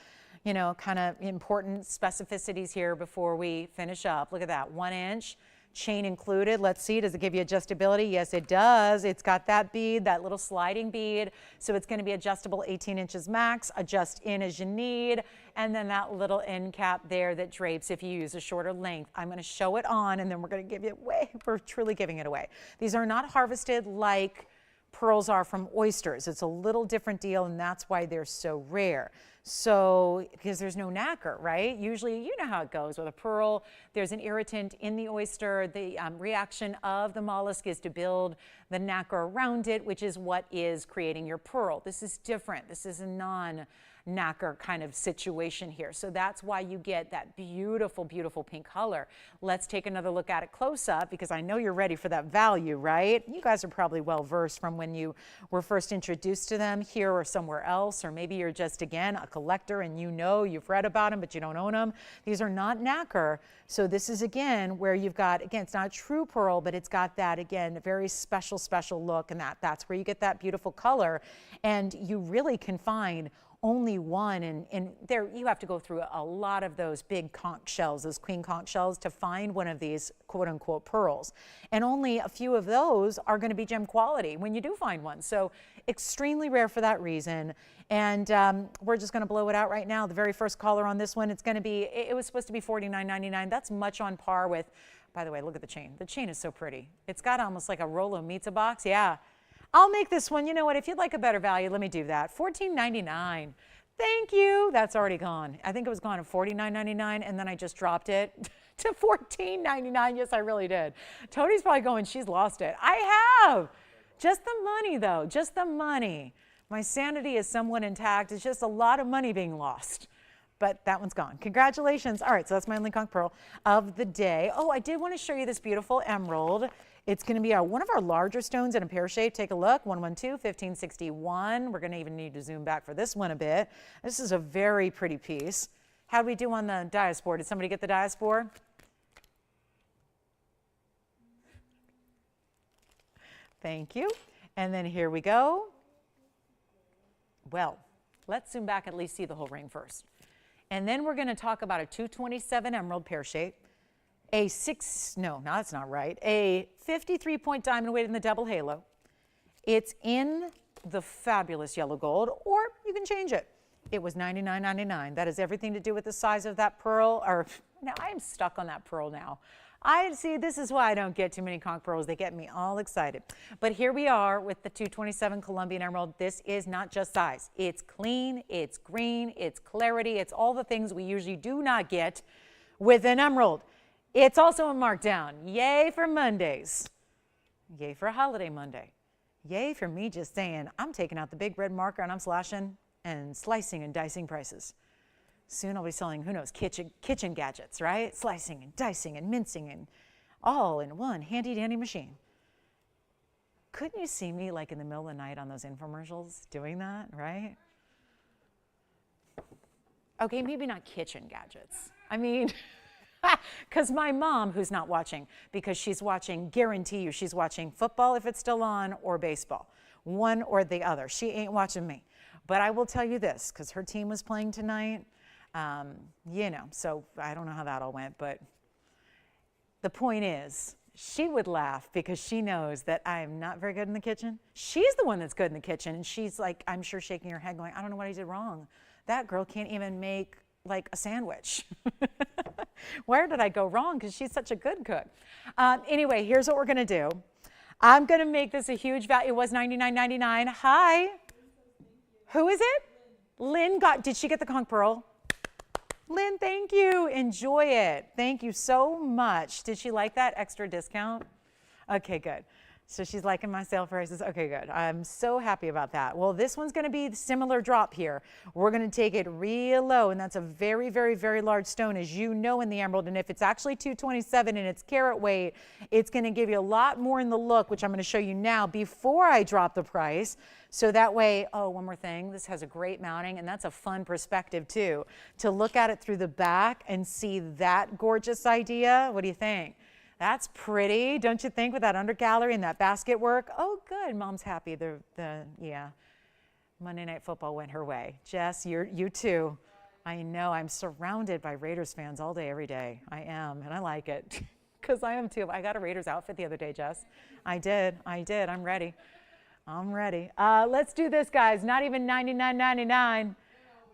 you know, kind of important specificities here before we finish up. Look at that, 1 inch. Chain included. Let's see, does it give you adjustability? Yes, it does. It's got that bead, that little sliding bead. So it's going to be adjustable 18 inches max, adjust in as you need. And then that little end cap there that drapes if you use a shorter length. I'm going to show it on, and then we're going to give it away. We're truly giving it away. These are not harvested like pearls are from oysters. It's a little different deal, and that's why they're so rare. So, because there's no nacre, right? Usually, you know how it goes with a pearl. There's an irritant in the oyster. The reaction of the mollusk is to build the nacre around it, which is what is creating your pearl. This is different. This is a non-nacre kind of situation here. So that's why you get that beautiful, beautiful pink color. Let's take another look at it close up, because I know you're ready for that value, right? You guys are probably well versed from when you were first introduced to them here or somewhere else, or maybe you're just, again, a collector and you know, you've read about them, but you don't own them. These are not nacre. So this is, again, where you've got, again, it's not a true pearl, but it's got that, again, a very special, special look, and that's where you get that beautiful color. And you really can find only one, and there you have to go through a lot of those big conch shells, those queen conch shells, to find one of these quote unquote pearls. And only a few of those are going to be gem quality when you do find one. So extremely rare for that reason. And we're just going to blow it out right now. The very first caller on this one, it's going to be, it was supposed to be $49.99. That's much on par with, by the way, look at the chain. The chain is so pretty. It's got almost like a Rolo Pizza box. Yeah. I'll make this one. You know what? If you'd like a better value, let me do that. $14.99. Thank you. That's already gone. I think it was gone at $49.99, and then I just dropped it to $14.99. Yes, I really did. Tony's probably going, she's lost it. I have. Just the money, though. Just the money. My sanity is somewhat intact. It's just a lot of money being lost. But that one's gone. Congratulations. All right, so that's my only conch pearl of the day. Oh, I did want to show you this beautiful emerald. It's going to be one of our larger stones in a pear shape. Take a look, 112, 1561. We're going to even need to zoom back for this one a bit. This is a very pretty piece. How'd we do on the diaspore? Did somebody get the diaspore? Thank you. And then here we go. Well, let's zoom back, at least see the whole ring first. And then we're going to talk about a 227 emerald pear shape. A 53-point diamond weight in the double halo. It's in the fabulous yellow gold, or you can change it. It was $99.99. That has everything to do with the size of that pearl. Now I am stuck on that pearl now. I see, this is why I don't get too many conch pearls. They get me all excited. But here we are with the 227 Colombian emerald. This is not just size. It's clean, it's green, it's clarity, it's all the things we usually do not get with an emerald. It's also a markdown. Yay for Mondays. Yay for a holiday Monday. Yay for me just saying, I'm taking out the big red marker and I'm slashing and slicing and dicing prices. Soon I'll be selling, who knows, kitchen gadgets, right? Slicing and dicing and mincing and all in one handy dandy machine. Couldn't you see me like in the middle of the night on those infomercials doing that, right? Okay, maybe not kitchen gadgets. I mean, because my mom, who's not watching, because she's watching, guarantee you, she's watching football if it's still on, or baseball, one or the other. She ain't watching me. But I will tell you this, because her team was playing tonight, you know, so I don't know how that all went, but the point is, she would laugh because she knows that I'm not very good in the kitchen. She's the one that's good in the kitchen, and she's like, I'm sure shaking her head going, I don't know what I did wrong. That girl can't even make like a sandwich. Where did I go wrong? Because she's such a good cook. Anyway, here's what we're going to do. I'm going to make this a huge value. It was $99.99. Hi. Who is it? Lynn did she get the conch pearl? Lynn, thank you. Enjoy it. Thank you so much. Did she like that extra discount? Okay, good. So she's liking my sale prices. Okay, good. I'm so happy about that. Well, this one's going to be the similar drop here. We're going to take it real low, and that's a very, very, very large stone, as you know, in the emerald. And if it's actually 227 and it's carat weight, it's going to give you a lot more in the look, which I'm going to show you now before I drop the price. So that way, oh, one more thing, this has a great mounting, and that's a fun perspective too, to look at it through the back and see that gorgeous idea. What do you think? That's pretty, don't you think, with that undergallery and that basket work? Oh, good, Mom's happy. Yeah, Monday Night Football went her way. Jess, you too. I know, I'm surrounded by Raiders fans all day, every day. I am, and I like it, because I am too. I got a Raiders outfit the other day, Jess. I did, I'm ready. I'm ready. Let's do this, guys. Not even $99.99.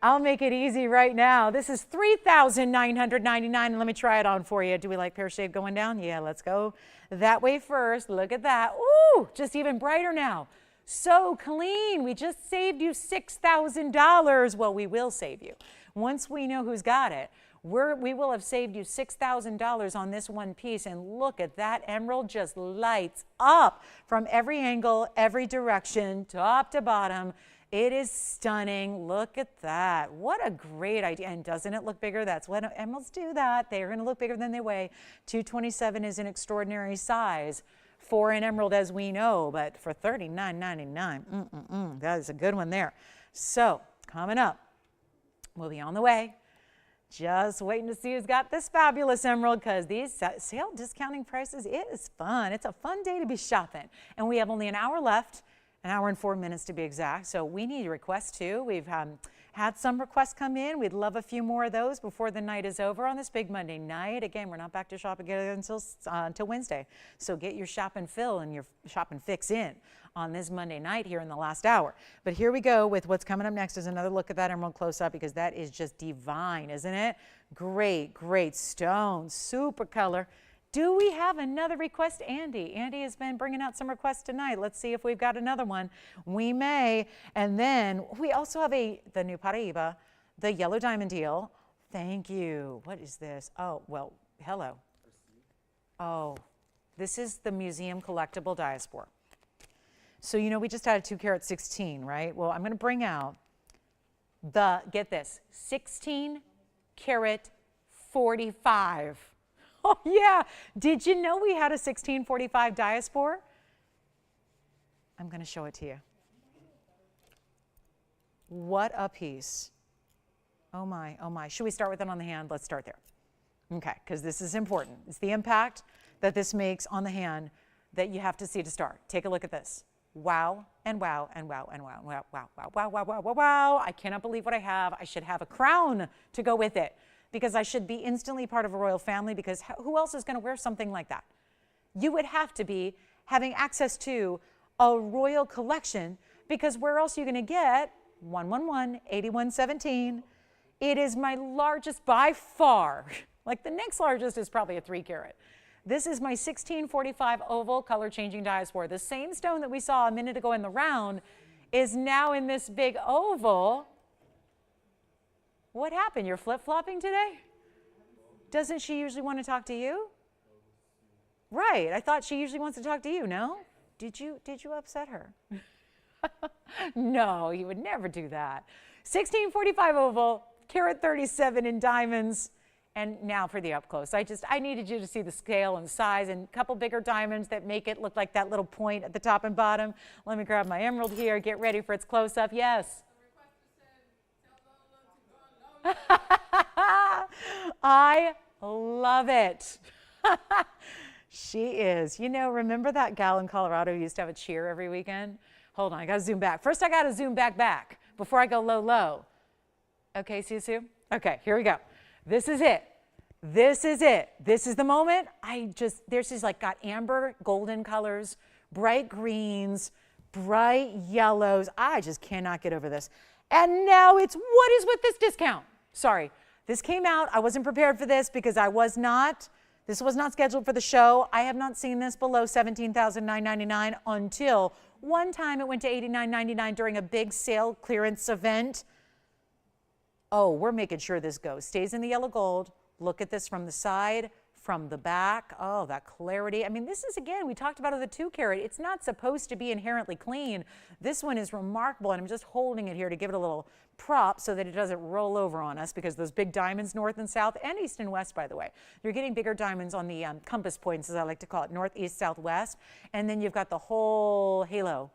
I'll make it easy right now. This is $3,999. Let me try it on for you. Do we like pear shape going down? Yeah, let's go that way first. Look at that. Ooh, just even brighter now. So clean. We just saved you $6,000. Well, we will save you. Once we know who's got it, we will have saved you $6,000 on this one piece. And look at that emerald, just lights up from every angle, every direction, top to bottom. It is stunning. Look at that. What a great idea. And doesn't it look bigger? That's when emeralds do that. They're going to look bigger than they weigh. 227 is an extraordinary size for an emerald, as we know, but for $39.99, that is a good one there. So coming up, we'll be on the way. Just waiting to see who's got this fabulous emerald, because these sale discounting prices, it is fun. It's a fun day to be shopping. And we have only an hour left. An hour and 4 minutes to be exact. So we need requests too. We've had Had some requests come in. We'd love a few more of those before the night is over on this big Monday night. Again, we're not back to shop again until Wednesday. So get your shop and fill and your shop and fix in on this Monday night here in the last hour. But here we go with what's coming up next is another look at that emerald close up, because that is just divine, isn't it? Great, great stone, super color. Do we have another request, Andy? Andy has been bringing out some requests tonight. Let's see if we've got another one. We may. And then we also have the new Paraiba, the yellow diamond deal. Thank you. What is this? Oh, well, hello. Oh, this is the museum collectible diaspora. So, you know, we just had a 2 carat 16, right? Well, I'm going to bring out the, get this, 16 carat 45. Oh, yeah. Did you know we had a 1645 diaspora? I'm going to show it to you. What a piece. Oh, my, oh, my. Should we start with it on the hand? Let's start there. Okay, because this is important. It's the impact that this makes on the hand that you have to see to start. Take a look at this. Wow, and wow, and wow, and wow, wow, wow, wow, wow, wow, wow, wow, wow. I cannot believe what I have. I should have a crown to go with it, because I should be instantly part of a royal family, because who else is going to wear something like that? You would have to be having access to a royal collection, because where else are you going to get 111-8117? It is my largest by far. Like the next largest is probably a 3 carat. This is my 1645 oval color changing diaspora. The same stone that we saw a minute ago in the round is now in this big oval. What happened? You're flip-flopping today? Doesn't she usually want to talk to you? Right. I thought she usually wants to talk to you, no? Did you upset her? No, you would never do that. 1645 oval, carat 37 in diamonds. And now for the up close. I needed you to see the scale and size, and a couple bigger diamonds that make it look like that little point at the top and bottom. Let me grab my emerald here, get ready for its close up. Yes. I love it. She is. You know, remember that gal in Colorado who used to have a cheer every weekend? Hold on, I gotta zoom back. First, I gotta zoom back before I go low. Okay, Susu? Okay, here we go. This is it. This is it. This is the moment. This is like got amber, golden colors, bright greens, bright yellows. I just cannot get over this. And now it's, what is with this discount? Sorry, this came out. I wasn't prepared for this because this was not scheduled for the show. I have not seen this below $17,999 until one time it went to $89.99 during a big sale clearance event. Oh, we're making sure this stays in the yellow gold. Look at this from the side, from the back. Oh, that clarity. I mean, this is, again, we talked about the 2 carat. It's not supposed to be inherently clean. This one is remarkable, and I'm just holding it here to give it a little prop so that it doesn't roll over on us, because those big diamonds, north and south, and east and west, by the way. You're getting bigger diamonds on the compass points, as I like to call it, north, east, south, west. And then you've got the whole halo.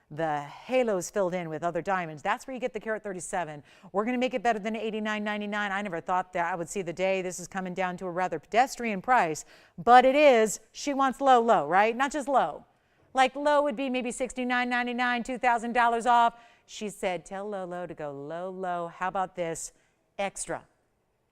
The halo's filled in with other diamonds. That's where you get the carat 37. We're going to make it better than $89.99. I never thought that I would see the day. This is coming down to a rather pedestrian price, but it is. She wants low, right? Not just low. Like low would be maybe $69.99, $2,000 off. She said, tell Lolo to go low. How about this? Extra.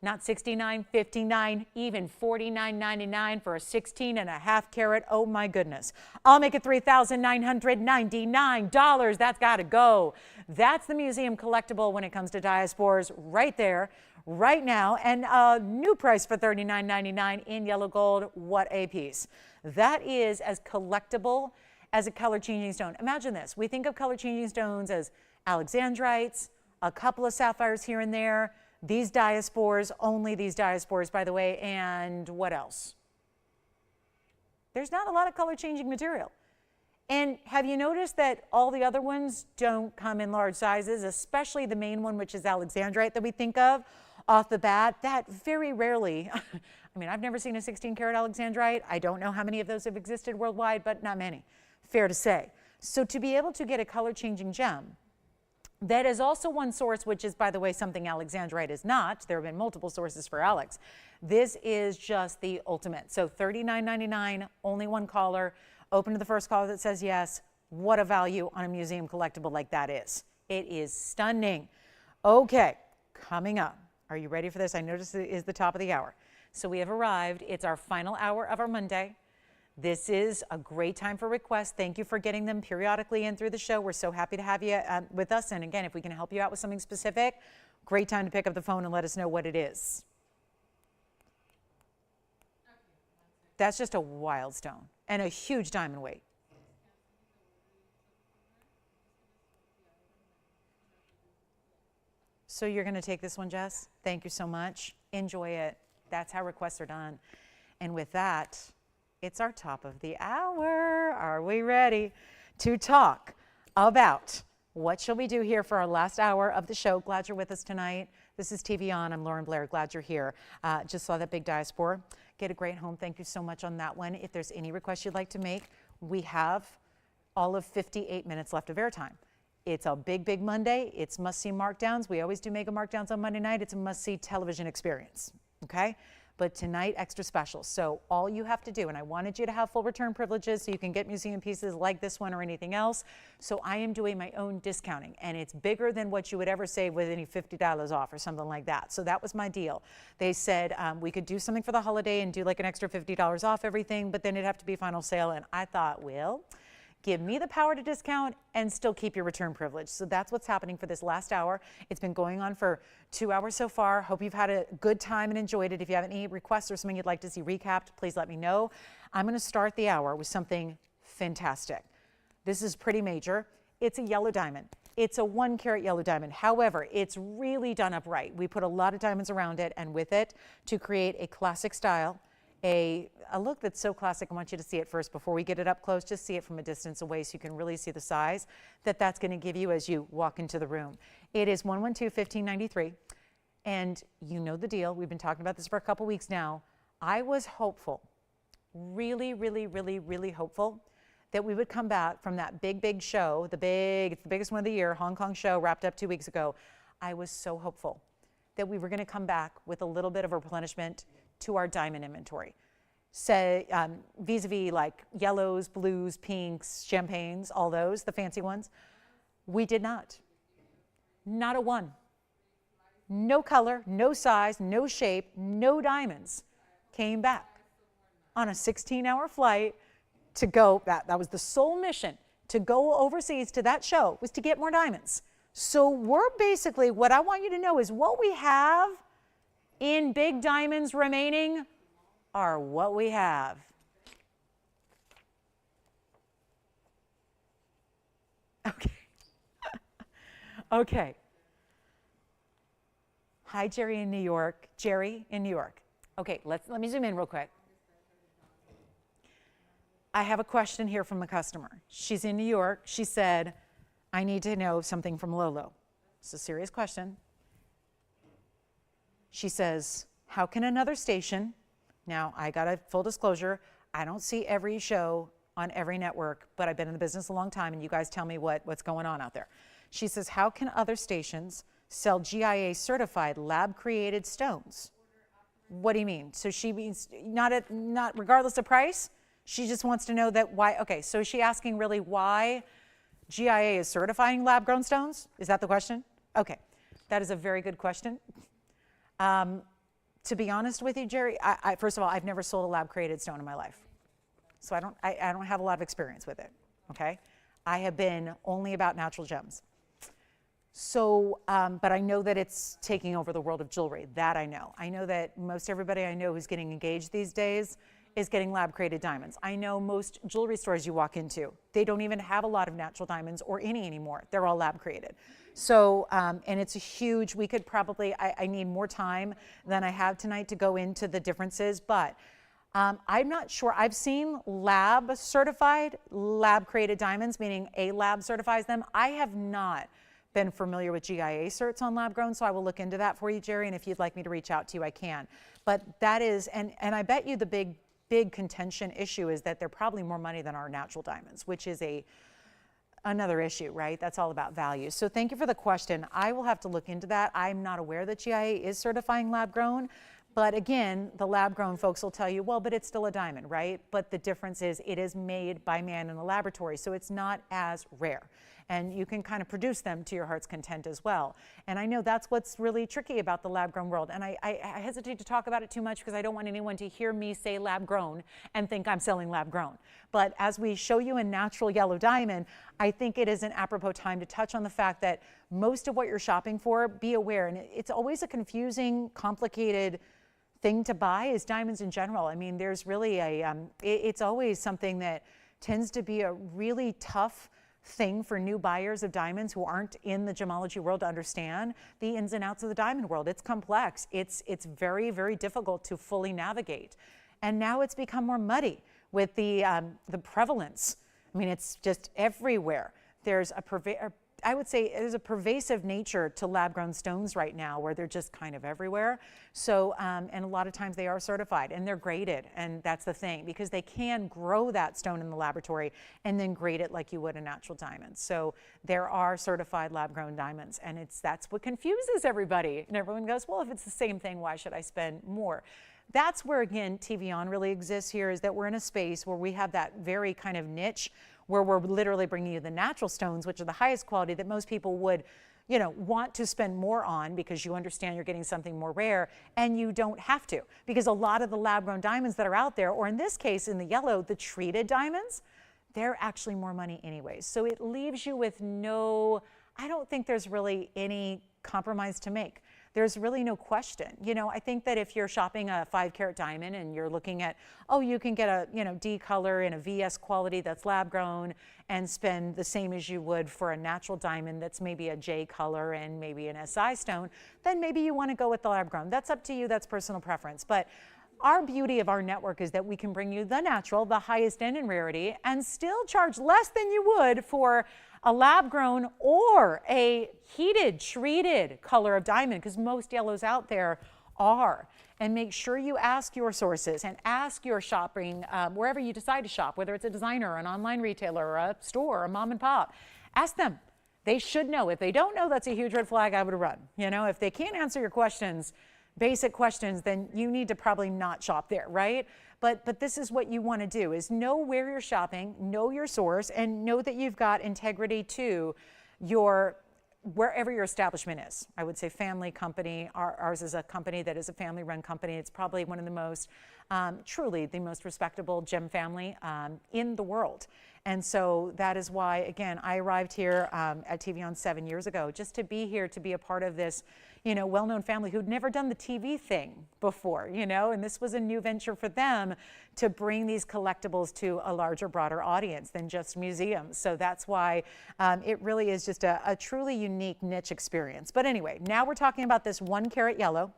Not $69.59, even $49.99 for a 16.5 carat. Oh my goodness. I'll make it $3,999. That's got to go. That's the museum collectible when it comes to diasporas, right there, right now. And a new price for $39.99 in yellow gold. What a piece. That is as collectible as a color changing stone. Imagine this. We think of color changing stones as alexandrites, a couple of sapphires here and there. These diasporas, only these diasporas, by the way, and what else? There's not a lot of color changing material. And have you noticed that all the other ones don't come in large sizes, especially the main one, which is alexandrite that we think of off the bat? That very rarely, I mean, I've never seen a 16 karat alexandrite. I don't know how many of those have existed worldwide, but not many, fair to say. So to be able to get a color changing gem, that is also one source, which is, by the way, something alexandrite is not. There have been multiple sources for Alex. This is just the ultimate. So $39.99, only one caller. Open to the first caller that says yes. What a value on a museum collectible like that is. It is stunning. Okay, coming up. Are you ready for this? I noticed it is the top of the hour. So we have arrived. It's our final hour of our Monday. This is a great time for requests. Thank you for getting them periodically in through the show. We're so happy to have you with us. And again, if we can help you out with something specific, great time to pick up the phone and let us know what it is. That's just a wild stone and a huge diamond weight. So you're going to take this one, Jess? Thank you so much. Enjoy it. That's how requests are done. And with that, it's our top of the hour. Are we ready to talk about what shall we do here for our last hour of the show? Glad you're with us tonight. This is TVON. I'm Lauren Blair. Glad you're here. Just saw that big diaspora. Get a great home. Thank you so much on that one. If there's any requests you'd like to make, we have all of 58 minutes left of airtime. It's a big, big Monday. It's must-see markdowns. We always do mega markdowns on Monday night. It's a must-see television experience, okay? But tonight, extra special. So all you have to do, and I wanted you to have full return privileges so you can get museum pieces like this one or anything else. So I am doing my own discounting, and it's bigger than what you would ever save with any $50 off or something like that. So that was my deal. They said we could do something for the holiday and do like an extra $50 off everything, but then it'd have to be final sale. And I thought, well, give me the power to discount and still keep your return privilege. So that's what's happening for this last hour. It's been going on for 2 hours so far. Hope you've had a good time and enjoyed it. If you have any requests or something you'd like to see recapped, please let me know. I'm going to start the hour with something fantastic. This is pretty major. It's a yellow diamond. It's a 1 carat yellow diamond. However, it's really done up right. We put a lot of diamonds around it and with it to create a classic style, a look that's so classic. I want you to see it first before we get it up close. Just see it from a distance away so you can really see the size that's going to give you as you walk into the room. It is 112-1593, and you know the deal. We've been talking about this for a couple weeks now. I was hopeful, really, really, really, really hopeful that we would come back from that big, big show, it's the biggest one of the year, Hong Kong show, wrapped up 2 weeks ago. I was so hopeful that we were going to come back with a little bit of a replenishment to our diamond inventory. Say, vis-a-vis like yellows, blues, pinks, champagnes, all those, the fancy ones. We did not. Not a one. No color, no size, no shape, no diamonds came back on a 16-hour flight to go. That was the sole mission, to go overseas to that show, was to get more diamonds. So we're basically, what I want you to know is what we have in big diamonds remaining are what we have. Okay. Okay. Hi, Jerry in New York. Jerry in New York. Okay, let me zoom in real quick. I have a question here from a customer. She's in New York. She said, I need to know something from Lolo. It's a serious question. She says, how can another station, now I got a full disclosure, I don't see every show on every network, but I've been in the business a long time and you guys tell me what's going on out there. She says, how can other stations sell GIA certified lab created stones? What do you mean? So she means not regardless of price? She just wants to know that why, okay, so is she asking really why GIA is certifying lab grown stones? Is that the question? Okay, that is a very good question. To be honest with you, Jerry, first of all, I've never sold a lab created stone in my life. So I don't have a lot of experience with it, okay? I have been only about natural gems. So, but I know that it's taking over the world of jewelry, that I know. I know that most everybody I know who's getting engaged these days is getting lab created diamonds. I know most jewelry stores you walk into, they don't even have a lot of natural diamonds or any anymore. They're all lab created. So, and it's a huge, we could probably, I need more time than I have tonight to go into the differences, but I'm not sure. I've seen lab certified, lab created diamonds, meaning a lab certifies them. I have not been familiar with GIA certs on lab grown, so I will look into that for you, Jerry, and if you'd like me to reach out to you, I can. But that is, and I bet you the big contention issue is that they're probably more money than our natural diamonds, which is another issue, right? That's all about value. So thank you for the question. I will have to look into that. I'm not aware that GIA is certifying lab grown, but again, the lab grown folks will tell you, well, but it's still a diamond, right? But the difference is it is made by man in the laboratory, so it's not as rare. and you can kind of produce them to your heart's content as well. And I know that's what's really tricky about the lab-grown world. And I hesitate to talk about it too much because I don't want anyone to hear me say lab-grown and think I'm selling lab-grown. But as we show you in natural yellow diamond, I think it is an apropos time to touch on the fact that most of what you're shopping for, be aware, and it's always a confusing, complicated thing to buy is diamonds in general. I mean, there's really it's always something that tends to be a really tough thing for new buyers of diamonds who aren't in the gemology world to understand the ins and outs of the diamond world. It's complex. It's very, very difficult to fully navigate. And now it's become more muddy with the prevalence. I mean, it's just everywhere. There's I would say there's a pervasive nature to lab-grown stones right now where they're just kind of everywhere. So, and a lot of times they are certified and they're graded, and that's the thing, because they can grow that stone in the laboratory and then grade it like you would a natural diamond. So there are certified lab-grown diamonds, and that's what confuses everybody. And everyone goes, well, if it's the same thing, why should I spend more? That's where, again, TVON really exists here, is that we're in a space where we have that very kind of niche where we're literally bringing you the natural stones, which are the highest quality that most people would, you know, want to spend more on because you understand you're getting something more rare, and you don't have to, because a lot of the lab-grown diamonds that are out there, or in this case, in the yellow, the treated diamonds, they're actually more money anyways. So it leaves you with I don't think there's really any compromise to make. There's really no question. You know, I think that if you're shopping a 5-carat diamond and you're looking at, oh, you can get a, you know, D color in a VS quality that's lab grown and spend the same as you would for a natural diamond that's maybe a J color and maybe an SI stone, then maybe you want to go with the lab grown. That's up to you. That's personal preference. But our beauty of our network is that we can bring you the natural, the highest end in rarity, and still charge less than you would for a lab-grown or a heated, treated color of diamond, because most yellows out there are. And make sure you ask your sources and ask your shopping, wherever you decide to shop, whether it's a designer, an online retailer, or a store, or a mom and pop. Ask them. They should know. If they don't know, that's a huge red flag I would run. You know, if they can't answer your questions, basic questions, then you need to probably not shop there, right? But this is what you want to do, is know where you're shopping, know your source, and know that you've got integrity to wherever your establishment is. I would say family company. Ours is a company that is a family-run company. It's probably one of the most, truly the most respectable gem family in the world. And so that is why, again, I arrived here at TVON 7 years ago, just to be here, to be a part of this, you know, well-known family who'd never done the TV thing before, you know, and this was a new venture for them to bring these collectibles to a larger, broader audience than just museums. So that's why it really is just a truly unique niche experience. But anyway, now we're talking about this 1-carat yellow.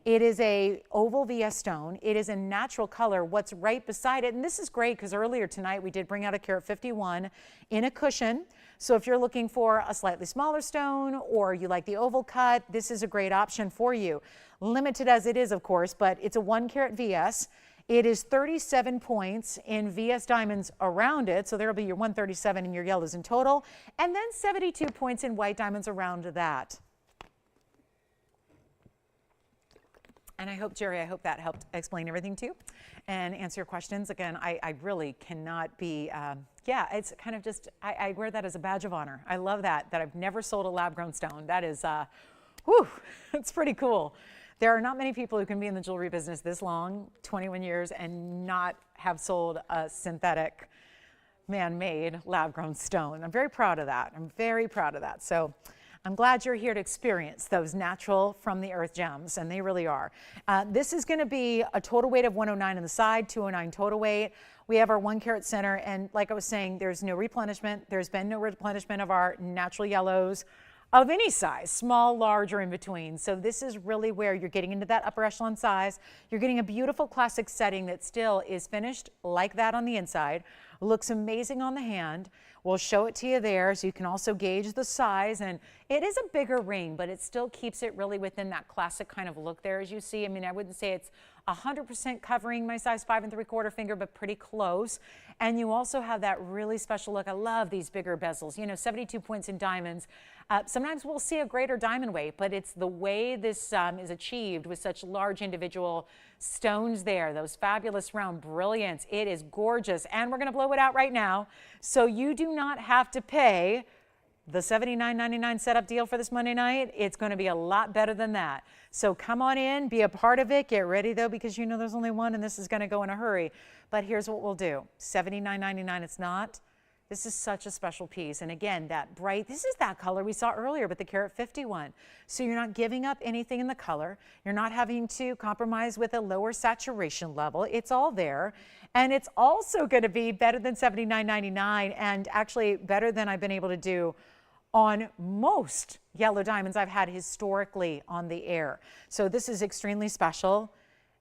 It is a oval VS stone. It is a natural color. What's right beside it, and this is great because earlier tonight we did bring out a carat 51 in a cushion. So if you're looking for a slightly smaller stone or you like the oval cut, this is a great option for you. Limited as it is, of course, but it's a 1-carat VS. It is 37 points in VS diamonds around it, so there'll be your 137 in your yellows in total, and then 72 points in white diamonds around that. And I hope, Jerry, I hope that helped explain everything to you and answer your questions. Again, I really cannot be, yeah, it's kind of just, I wear that as a badge of honor. I love that I've never sold a lab-grown stone. That is, whew, it's pretty cool. There are not many people who can be in the jewelry business this long, 21 years, and not have sold a synthetic, man-made, lab-grown stone. I'm very proud of that. I'm very proud of that. So I'm glad you're here to experience those natural from the earth gems, and they really are. This is going to be a total weight of 109 on the side, 209 total weight. We have our 1-carat center, and like I was saying, there's no replenishment. There's been no replenishment of our natural yellows of any size, small, large, or in between. So this is really where you're getting into that upper echelon size. You're getting a beautiful classic setting that still is finished like that on the inside. Looks amazing on the hand. We'll show it to you there so you can also gauge the size. And it is a bigger ring, but it still keeps it really within that classic kind of look there, as you see. I mean, I wouldn't say it's 100% covering my size 5 3/4 finger, but pretty close. And you also have that really special look. I love these bigger bezels, you know, 72 points in diamonds. Sometimes we'll see a greater diamond weight, but it's the way this is achieved with such large individual stones there, those fabulous round brilliance. It is gorgeous, and we're going to blow it out right now. So you do not have to pay the $79.99 setup deal for this Monday night, it's going to be a lot better than that. So come on in, be a part of it. Get ready, though, because you know there's only one, and this is going to go in a hurry. But here's what we'll do. $79.99, it's not. This is such a special piece. And again, that bright, this is that color we saw earlier with the Carat 51. So you're not giving up anything in the color. You're not having to compromise with a lower saturation level. It's all there. And it's also going to be better than $79.99 and actually better than I've been able to do on most yellow diamonds I've had historically on the air. So this is extremely special.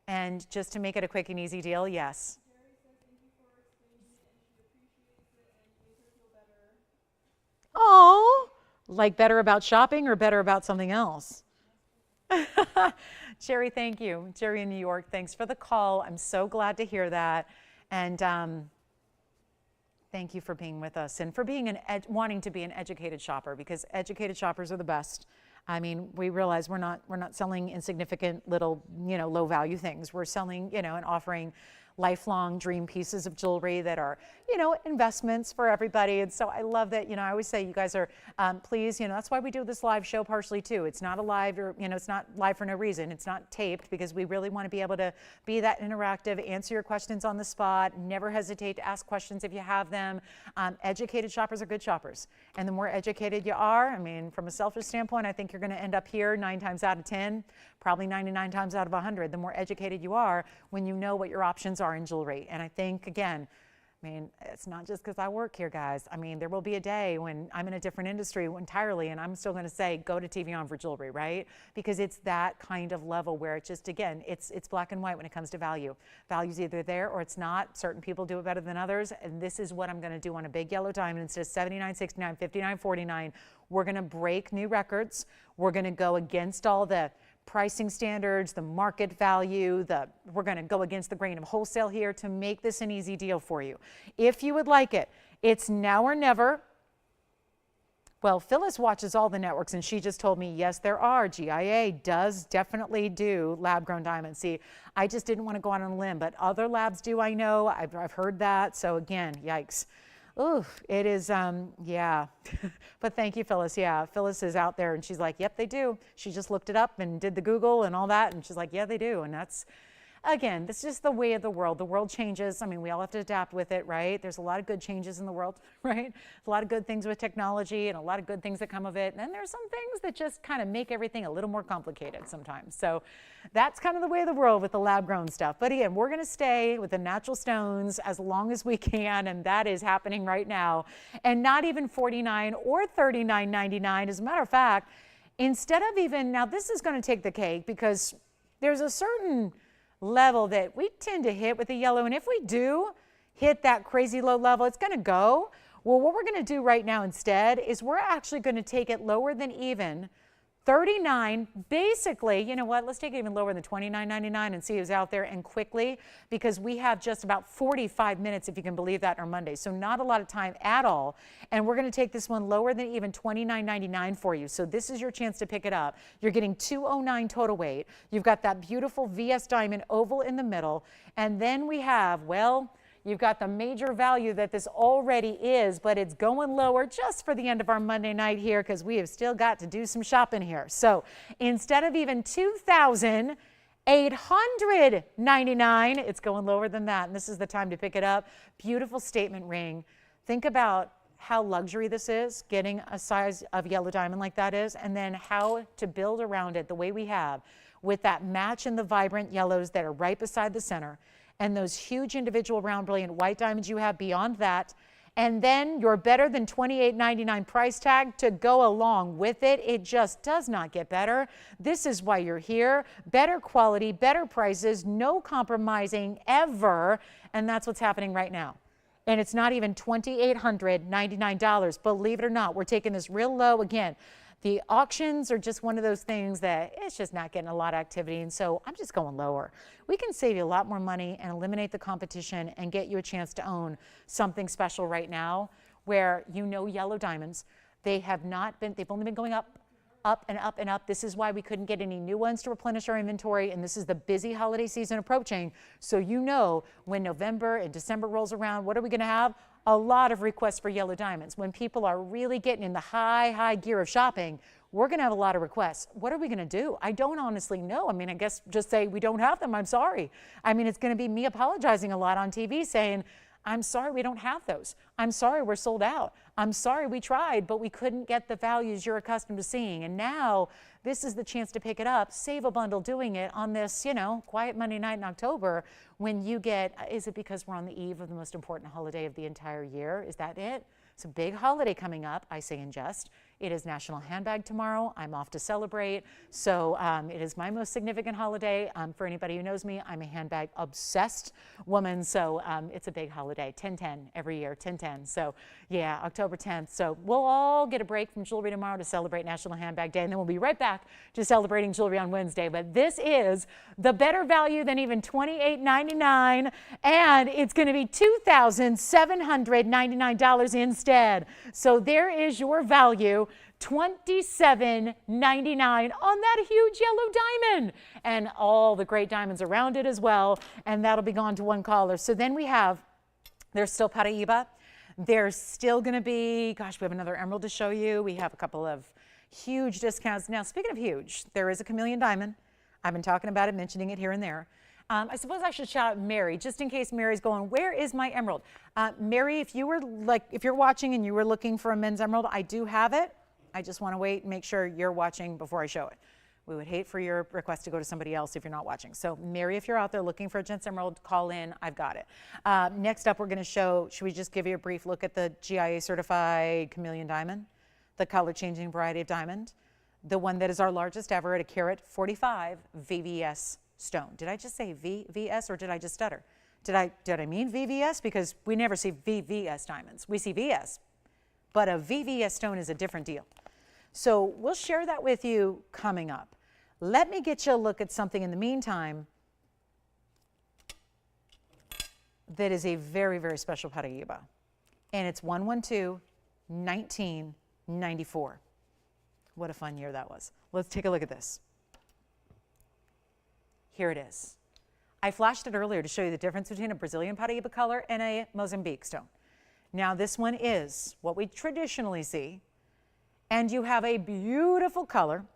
And just to make it a quick and easy deal, yes. Oh, like better about shopping or better about something else? Jerry, thank you. Jerry in New York, thanks for the call. I'm so glad to hear that. And thank you for being with us and for being wanting to be an educated shopper, because educated shoppers are the best. I mean, we realize we're not selling insignificant little, low value things. We're selling, and offering lifelong dream pieces of jewelry that are, investments for everybody. And so I love that, I always say you guys are, please, that's why we do this live show partially too. It's not a live, or, it's not live for no reason. It's not taped because we really want to be able to be that interactive, answer your questions on the spot, never hesitate to ask questions if you have them. Educated shoppers are good shoppers. And the more educated you are, I mean, from a selfish standpoint, I think you're going to end up here 9 times out of 10, probably 99 times out of 100, the more educated you are when you know what your options are in jewelry. And I think, again, it's not just because I work here, guys. There will be a day when I'm in a different industry entirely, and I'm still going to say, go to TVON for jewelry, right? Because it's that kind of level where it's just, again, it's black and white when it comes to value. Value's either there or it's not. Certain people do it better than others, and this is what I'm going to do on a big yellow diamond. Instead of $79.69, $59.49, we're going to break new records. We're going to go against all the pricing standards, the market value, we're going to go against the grain of wholesale here to make this an easy deal for you. If you would like it, it's now or never. Well, Phyllis watches all the networks, and she just told me, yes, there are. GIA does definitely do lab-grown diamonds. See, I just didn't want to go out on a limb, but other labs do, I know. I've heard that. So again, yikes. Ooh, it is, yeah. But thank you, Phyllis. Yeah, Phyllis is out there, and she's like, yep, they do. She just looked it up and did the Google and all that, and she's like, yeah, they do. And that's, again, this is just the way of the world. The world changes. We all have to adapt with it, right? There's a lot of good changes in the world, right? A lot of good things with technology and a lot of good things that come of it. And then there's some things that just kind of make everything a little more complicated sometimes. So that's kind of the way of the world with the lab-grown stuff. But again, we're going to stay with the natural stones as long as we can, and that is happening right now. And not even $49 or $39.99. As a matter of fact, instead of even, now this is going to take the cake because there's a certain level that we tend to hit with the yellow, and if we do hit that crazy low level, it's going to go. Well, what we're going to do right now instead is we're actually going to take it lower than even 39, basically, you know what, let's take it even lower than $29.99 and see who's out there, and quickly, because we have just about 45 minutes, if you can believe that, on our Monday. So not a lot of time at all. And we're going to take this one lower than even $29.99 for you. So this is your chance to pick it up. You're getting 209 total weight. You've got that beautiful VS diamond oval in the middle. And then we have, well, you've got the major value that this already is, but it's going lower just for the end of our Monday night here because we have still got to do some shopping here. So instead of even $2,899, it's going lower than that, and this is the time to pick it up. Beautiful statement ring. Think about how luxury this is, getting a size of yellow diamond like that is, and then how to build around it the way we have with that match in the vibrant yellows that are right beside the center, and those huge individual round brilliant white diamonds you have beyond that, and then your better than $28.99 price tag to go along with it. It just does not get better. This is why you're here. Better quality, better prices, no compromising ever, and that's what's happening right now. And it's not even $2,899. Believe it or not, we're taking this real low again. The auctions are just one of those things that it's just not getting a lot of activity, and so I'm just going lower. We can save you a lot more money and eliminate the competition and get you a chance to own something special right now where yellow diamonds, they've only been going up. up and up and up. This is why we couldn't get any new ones to replenish our inventory, and this is the busy holiday season approaching. So you know when November and December rolls around, what are we going to have? A lot of requests for yellow diamonds. When people are really getting in the high gear of shopping, we're going to have a lot of requests. What are we going to do? I don't honestly know. I mean, I guess just say we don't have them. I'm sorry. I mean, it's going to be me apologizing a lot on TV saying, I'm sorry we don't have those. I'm sorry we're sold out. I'm sorry we tried, but we couldn't get the values you're accustomed to seeing. And now this is the chance to pick it up, save a bundle doing it on this, you know, quiet Monday night in October when you get, is it because we're on the eve of the most important holiday of the entire year? Is that it? It's a big holiday coming up, I say in jest. It is National Handbag tomorrow. I'm off to celebrate. So it is my most significant holiday. For anybody who knows me, I'm a handbag obsessed woman. So it's a big holiday, 10/10 every year, 10/10. So yeah, October 10th. So we'll all get a break from jewelry tomorrow to celebrate National Handbag Day. And then we'll be right back to celebrating jewelry on Wednesday. But this is the better value than even $28.99. And it's going to be $2,799 instead. So there is your value. $27.99 on that huge yellow diamond and all the great diamonds around it as well. And that'll be gone to one caller. So then we have, there's still Paraíba. There's still going to be, gosh, we have another emerald to show you. We have a couple of huge discounts. Now, speaking of huge, there is a chameleon diamond. I've been talking about it, mentioning it here and there. I suppose I should shout out Mary, just in case Mary's going, where is my emerald? Mary, if you're watching and you were looking for a men's emerald, I do have it. I just want to wait and make sure you're watching before I show it. We would hate for your request to go to somebody else if you're not watching. So Mary, if you're out there looking for a gents emerald, call in. I've got it. Next up, we're going to show, should we just give you a brief look at the GIA certified chameleon diamond, the color changing variety of diamond, the one that is our largest ever at a carat 45 VVS stone. Did I just say VVS or did I just stutter? Did I mean VVS? Because we never see VVS diamonds. We see VS, but a VVS stone is a different deal. So we'll share that with you coming up. Let me get you a look at something in the meantime that is a very, very special Paraíba. And it's 1/12/1994. What a fun year that was. Let's take a look at this. Here it is. I flashed it earlier to show you the difference between a Brazilian Paraíba color and a Mozambique stone. Now this one is what we traditionally see, and you have a beautiful color,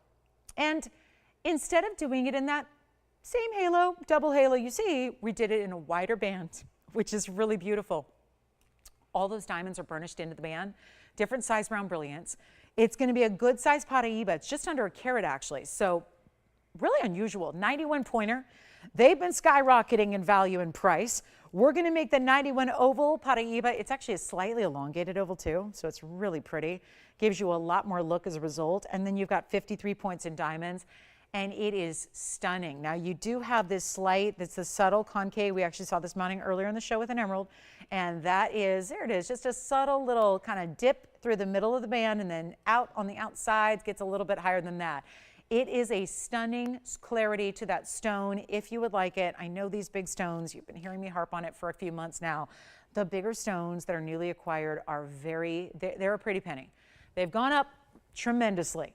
and instead of doing it in that same halo, double halo you see, we did it in a wider band, which is really beautiful. All those diamonds are burnished into the band, different size round brilliance. It's going to be a good size Paraíba. It's just under a carat actually, so really unusual. 91 pointer. They've been skyrocketing in value and price. We're going to make the 91 oval Paraíba. It's actually a slightly elongated oval too, so it's really pretty. Gives you a lot more look as a result. And then you've got 53 points in diamonds, and it is stunning. Now you do have this slight, that's the subtle concave. We actually saw this mounting earlier in the show with an emerald, and that is, there it is, just a subtle little kind of dip through the middle of the band, and then out on the outsides gets a little bit higher than that. It is a stunning clarity to that stone if you would like it. I know these big stones, you've been hearing me harp on it for a few months now. The bigger stones that are newly acquired are they're a pretty penny. They've gone up tremendously.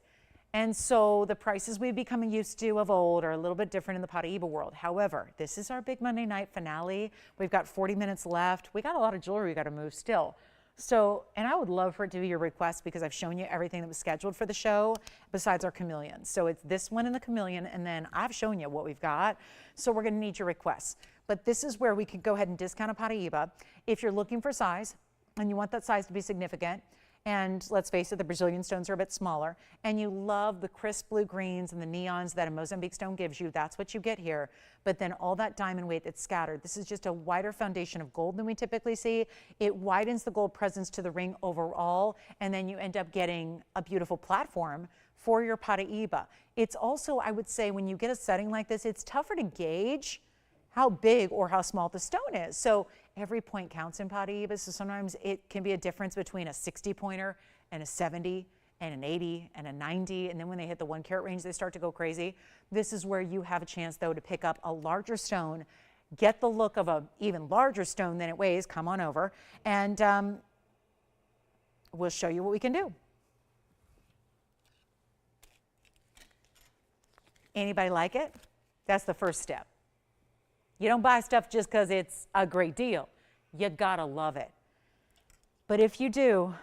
And so the prices we've become used to of old are a little bit different in the Paraíba world. However, this is our big Monday night finale. We've got 40 minutes left. We got a lot of jewelry we got to move still. So, and I would love for it to be your request because I've shown you everything that was scheduled for the show besides our chameleon. So it's this one and the chameleon, and then I've shown you what we've got. So we're going to need your requests. But this is where we could go ahead and discount a Paraíba. If you're looking for size and you want that size to be significant, and let's face it, the Brazilian stones are a bit smaller, and you love the crisp blue greens and the neons that a Mozambique stone gives you, that's what you get here. But then all that diamond weight that's scattered, this is just a wider foundation of gold than we typically see. It widens the gold presence to the ring overall, and then you end up getting a beautiful platform for your Paraíba. It's also, I would say, when you get a setting like this, it's tougher to gauge how big or how small the stone is. So every point counts in Paraíba, so sometimes it can be a difference between a 60 pointer and a 70 and an 80 and a 90, and then when they hit the 1 carat range, they start to go crazy. This is where you have a chance, though, to pick up a larger stone, get the look of an even larger stone than it weighs, come on over, and we'll show you what we can do. Anybody like it? That's the first step. You don't buy stuff just because it's a great deal. You gotta love it. But if you do,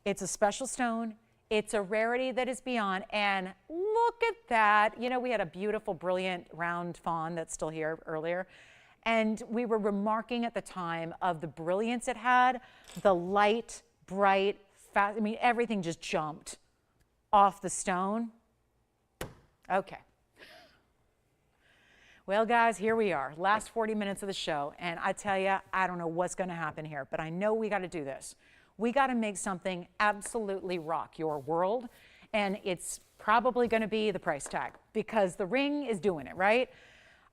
it's a special stone. It's a rarity that is beyond. And look at that. You know, we had a beautiful, brilliant round fawn that's still here earlier. And we were remarking at the time of the brilliance it had, the light, bright, fast. I mean, everything just jumped off the stone. Okay. Well, guys, here we are, last 40 minutes of the show, and I tell you, I don't know what's going to happen here, but I know we got to do this. We got to make something absolutely rock your world, and it's probably going to be the price tag because the ring is doing it, right?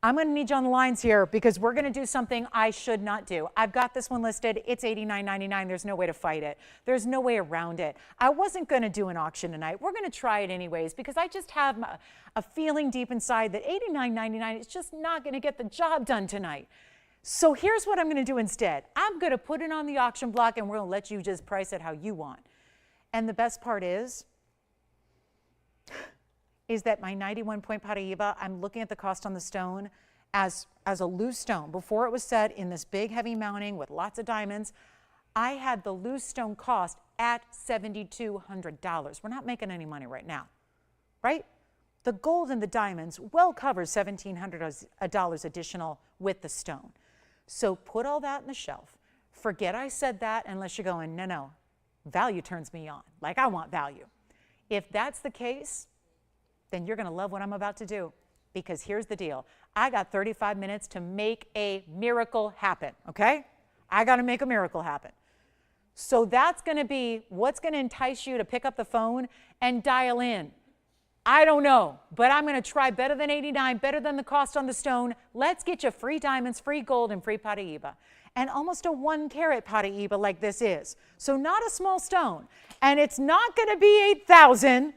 I'm going to need you on the lines here because we're going to do something I should not do. I've got this one listed. It's $89.99. There's no way to fight it. There's no way around it. I wasn't going to do an auction tonight. We're going to try it anyways because I just have a feeling deep inside that $89.99 is just not going to get the job done tonight. So here's what I'm going to do instead. I'm going to put it on the auction block and we're going to let you just price it how you want. And the best part is that my 91-point Paraíba, I'm looking at the cost on the stone as a loose stone. Before it was set in this big heavy mounting with lots of diamonds, I had the loose stone cost at $7,200. We're not making any money right now, right? The gold and the diamonds well covers $1,700 additional with the stone. So put all that in the shelf. Forget I said that unless you're going, no, value turns me on. Like I want value. If that's the case, then you're going to love what I'm about to do because here's the deal. I got 35 minutes to make a miracle happen, okay? I got to make a miracle happen. So that's going to be what's going to entice you to pick up the phone and dial in. I don't know, but I'm going to try better than 89, better than the cost on the stone. Let's get you free diamonds, free gold, and free Paraíba. And almost a 1-carat Paraíba like this is. So not a small stone. And it's not going to be 8,000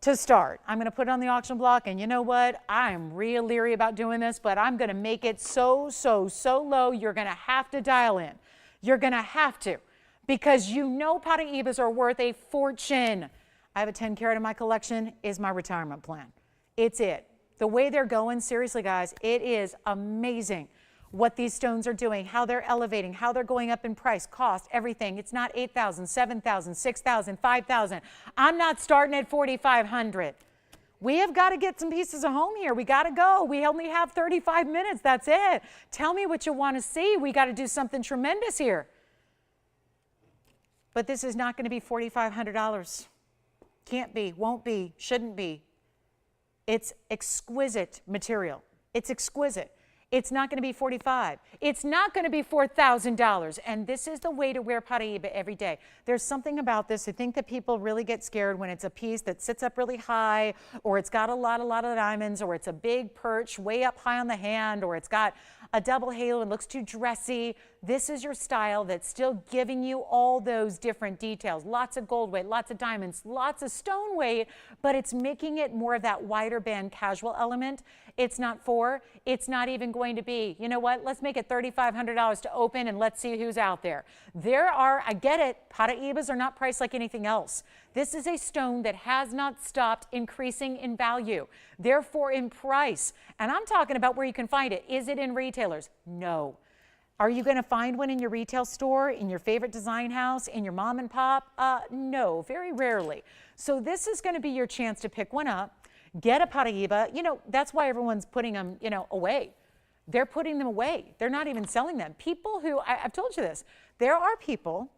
to start. I'm going to put it on the auction block, and you know what? I'm real leery about doing this, but I'm going to make it so low, you're going to have to dial in. You're going to have to, because you know Paraíbas are worth a fortune. I have a 10-carat in my collection, is my retirement plan. It's it. The way they're going, seriously, guys, it is amazing what these stones are doing, how they're elevating, how they're going up in price, cost, everything. It's not 8,000, 7,000, 6,000, 5,000. I'm not starting at 4,500. We have got to get some pieces of home here. We got to go. We only have 35 minutes. That's it. Tell me what you want to see. We got to do something tremendous here. But this is not going to be $4,500. Can't be, won't be, shouldn't be. It's exquisite material. It's exquisite. It's not going to be $45. It's not going to be $4,000. And this is the way to wear Paraíba every day. There's something about this. I think that people really get scared when it's a piece that sits up really high, or it's got a lot of diamonds, or it's a big perch way up high on the hand, or it's got a double halo and looks too dressy. This is your style that's still giving you all those different details. Lots of gold weight, lots of diamonds, lots of stone weight, but it's making it more of that wider band casual element. It's not it's not even going to be, you know what, let's make it $3,500 to open and let's see who's out there. I get it, Paraíbas are not priced like anything else. This is a stone that has not stopped increasing in value, therefore in price. And I'm talking about where you can find it. Is it in retailers? No. Are you going to find one in your retail store, in your favorite design house, in your mom and pop? No, very rarely. So this is going to be your chance to pick one up, get a Paraíba. You know, that's why everyone's putting them, away. They're putting them away. They're not even selling them. People who, I've told you this, there are people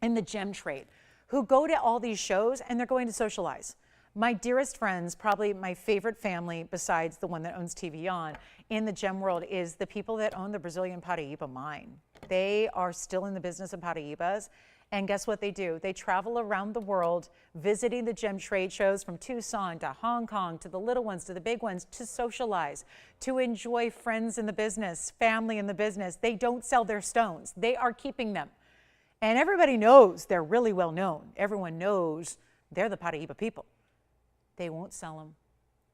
in the gem trade who go to all these shows and they're going to socialize. My dearest friends, probably my favorite family besides the one that owns TVON in the gem world, is the people that own the Brazilian Paraíba mine. They are still in the business of Paraíbas. And guess what they do? They travel around the world visiting the gem trade shows from Tucson to Hong Kong, to the little ones, to the big ones, to socialize, to enjoy friends in the business, family in the business. They don't sell their stones. They are keeping them. And everybody knows they're really well known. Everyone knows they're the Paraíba people. They won't sell them.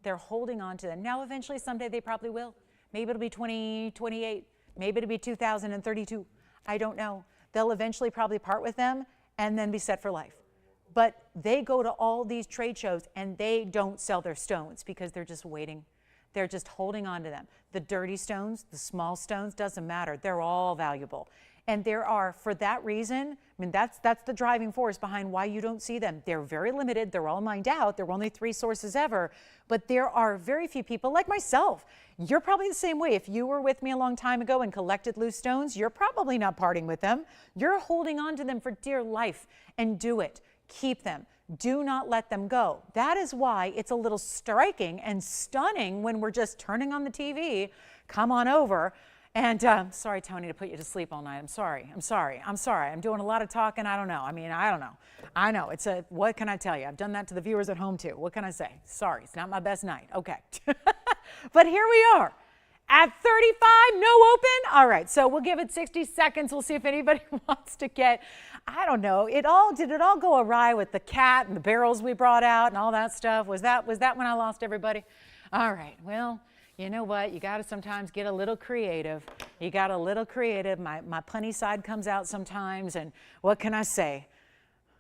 They're holding on to them. Now, eventually, someday they probably will. Maybe it'll be 2028. Maybe it'll be 2032. I don't know. They'll eventually probably part with them and then be set for life. but they go to all these trade shows and they don't sell their stones because they're just waiting. They're just holding on to them. The dirty stones, the small stones, doesn't matter. They're all valuable. And there are, for that reason, I mean, that's the driving force behind why you don't see them. They're very limited. They're all mined out. There were only 3 sources ever. But there are very few people like myself. You're probably the same way. If you were with me a long time ago and collected loose stones, you're probably not parting with them. You're holding on to them for dear life. And do it. Keep them. Do not let them go. That is why it's a little striking and stunning when we're just turning on the TV. Come on over. And sorry, Tony, to put you to sleep all night. I'm sorry. I'm doing a lot of talking. I don't know. I mean, I don't know. I know. What can I tell you? I've done that to the viewers at home too. What can I say? Sorry, it's not my best night. Okay. But here we are at 35, no open. All right, so we'll give it 60 seconds. We'll see if anybody wants to get, I don't know. Did it all go awry with the cat and the barrels we brought out and all that stuff? Was that when I lost everybody? All right, well, you know what? You got to sometimes get a little creative. You got a little creative. My punny side comes out sometimes, and what can I say?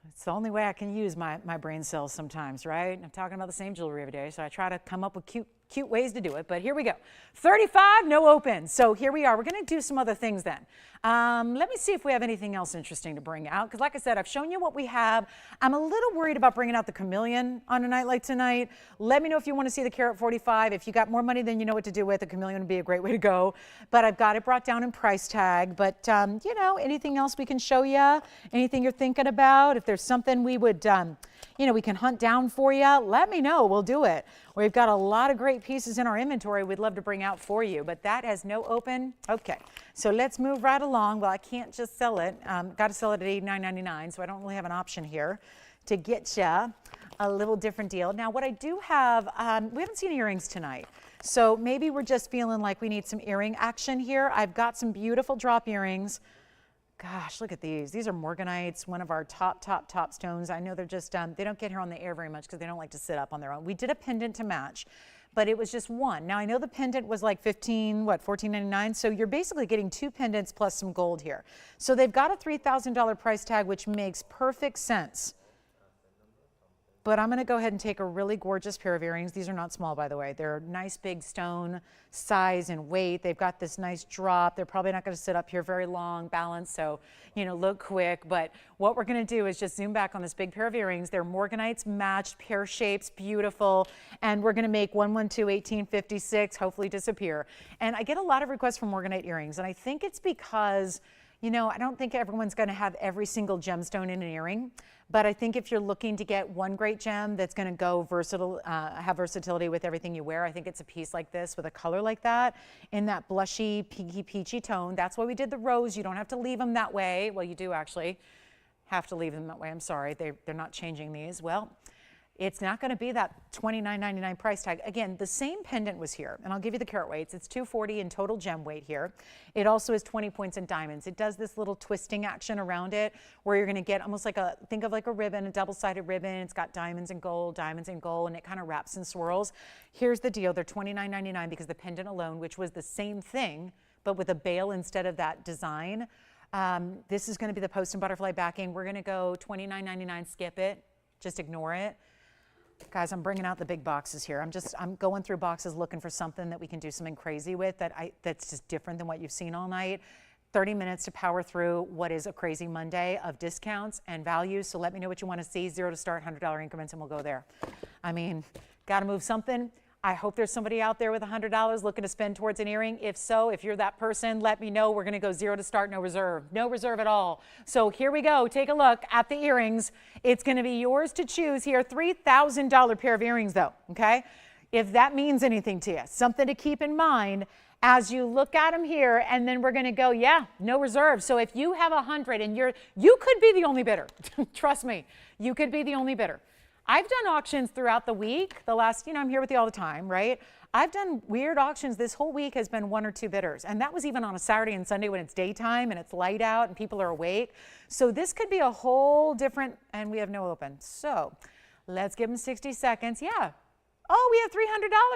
It's the only way I can use my brain cells sometimes, right? I'm talking about the same jewelry every day, so I try to come up with cute ways to do it, but here we go. 35, no open. So here we are. We're going to do some other things then. Let me see if we have anything else interesting to bring out, because like I said, I've shown you what we have. I'm a little worried about bringing out the chameleon on a night like tonight. Let me know if you want to see the carat 45. If you got more money than you know what to do with, the chameleon would be a great way to go. But I've got it brought down in price tag. But, you know, anything else we can show you? Anything you're thinking about? If there's something we would, you know, we can hunt down for you, let me know. We'll do it. We've got a lot of great pieces in our inventory we'd love to bring out for you, but that has no open. Okay, so let's move right along. Well, I can't just sell it. Got to sell it at $89.99, so I don't really have an option here to get you a little different deal. Now, what I do have, we haven't seen earrings tonight, so maybe we're just feeling like we need some earring action here. I've got some beautiful drop earrings. Gosh, look at these. These are morganites, one of our top stones. I know they're just, they don't get here on the air very much because they don't like to sit up on their own. We did a pendant to match, but it was just one. Now I know the pendant was like $14.99, so you're basically getting 2 pendants plus some gold here. So they've got a $3,000 price tag, which makes perfect sense. But I'm going to go ahead and take a really gorgeous pair of earrings. These are not small, by the way. They're nice big stone size and weight. They've got this nice drop. They're probably not going to sit up here very long, balanced, so, you know, look quick. But what we're going to do is just zoom back on this big pair of earrings. They're morganites matched, pear shapes, beautiful. And we're going to make 112-1856 hopefully disappear. And I get a lot of requests for morganite earrings, and I think it's because, you know, I don't think everyone's going to have every single gemstone in an earring, but I think if you're looking to get one great gem that's going to go versatile, have versatility with everything you wear, I think it's a piece like this with a color like that in that blushy, pinky, peachy tone. That's why we did the rose. You don't have to leave them that way. Well, you do actually have to leave them that way. I'm sorry, they're not changing these. Well, it's not going to be that $29.99 price tag. Again, the same pendant was here, and I'll give you the carat weights. It's 240 in total gem weight here. It also is 20 points in diamonds. It does this little twisting action around it where you're going to get almost like think of like a ribbon, a double-sided ribbon. It's got diamonds and gold, and it kind of wraps and swirls. Here's the deal. They're $29.99 because the pendant alone, which was the same thing, but with a bail instead of that design. This is going to be the post and butterfly backing. We're going to go $29.99, skip it, just ignore it. Guys, I'm bringing out the big boxes here. I'm going through boxes looking for something that we can do something crazy with that's just different than what you've seen all night. 30 minutes to power through what is a crazy Monday of discounts and values. So let me know what you want to see. 0 to start, $100 increments, and we'll go there. I mean, got to move something. I hope there's somebody out there with $100 looking to spend towards an earring. If so, if you're that person, let me know. We're going to go 0 to start, no reserve. No reserve at all. So here we go. Take a look at the earrings. It's going to be yours to choose here. $3,000 pair of earrings though, okay? If that means anything to you. Something to keep in mind as you look at them here, and then we're going to go, yeah, no reserve. So if you have 100 and you could be the only bidder. Trust me, you could be the only bidder. I've done auctions throughout the week. The last, you know, I'm here with you all the time, right? I've done weird auctions. This whole week has been 1 or 2 bidders. And that was even on a Saturday and Sunday when it's daytime and it's light out and people are awake. So this could be a whole different, and we have no open. So let's give them 60 seconds. Yeah. Oh, we have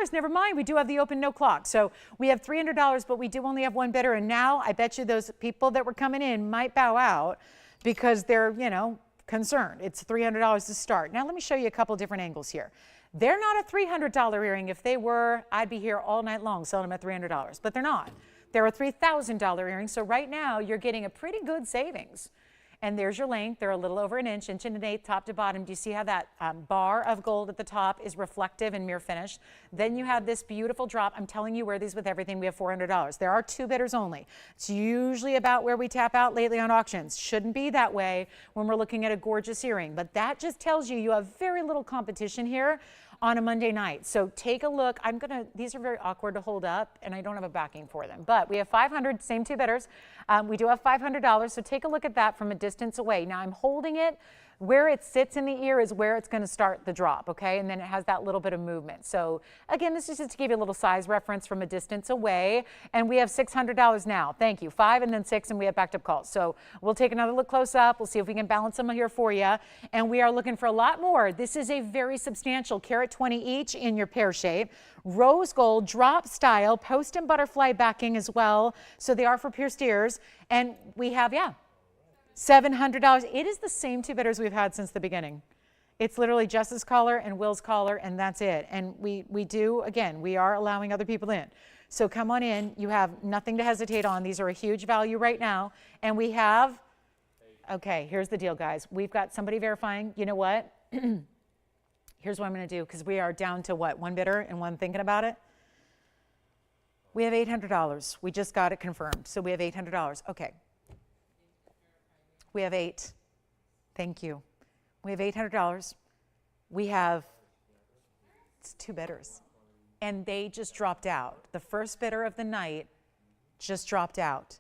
$300. Never mind. We do have the open, no clock. So we have $300, but we do only have 1 bidder. And now I bet you those people that were coming in might bow out because they're, you know, concerned. It's $300 to start. Now let me show you a couple different angles here. They're not a $300 earring. If they were, I'd be here all night long selling them at $300, but they're not. They're a $3,000 earring. So right now you're getting a pretty good savings. And there's your length. They're a little over an inch and an eighth, top to bottom. Do you see how that bar of gold at the top is reflective and mirror finished? Then you have this beautiful drop. I'm telling you, wear these with everything. We have $400. There are 2 bidders only. It's usually about where we tap out lately on auctions. Shouldn't be that way when we're looking at a gorgeous earring. But that just tells you have very little competition here on a Monday night. So take a look. These are very awkward to hold up, and I don't have a backing for them. But we have 500, same 2 bidders. We do have $500, so take a look at that from a distance away. Now I'm holding it. Where it sits in the ear is where it's going to start the drop, okay? And then it has that little bit of movement. So again, this is just to give you a little size reference from a distance away. And we have $600 now. Thank you. 5 and then 6, and we have backed up calls. So we'll take another look close up. We'll see if we can balance them here for you. And we are looking for a lot more. This is a very substantial carat 20 each in your pear shape. Rose gold, drop style, post and butterfly backing as well. So they are for pierced ears. And we have, $700. It is the same 2 bidders we've had since the beginning. It's literally Jess's collar and Will's collar, and that's it. And we do, again, we are allowing other people in. So come on in. You have nothing to hesitate on. These are a huge value right now. And we have, okay, here's the deal, guys. We've got somebody verifying. You know what? Here's what I'm going to do, because we are down to what? 1 bidder and 1 thinking about it. We have $800. We just got it confirmed. So we have $800. Okay. We have 8. Thank you. We have $800. We have 2 bidders. And they just dropped out. The first bidder of the night just dropped out.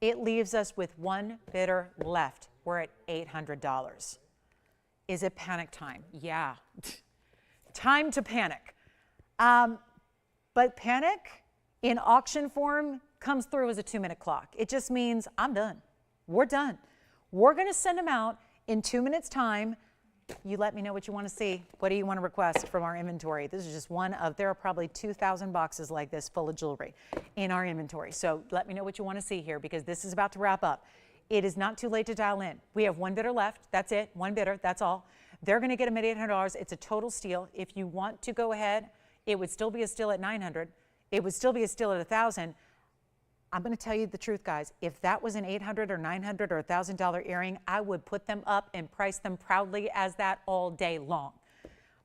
It leaves us with 1 bidder left. We're at $800. Is it panic time? Yeah. Time to panic. But panic in auction form comes through as a 2-minute clock. It just means I'm done. We're done. We're going to send them out in 2 minutes' time. You let me know what you want to see. What do you want to request from our inventory? This is just one of, there are probably 2,000 boxes like this full of jewelry in our inventory. So let me know what you want to see here, because this is about to wrap up. It is not too late to dial in. We have 1 bidder left. That's it. 1 bidder. That's all. They're going to get them at $800. It's a total steal. If you want to go ahead, it would still be a steal at $900. It would still be a steal at $1,000. I'm going to tell you the truth, guys. If that was an $800 or $900 or $1,000 earring, I would put them up and price them proudly as that all day long.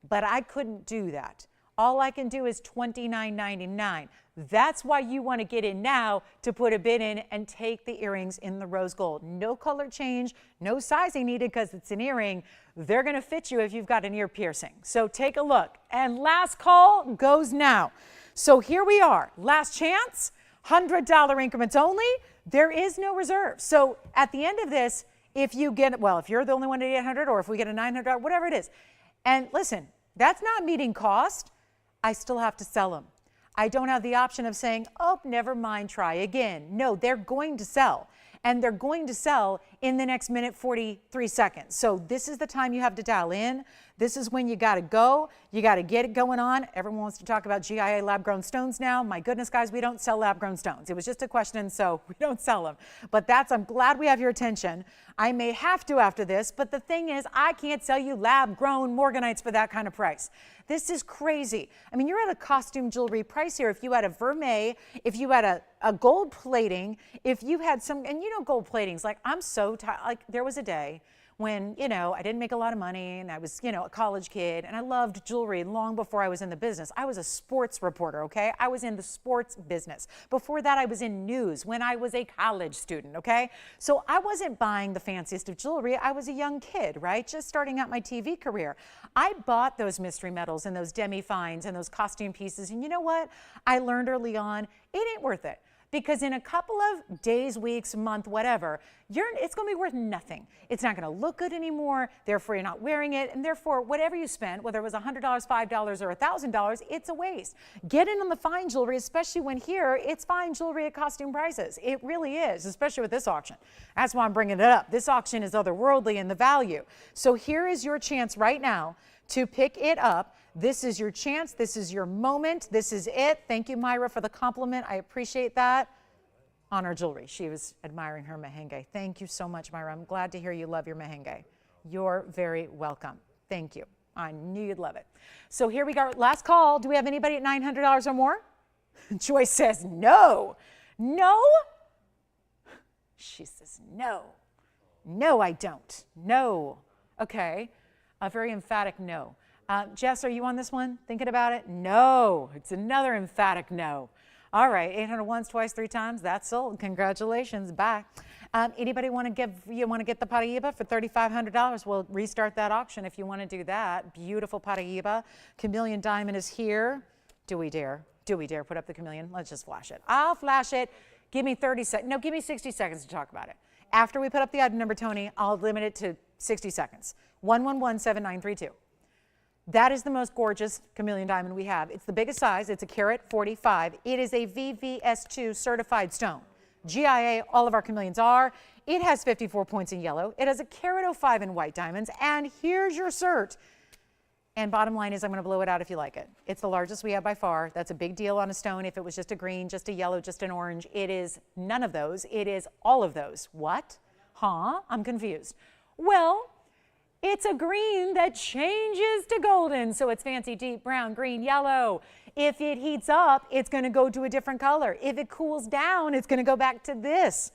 But I couldn't do that. All I can do is $29.99. That's why you want to get in now to put a bid in and take the earrings in the rose gold. No color change, no sizing needed because it's an earring. They're going to fit you if you've got an ear piercing. So take a look. And last call goes now. So here we are. Last chance. $100 increments only. There is no reserve. So at the end of this, if you get, well, if you're the only one at $800 or if we get a $900, whatever it is. And listen, that's not meeting cost. I still have to sell them. I don't have the option of saying, oh, never mind, try again. No, they're going to sell. And they're going to sell in the next minute 43 seconds. So this is the time you have to dial in. This is when you got to go. You got to get it going on. Everyone wants to talk about GIA lab-grown stones now. My goodness, guys, we don't sell lab-grown stones. It was just a question, so we don't sell them. But I'm glad we have your attention. I may have to after this, but the thing is, I can't sell you lab-grown morganites for that kind of price. This is crazy. I mean, you're at a costume jewelry price here. If you had a vermeil, if you had a gold plating, if you had some, and you know gold platings, like I'm so tired, like there was a day when, you know, I didn't make a lot of money and I was, you know, a college kid and I loved jewelry long before I was in the business. I was a sports reporter, okay? I was in the sports business. Before that, I was in news when I was a college student, okay? So I wasn't buying the fanciest of jewelry. I was a young kid, right? Just starting out my TV career. I bought those mystery metals and those demi-fines and those costume pieces. And you know what? I learned early on, it ain't worth it. Because in a couple of days, weeks, month, whatever, it's going to be worth nothing. It's not going to look good anymore. Therefore, you're not wearing it. And therefore, whatever you spent, whether it was $100, $5, or $1,000, it's a waste. Get in on the fine jewelry, especially when here, it's fine jewelry at costume prices. It really is, especially with this auction. That's why I'm bringing it up. This auction is otherworldly in the value. So here is your chance right now to pick it up. This is your chance. This is your moment. This is it. Thank you, Myra, for the compliment. I appreciate that. On our jewelry. She was admiring her merengue. Thank you so much, Myra. I'm glad to hear you love your merengue. You're very welcome. Thank you. I knew you'd love it. So here we go. Last call. Do we have anybody at $900 or more? Joyce says no. No? She says no. No, I don't. No. Okay. A very emphatic no. Jess, are you on this one? Thinking about it? No. It's another emphatic no. All right. 800 once, twice, 3 times. That's sold. Congratulations. Bye. Anybody want to get the Paraíba for $3,500? We'll restart that auction if you want to do that. Beautiful Paraíba. Chameleon diamond is here. Do we dare? Do we dare put up the chameleon? Let's just flash it. I'll flash it. Give me 30 seconds. No, give me 60 seconds to talk about it. After we put up the item number, Tony, I'll limit it to 60 seconds. 1117932. That is the most gorgeous chameleon diamond we have. It's the biggest size. It's a carat 45. It is a VVS2 certified stone. GIA, all of our chameleons are. It has 54 points in yellow. It has a carat 05 in white diamonds. And here's your cert. And bottom line is I'm going to blow it out if you like it. It's the largest we have by far. That's a big deal on a stone. If it was just a green, just a yellow, just an orange, it is none of those. It is all of those. What? Huh? I'm confused. Well, it's a green that changes to golden. So it's fancy, deep brown, green, yellow. If it heats up, it's going to go to a different color. If it cools down, it's going to go back to this.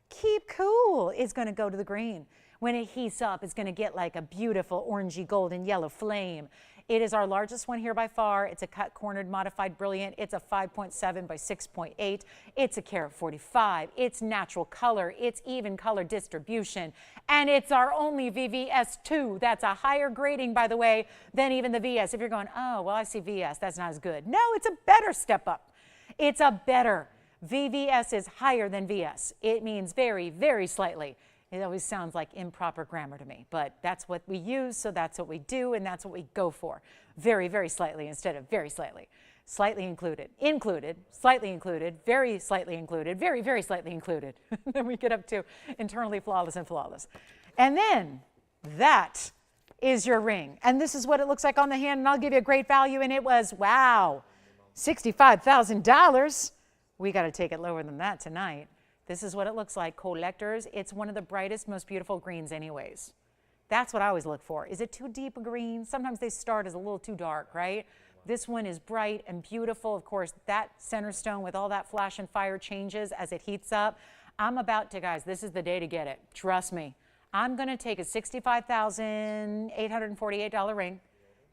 Keep cool is going to go to the green. When it heats up, it's going to get like a beautiful orangey golden yellow flame. It is our largest one here by far. It's a cut cornered modified brilliant. It's a 5.7 by 6.8. It's a carat 45. It's natural color. It's even color distribution. And it's our only VVS2. That's a higher grading, by the way, than even the VS. If you're going, oh, well, I see VS. That's not as good. No, it's a better step up. It's a better. VVS is higher than VS. It means very, very slightly. It always sounds like improper grammar to me, but that's what we use, so that's what we do, and that's what we go for. Very, very slightly instead of very slightly. Slightly included, included, slightly included, very slightly included, very, very slightly included. Then we get up to internally flawless and flawless. And then that is your ring. And this is what it looks like on the hand, and I'll give you a great value, and it was, wow, $65,000. We got to take it lower than that tonight. This is what it looks like. Collectors, it's one of the brightest, most beautiful greens anyways. That's what I always look for. Is it too deep a green? Sometimes they start as a little too dark, right? This one is bright and beautiful. Of course, that center stone with all that flash and fire changes as it heats up. I'm about to, guys, this is the day to get it. Trust me. I'm going to take a $65,848 ring,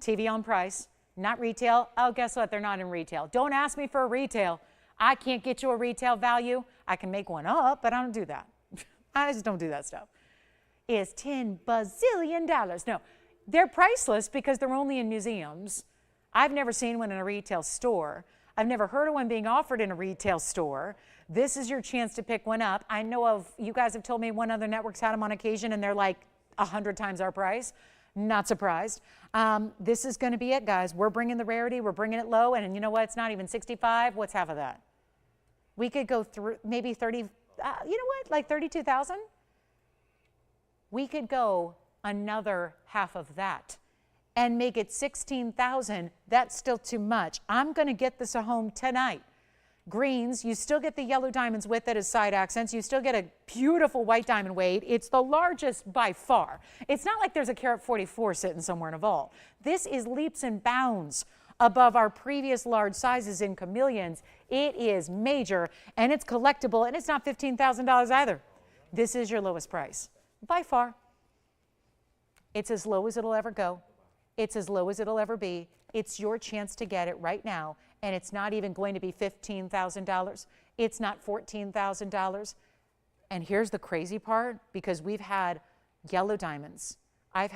TVON price, not retail. Oh, guess what? They're not in retail. Don't ask me for a retail. I can't get you a retail value. I can make one up, but I don't do that. I just don't do that stuff. It's $10 bazillion. No, they're priceless because they're only in museums. I've never seen one in a retail store. I've never heard of one being offered in a retail store. This is your chance to pick one up. I know of, you guys have told me one other network's had them on occasion and they're like 100 times our price. Not surprised. This is going to be it, guys. We're bringing the rarity. We're bringing it low. And you know what? It's not even 65. What's half of that? We could go through maybe 30, you know what, like 32,000? We could go another half of that and make it 16,000. That's still too much. I'm going to get this a home tonight. Greens, you still get the yellow diamonds with it as side accents. You still get a beautiful white diamond weight. It's the largest by far. It's not like there's a carat 44 sitting somewhere in a vault. This is leaps and bounds above our previous large sizes in chameleons. It is major, and it's collectible, and it's not $15,000 either. This is your lowest price, by far. It's as low as it'll ever go. It's as low as it'll ever be. It's your chance to get it right now, and it's not even going to be $15,000. It's not $14,000. And here's the crazy part, because we've had yellow diamonds. I've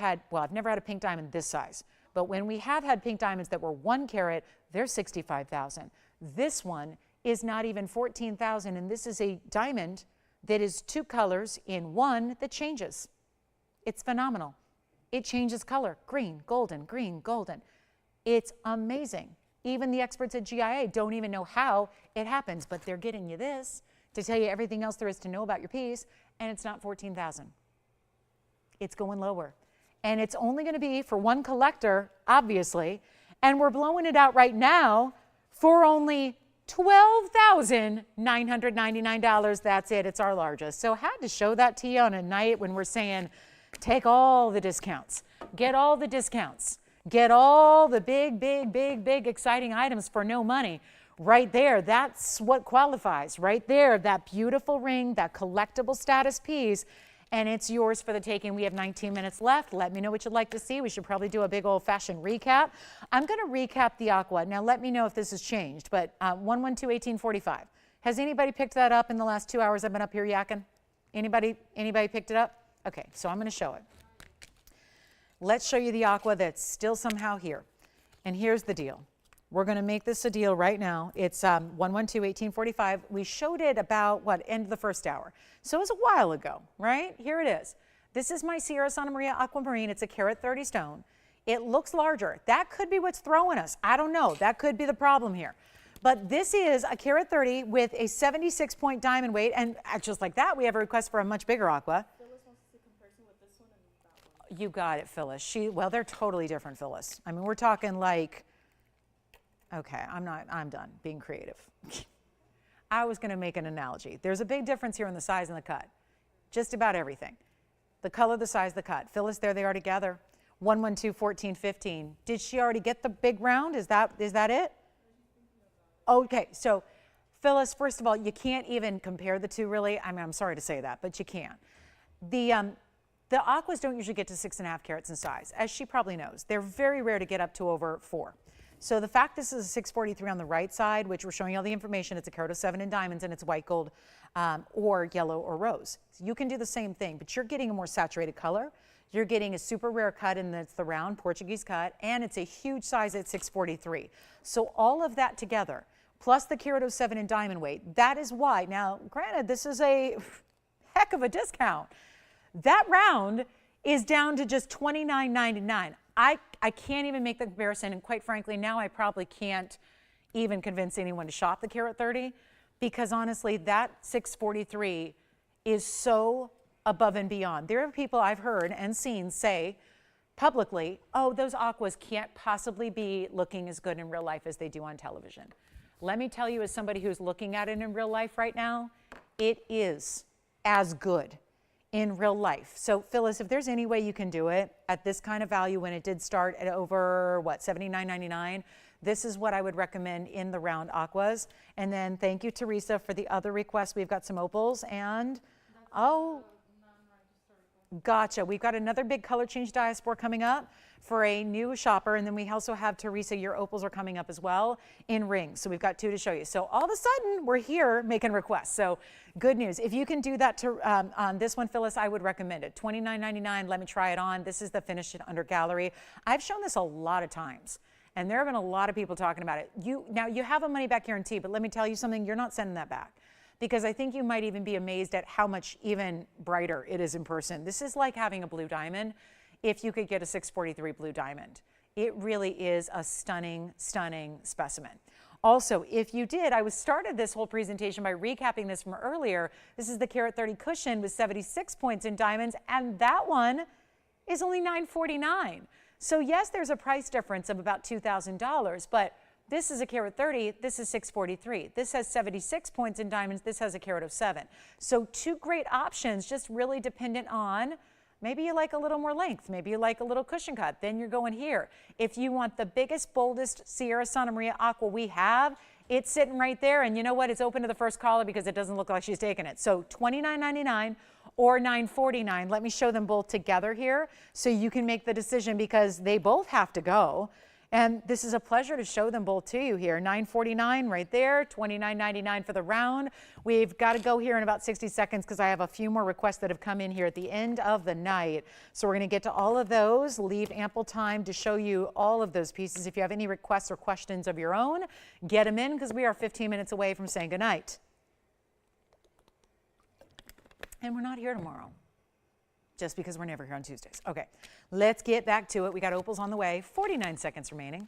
never had a pink diamond this size. But when we have had pink diamonds that were 1 carat, they're $65,000. This one is not even $14,000, and this is a diamond that is 2 colors in one that changes. It's phenomenal. It changes color, green, golden, green, golden. It's amazing. Even the experts at GIA don't even know how it happens, but they're getting you this to tell you everything else there is to know about your piece, and it's not $14,000. It's going lower. And it's only going to be for one collector, obviously, and we're blowing it out right now for only $12,999. That's it. It's our largest. So had to show that to you on a night when we're saying Take all the discounts. Get all the discounts. Get all the big, exciting items for no money. Right there, that's what qualifies. Right there, that beautiful ring, that collectible status piece, and it's yours for the taking. We have 19 minutes left. Let me know what you'd like to see. We should probably do a big old-fashioned recap. I'm going to recap the aqua. Now, let me know if this has changed, but 112-1845. Has anybody picked that up in the last 2 hours I've been up here yakking? Anybody picked it up? Okay, so I'm going to show it. Let's show you the aqua that's still somehow here. And here's the deal. We're going to make this a deal right now. It's 112-1845. We showed it about, end of the first hour. So it was a while ago, right? Here it is. This is my Sierra Santa Maria Aquamarine. It's a carat 30 stone. It looks larger. That could be what's throwing us. I don't know. That could be the problem here. But this is a carat 30 with a 76-point diamond weight. And just like that, we have a request for a much bigger aqua. Phyllis wants to see comparison with this one and that one. You got it, Phyllis. Well, they're totally different, Phyllis. I mean, we're talking like, okay, I'm done being creative. I was going to make an analogy. There's a big difference here in the size and the cut. Just about everything. The color, the size, the cut. Phyllis, there they are together. 112-1415. Did she already get the big round? Is that it? Okay, so Phyllis, first of all, you can't even compare the two really. I mean, I'm sorry to say that, but you can. The aquas don't usually get to 6.5 carats in size, as she probably knows. They're very rare to get up to over 4. So the fact this is a 643 on the right side, which we're showing you all the information, it's a carat of 7 in diamonds and it's white gold or yellow or rose. So you can do the same thing, but you're getting a more saturated color. You're getting a super rare cut, and it's the round Portuguese cut, and it's a huge size at 643. So all of that together, plus the carat of 7 in diamond weight, that is why. Now, granted, this is a heck of a discount. That round is down to just $29.99. I can't even make the comparison, and quite frankly, now I probably can't even convince anyone to shop the carat 30, because honestly, that 643 is so above and beyond. There are people I've heard and seen say publicly, oh, those aquas can't possibly be looking as good in real life as they do on television. Let me tell you, as somebody who's looking at it in real life right now, it is as good in real life. So Phyllis, if there's any way you can do it at this kind of value when it did start at over, what, $79.99, this is what I would recommend in the round aquas. And then thank you, Teresa, for the other requests. We've got some opals and, oh, gotcha. We've got another big color change diaspora coming up for a new shopper. And then we also have, Teresa, your opals are coming up as well in rings. So we've got 2 to show you. So all of a sudden, we're here making requests. So good news. If you can do that on this one, Phyllis, I would recommend it. $29.99. Let me try it on. This is the finished under gallery. I've shown this a lot of times, and there have been a lot of people talking about it. Now, you have a money-back guarantee, but let me tell you something. You're not sending that back, because I think you might even be amazed at how much even brighter it is in person. This is like having a blue diamond if you could get a 643 blue diamond. It really is a stunning, stunning specimen. Also, if you did, I started this whole presentation by recapping this from earlier. This is the carat 30 cushion with 76 points in diamonds, and that one is only $949. So yes, there's a price difference of about $2,000, but this is a carat 30, this is 643. This has 76 points in diamonds, this has a carat of 7. So 2 great options, just really dependent on, maybe you like a little more length, maybe you like a little cushion cut, then you're going here. If you want the biggest, boldest Sierra Santa Maria aqua we have, it's sitting right there, and you know what, it's open to the first caller because it doesn't look like she's taking it. So $29.99 or $949. Let me show them both together here so you can make the decision, because they both have to go. And this is a pleasure to show them both to you here. $949 right there, $29.99 for the round. We've got to go here in about 60 seconds because I have a few more requests that have come in here at the end of the night. So we're going to get to all of those, leave ample time to show you all of those pieces. If you have any requests or questions of your own, get them in, because we are 15 minutes away from saying goodnight. And we're not here tomorrow, just because we're never here on Tuesdays. Okay, let's get back to it. We got opals on the way, 49 seconds remaining.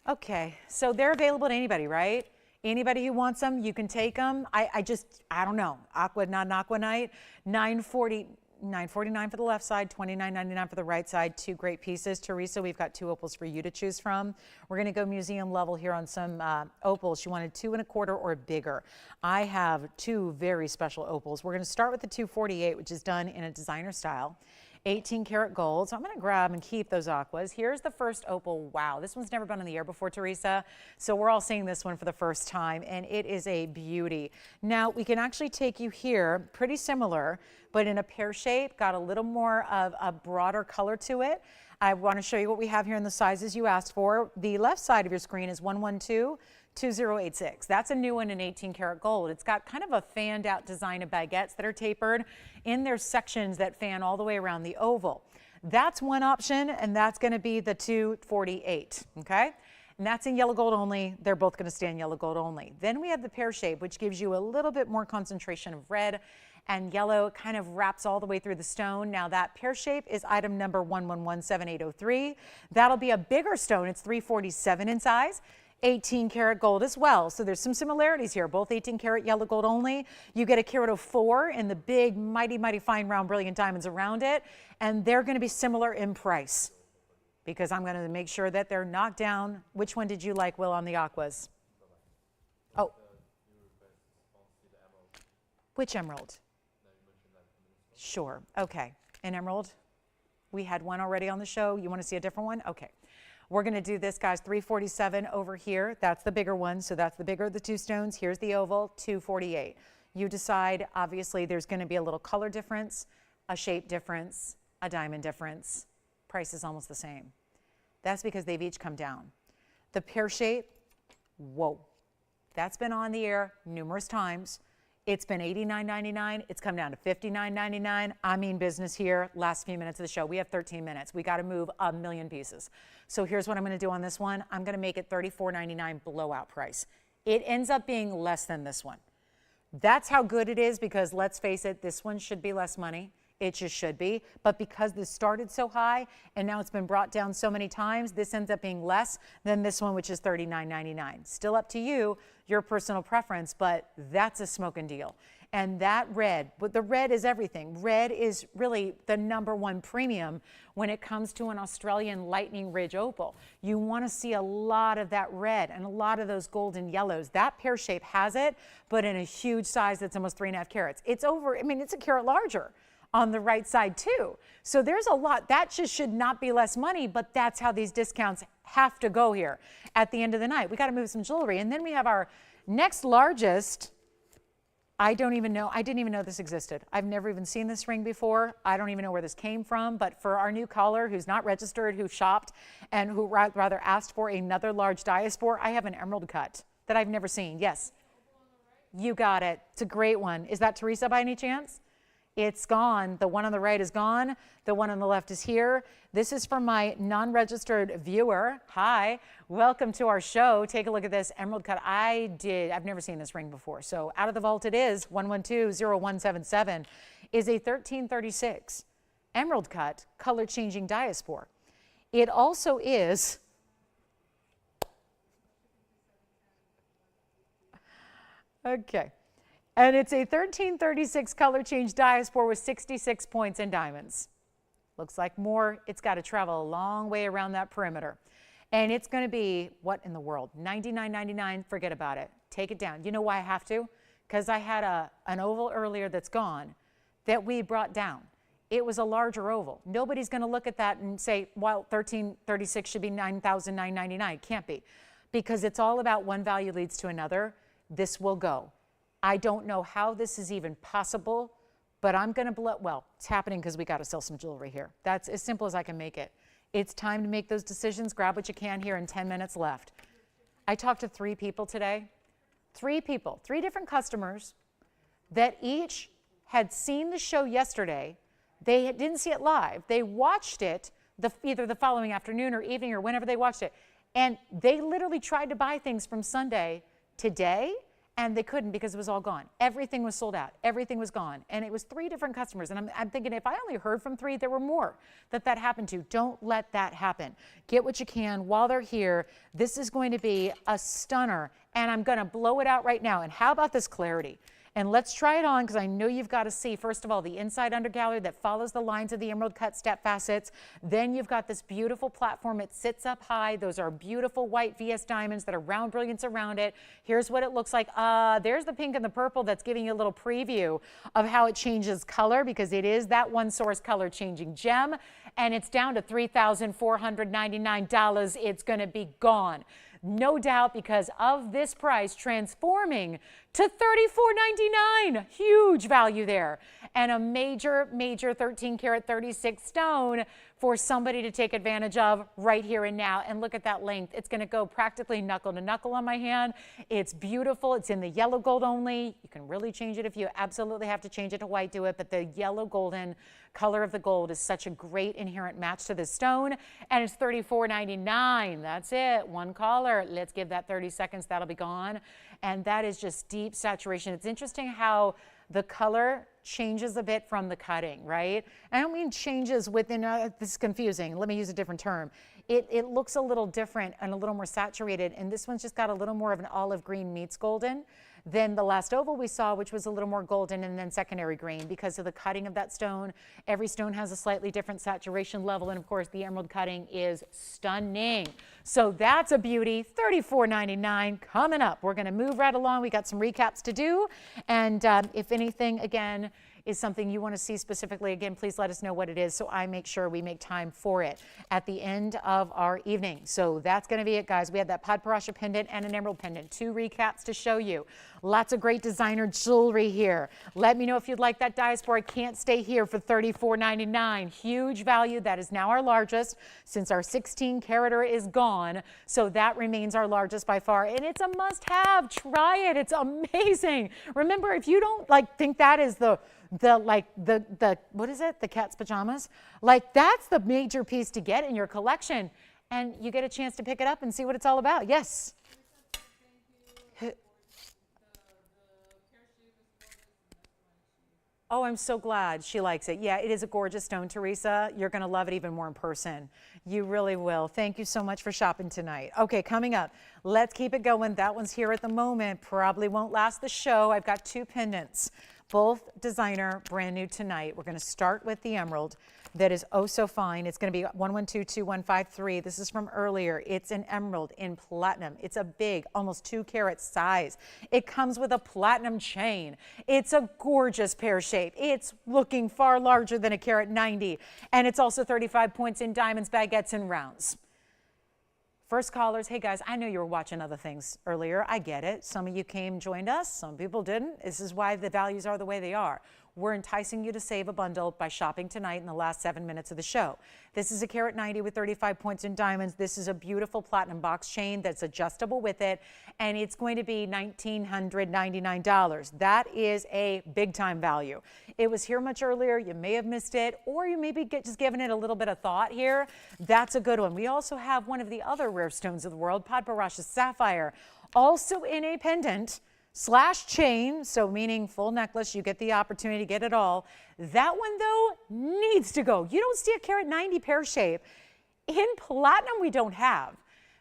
Okay, so they're available to anybody, right? Anybody who wants them, you can take them. I don't know, aqua, not an aqua night. $949 for the left side, $29.99 for the right side. 2 great pieces. Teresa, we've got 2 opals for you to choose from. We're going to go museum level here on some opals. She wanted 2 1/4 or bigger. I have 2 very special opals. We're going to start with the 248, which is done in a designer style. 18 karat gold. So I'm going to grab and keep those aquas. Here's the first opal. Wow, this one's never been on the air before, Teresa. So we're all seeing this one for the first time, and it is a beauty. Now we can actually take you here, pretty similar, but in a pear shape, got a little more of a broader color to it. I want to show you what we have here in the sizes you asked for. The left side of your screen is 112-2086. That's a new one in 18 karat gold. It's got kind of a fanned out design of baguettes that are tapered in their sections that fan all the way around the oval. That's one option, and that's going to be the 248, okay? And that's in yellow gold only. They're both going to stay in yellow gold only. Then we have the pear shape, which gives you a little bit more concentration of red and yellow. It kind of wraps all the way through the stone. Now that pear shape is item number 1117-803. That'll be a bigger stone. It's 347 in size. 18 karat gold as well. So there's some similarities here, both 18 karat yellow gold only. You get a carat of 4 in the big, mighty, mighty fine round brilliant diamonds around it. And they're going to be similar in price because I'm going to make sure that they're knocked down. Which one did you like, Will, on the aquas? Oh. Which emerald? Sure. Okay. An emerald. We had one already on the show. You want to see a different one? Okay. We're going to do this, guys. 347 over here. That's the bigger one. So that's the bigger of the two stones. Here's the oval, 248. You decide, obviously, there's going to be a little color difference, a shape difference, a diamond difference. Price is almost the same. That's because they've each come down. The pear shape, whoa. That's been on the air numerous times. It's been $89.99. It's come down to $59.99. I mean business here. Last few minutes of the show. We have 13 minutes. We got to move a million pieces. So here's what I'm going to do on this one. I'm going to make it $34.99 blowout price. It ends up being less than this one. That's how good it is because let's face it, this one should be less money. It just should be. But because this started so high and now it's been brought down so many times, this ends up being less than this one, which is $39.99. Still up to you, your personal preference, but that's a smoking deal. And that red, but the red is everything. Red is really the #1 premium when it comes to an Australian Lightning Ridge opal. You want to see a lot of that red and a lot of those golden yellows. That pear shape has it, but in a huge size that's almost 3.5 carats. It's over, I mean, it's a carat larger on the right side too. So there's a lot. That just should not be less money, but that's how these discounts have to go here at the end of the night. We got to move some jewelry. And then we have our next largest. I didn't even know this existed. I've never even seen this ring before. I don't even know where this came from, but for our new caller who's not registered, who shopped, and who rather asked for another large diaspora, I have an emerald cut that I've never seen. Yes. You got it. It's a great one. Is that Teresa by any chance? It's gone. The one on the right is gone. The one on the left is here. This is from my non-registered viewer. Hi, welcome to our show. Take a look at this emerald cut. I've never seen this ring before. So out of the vault it is, 112-0177, is a 1336 emerald cut, color changing diaspora. It also is, okay. And it's a 1336 color change diaspora with 66 points in diamonds. Looks like more. It's got to travel a long way around that perimeter. And it's going to be, what in the world? $99.99. Forget about it. Take it down. You know why I have to? Because I had an oval earlier that's gone that we brought down. It was a larger oval. Nobody's going to look at that and say, well, 1336 should be $9,999. Can't be. Because it's all about one value leads to another. This will go. I don't know how this is even possible, but I'm going to blow. Well, it's happening because we got to sell some jewelry here. That's as simple as I can make it. It's time to make those decisions. Grab what you can here in 10 minutes left. I talked to 3 people today. 3 people, 3 different customers that each had seen the show yesterday. They didn't see it live. They watched it either the following afternoon or evening or whenever they watched it. And they literally tried to buy things from Sunday today, and they couldn't because it was all gone. Everything was sold out. Everything was gone. And it was 3 different customers. And I'm thinking if I only heard from 3, there were more that happened to. Don't let that happen. Get what you can while they're here. This is going to be a stunner. And I'm going to blow it out right now. And how about this clarity? And let's try it on because I know you've got to see, first of all, the inside undergallery that follows the lines of the emerald cut step facets. Then you've got this beautiful platform. It sits up high. Those are beautiful white VS diamonds that are round brilliance around it. Here's what it looks like. There's the pink and the purple that's giving you a little preview of how it changes color, because it is that one source color changing gem, and it's down to $3,499. It's going to be gone. No doubt, because of this price transforming to $34.99. Huge value there. And a major, major 13 karat 36 stone for somebody to take advantage of right here and now. And look at that length. It's going to go practically knuckle to knuckle on my hand. It's beautiful. It's in the yellow gold only. You can really change it if you absolutely have to change it to white, do it. But the yellow golden color of the gold is such a great inherent match to this stone. And it's $34.99. That's it. One caller. Let's give that 30 seconds. That'll be gone. And that is just deep saturation. It's interesting how the color changes a bit from the cutting, right? I don't mean changes within, this is confusing. Let me use a different term. It looks a little different and a little more saturated, and this one's just got a little more of an olive green meets golden than the last oval we saw, which was a little more golden and then secondary green because of the cutting of that stone. Every stone has a slightly different saturation level, and of course the emerald cutting is stunning. So that's a beauty. $34.99 coming up. We're going to move right along. We got some recaps to do, and if anything, again, is something you want to see specifically, again, please let us know what it is so I make sure we make time for it at the end of our evening. So that's going to be it, guys. We had that Padparassha pendant and an emerald pendant. 2 recaps to show you. Lots of great designer jewelry here. Let me know if you'd like that diaspora. I can't stay here for $34.99. Huge value. That is now our largest since our 16 carater is gone. So that remains our largest by far. And it's a must-have. Try it. It's amazing. Remember, if you don't think that is the what is it? The cat's pajamas? That's the major piece to get in your collection. And you get a chance to pick it up and see what it's all about. Yes. Oh, I'm so glad she likes it. Yeah, it is a gorgeous stone, Teresa. You're going to love it even more in person. You really will. Thank you so much for shopping tonight. Okay, coming up, let's keep it going. That one's here at the moment. Probably won't last the show. I've got 2 pendants. Both designer, brand new tonight. We're going to start with the emerald that is oh so fine. It's going to be 11222153. This is from earlier. It's an emerald in platinum. It's a big, almost 2 carat size. It comes with a platinum chain. It's a gorgeous pear shape. It's looking far larger than a carat 90. And it's also 35 points in diamonds, baguettes, and rounds. First callers, hey guys, I know you were watching other things earlier. I get it. Some of you came, joined us. Some people didn't. This is why the values are the way they are. We're enticing you to save a bundle by shopping tonight in the last 7 minutes of the show. This is a carat 90 with 35 points in diamonds. This is a beautiful platinum box chain that's adjustable with it, and it's going to be $1,999. That is a big time value. It was here much earlier. You may have missed it, or you may be just giving it a little bit of thought here. That's a good one. We also have one of the other rare stones of the world, Padparassha sapphire, also in a pendant / chain, so meaning full necklace. You get the opportunity to get it all. That one, though, needs to go. You don't see a carat 90 pear shape. In platinum, we don't have.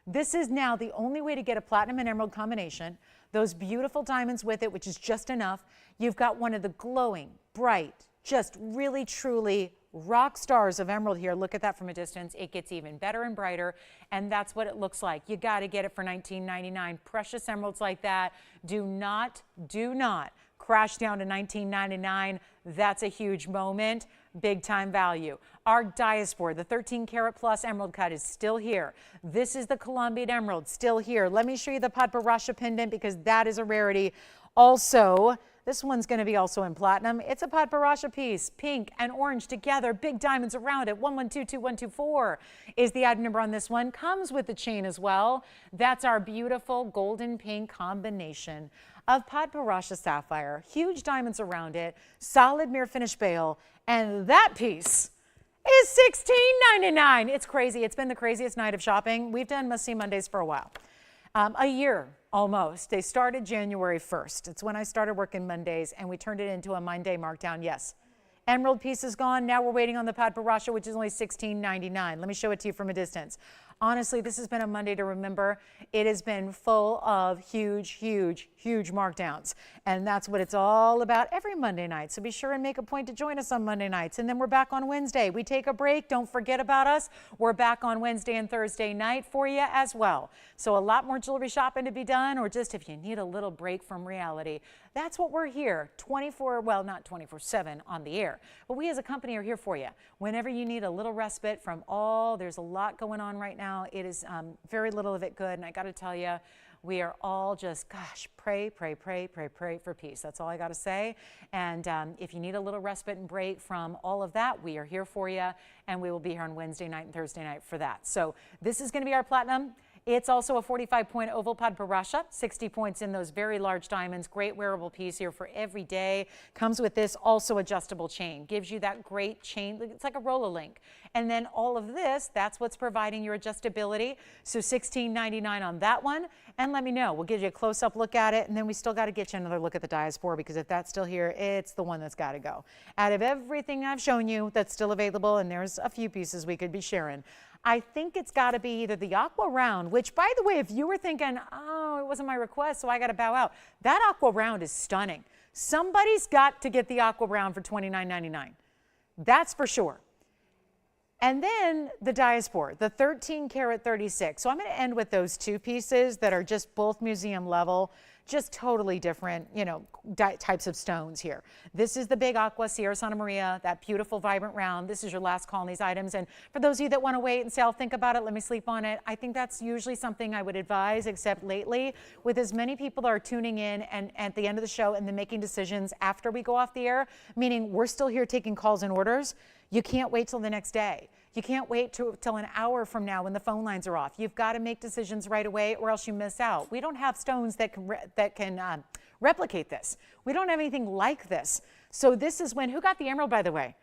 This is now the only way to get a platinum and emerald combination. Those beautiful diamonds with it, which is just enough. You've got one of the glowing, bright, just really, truly rock stars of emerald here. Look at that from a distance. It gets even better and brighter, and that's what it looks like. You got to get it for $19.99. Precious emeralds like that do not crash down to $19.99. That's a huge moment. Big time value. Our diaspora, the 13 karat plus emerald cut, is still here. This is the Colombian emerald, still here. Let me show you the Padparassha pendant because that is a rarity. Also, this one's going to be also in platinum. It's a Padparassha piece, pink and orange together, big diamonds around it. 11222124 is the item number on this one. Comes with the chain as well. That's our beautiful golden pink combination of Padparassha sapphire. Huge diamonds around it, solid mirror finish bail, and that piece is $16.99. It's crazy. It's been the craziest night of shopping. We've done Must See Mondays for a while. A year almost. They started January 1st. It's when I started working Mondays, and we turned it into a Monday markdown. Yes. Emerald piece is gone. Now we're waiting on the Padparassha, which is only $16.99. Let me show it to you from a distance. Honestly, this has been a Monday to remember. It has been full of huge markdowns. And that's what it's all about every Monday night. So be sure and make a point to join us on Monday nights. And then we're back on Wednesday. We take a break. Don't forget about us. We're back on Wednesday and Thursday night for you as well. So a lot more jewelry shopping to be done, or just if you need a little break from reality. That's what we're here not 24/7 on the air, but we as a company are here for you. Whenever you need a little respite from there's a lot going on right now. It is very little of it good. And I got to tell you, we are all just, pray for peace. That's all I got to say. And if you need a little respite and break from all of that, we are here for you. And we will be here on Wednesday night and Thursday night for that. So this is going to be our platinum. It's also a 45-point oval pod parasha, 60 points in those very large diamonds. Great wearable piece here for every day. Comes with this also adjustable chain. Gives you that great chain. It's like a roll-a-link. And then all of this, that's what's providing your adjustability. So $16.99 on that one. And let me know. We'll give you a close-up look at it. And then we still got to get you another look at the diaspora, because if that's still here, it's the one that's got to go. Out of everything I've shown you that's still available, and there's a few pieces we could be sharing, I think it's got to be either the aqua round, which, by the way, if you were thinking, oh, it wasn't my request, so I got to bow out, that aqua round is stunning. Somebody's got to get the aqua round for $29.99. That's for sure. And then the diaspora, the 13 karat 36. So I'm going to end with those two pieces that are just both museum level, just totally different, types of stones here. This is the big aqua Sierra Santa Maria, that beautiful vibrant round. This is your last call on these items. And for those of you that want to wait and say, I'll think about it, let me sleep on it, I think that's usually something I would advise, except lately, with as many people that are tuning in and at the end of the show and then making decisions after we go off the air, meaning we're still here taking calls and orders, you can't wait till the next day. You can't wait till an hour from now when the phone lines are off. You've got to make decisions right away, or else you miss out. We don't have stones that can replicate this. We don't have anything like this. So this is who got the emerald, by the way?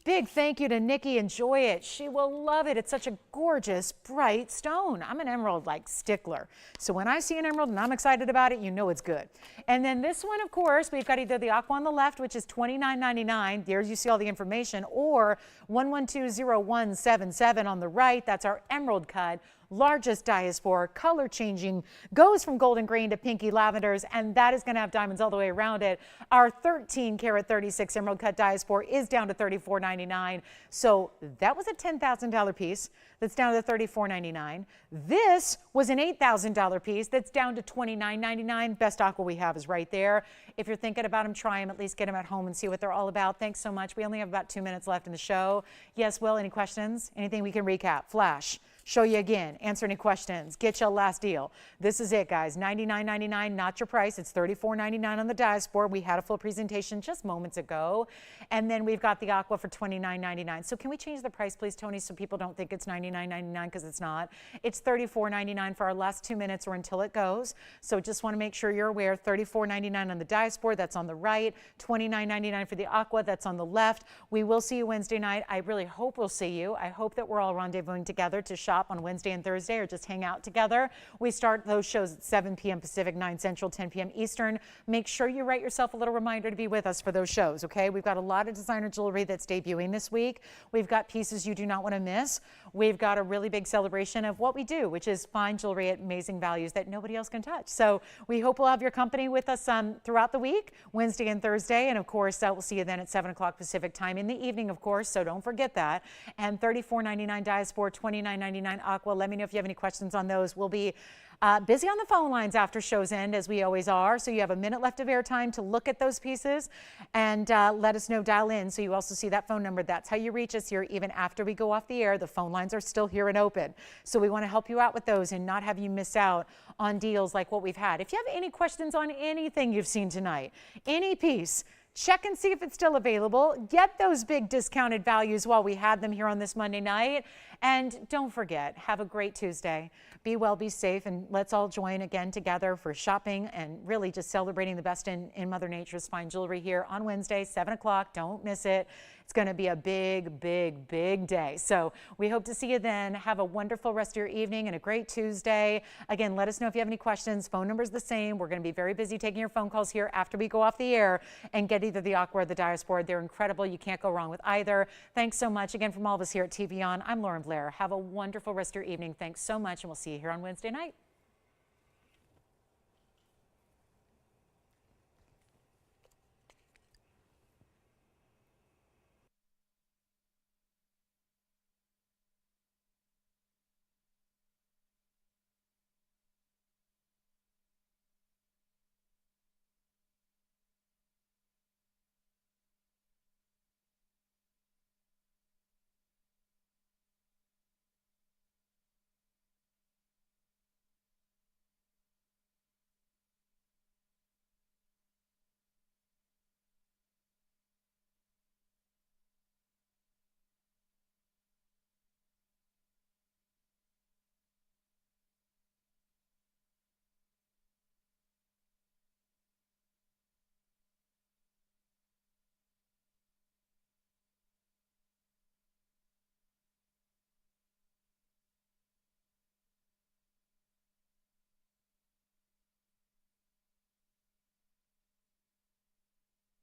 Big thank you to Nikki. Enjoy it. She will love it. It's such a gorgeous, bright stone. I'm an emerald stickler. So when I see an emerald and I'm excited about it, you know it's good. And then this one, of course, we've got either the aqua on the left, which is $29.99. There you see all the information, or 1120177 on the right. That's our emerald cut. Largest diaspora, color changing, goes from golden green to pinky lavenders, and that is going to have diamonds all the way around it. Our 13 karat 36 emerald cut diaspora is down to $34.99. So that was a $10,000 piece that's down to $34.99. This was an $8,000 piece that's down to $29.99. Best aqua we have is right there. If you're thinking about them, try them, at least get them at home and see what they're all about. Thanks so much. We only have about 2 minutes left in the show. Yes, Will, any questions? Anything we can recap? Flash. Show you again, answer any questions, get you a last deal. This is it, guys. $99.99, not your price. It's $34.99 on the diaspora. We had a full presentation just moments ago. And then we've got the aqua for $29.99. So can we change the price, please, Tony, so people don't think it's $99.99, because it's not. It's $34.99 for our last 2 minutes or until it goes. So just want to make sure you're aware, $34.99 on the diaspora, that's on the right, $29.99 for the aqua, that's on the left. We will see you Wednesday night. I really hope we'll see you. I hope that we're all rendezvousing together to shop on Wednesday and Thursday, or just hang out together. We start those shows at 7 p.m. Pacific, 9 Central, 10 p.m. Eastern. Make sure you write yourself a little reminder to be with us for those shows, okay? We've got a lot of designer jewelry that's debuting this week. We've got pieces you do not want to miss. We've got a really big celebration of what we do, which is fine jewelry at amazing values that nobody else can touch. So we hope we'll have your company with us throughout the week, Wednesday and Thursday. And of course, we'll see you then at 7 o'clock Pacific time in the evening, of course. So don't forget that. And $34.99 diaspora, $29.99 aqua. Let me know if you have any questions on those. We'll be busy on the phone lines after shows end, as we always are. So you have a minute left of airtime to look at those pieces and let us know, dial in. So you also see that phone number. That's how you reach us here. Even after we go off the air, the phone lines are still here and open. So we want to help you out with those and not have you miss out on deals like what we've had. If you have any questions on anything you've seen tonight, any piece, check and see if it's still available. Get those big discounted values while we had them here on this Monday night. And don't forget, have a great Tuesday. Be well, be safe, and let's all join again together for shopping and really just celebrating the best in Mother Nature's fine jewelry here on Wednesday, 7 o'clock. Don't miss it. It's going to be a big, big, big day. So we hope to see you then. Have a wonderful rest of your evening and a great Tuesday. Again, let us know if you have any questions. Phone number's the same. We're going to be very busy taking your phone calls here after we go off the air and get either the Aqua or the Diaspora. They're incredible. You can't go wrong with either. Thanks so much again from all of us here at TVON. I'm Lauren Blair. Have a wonderful rest of your evening. Thanks so much, and we'll see you here on Wednesday night.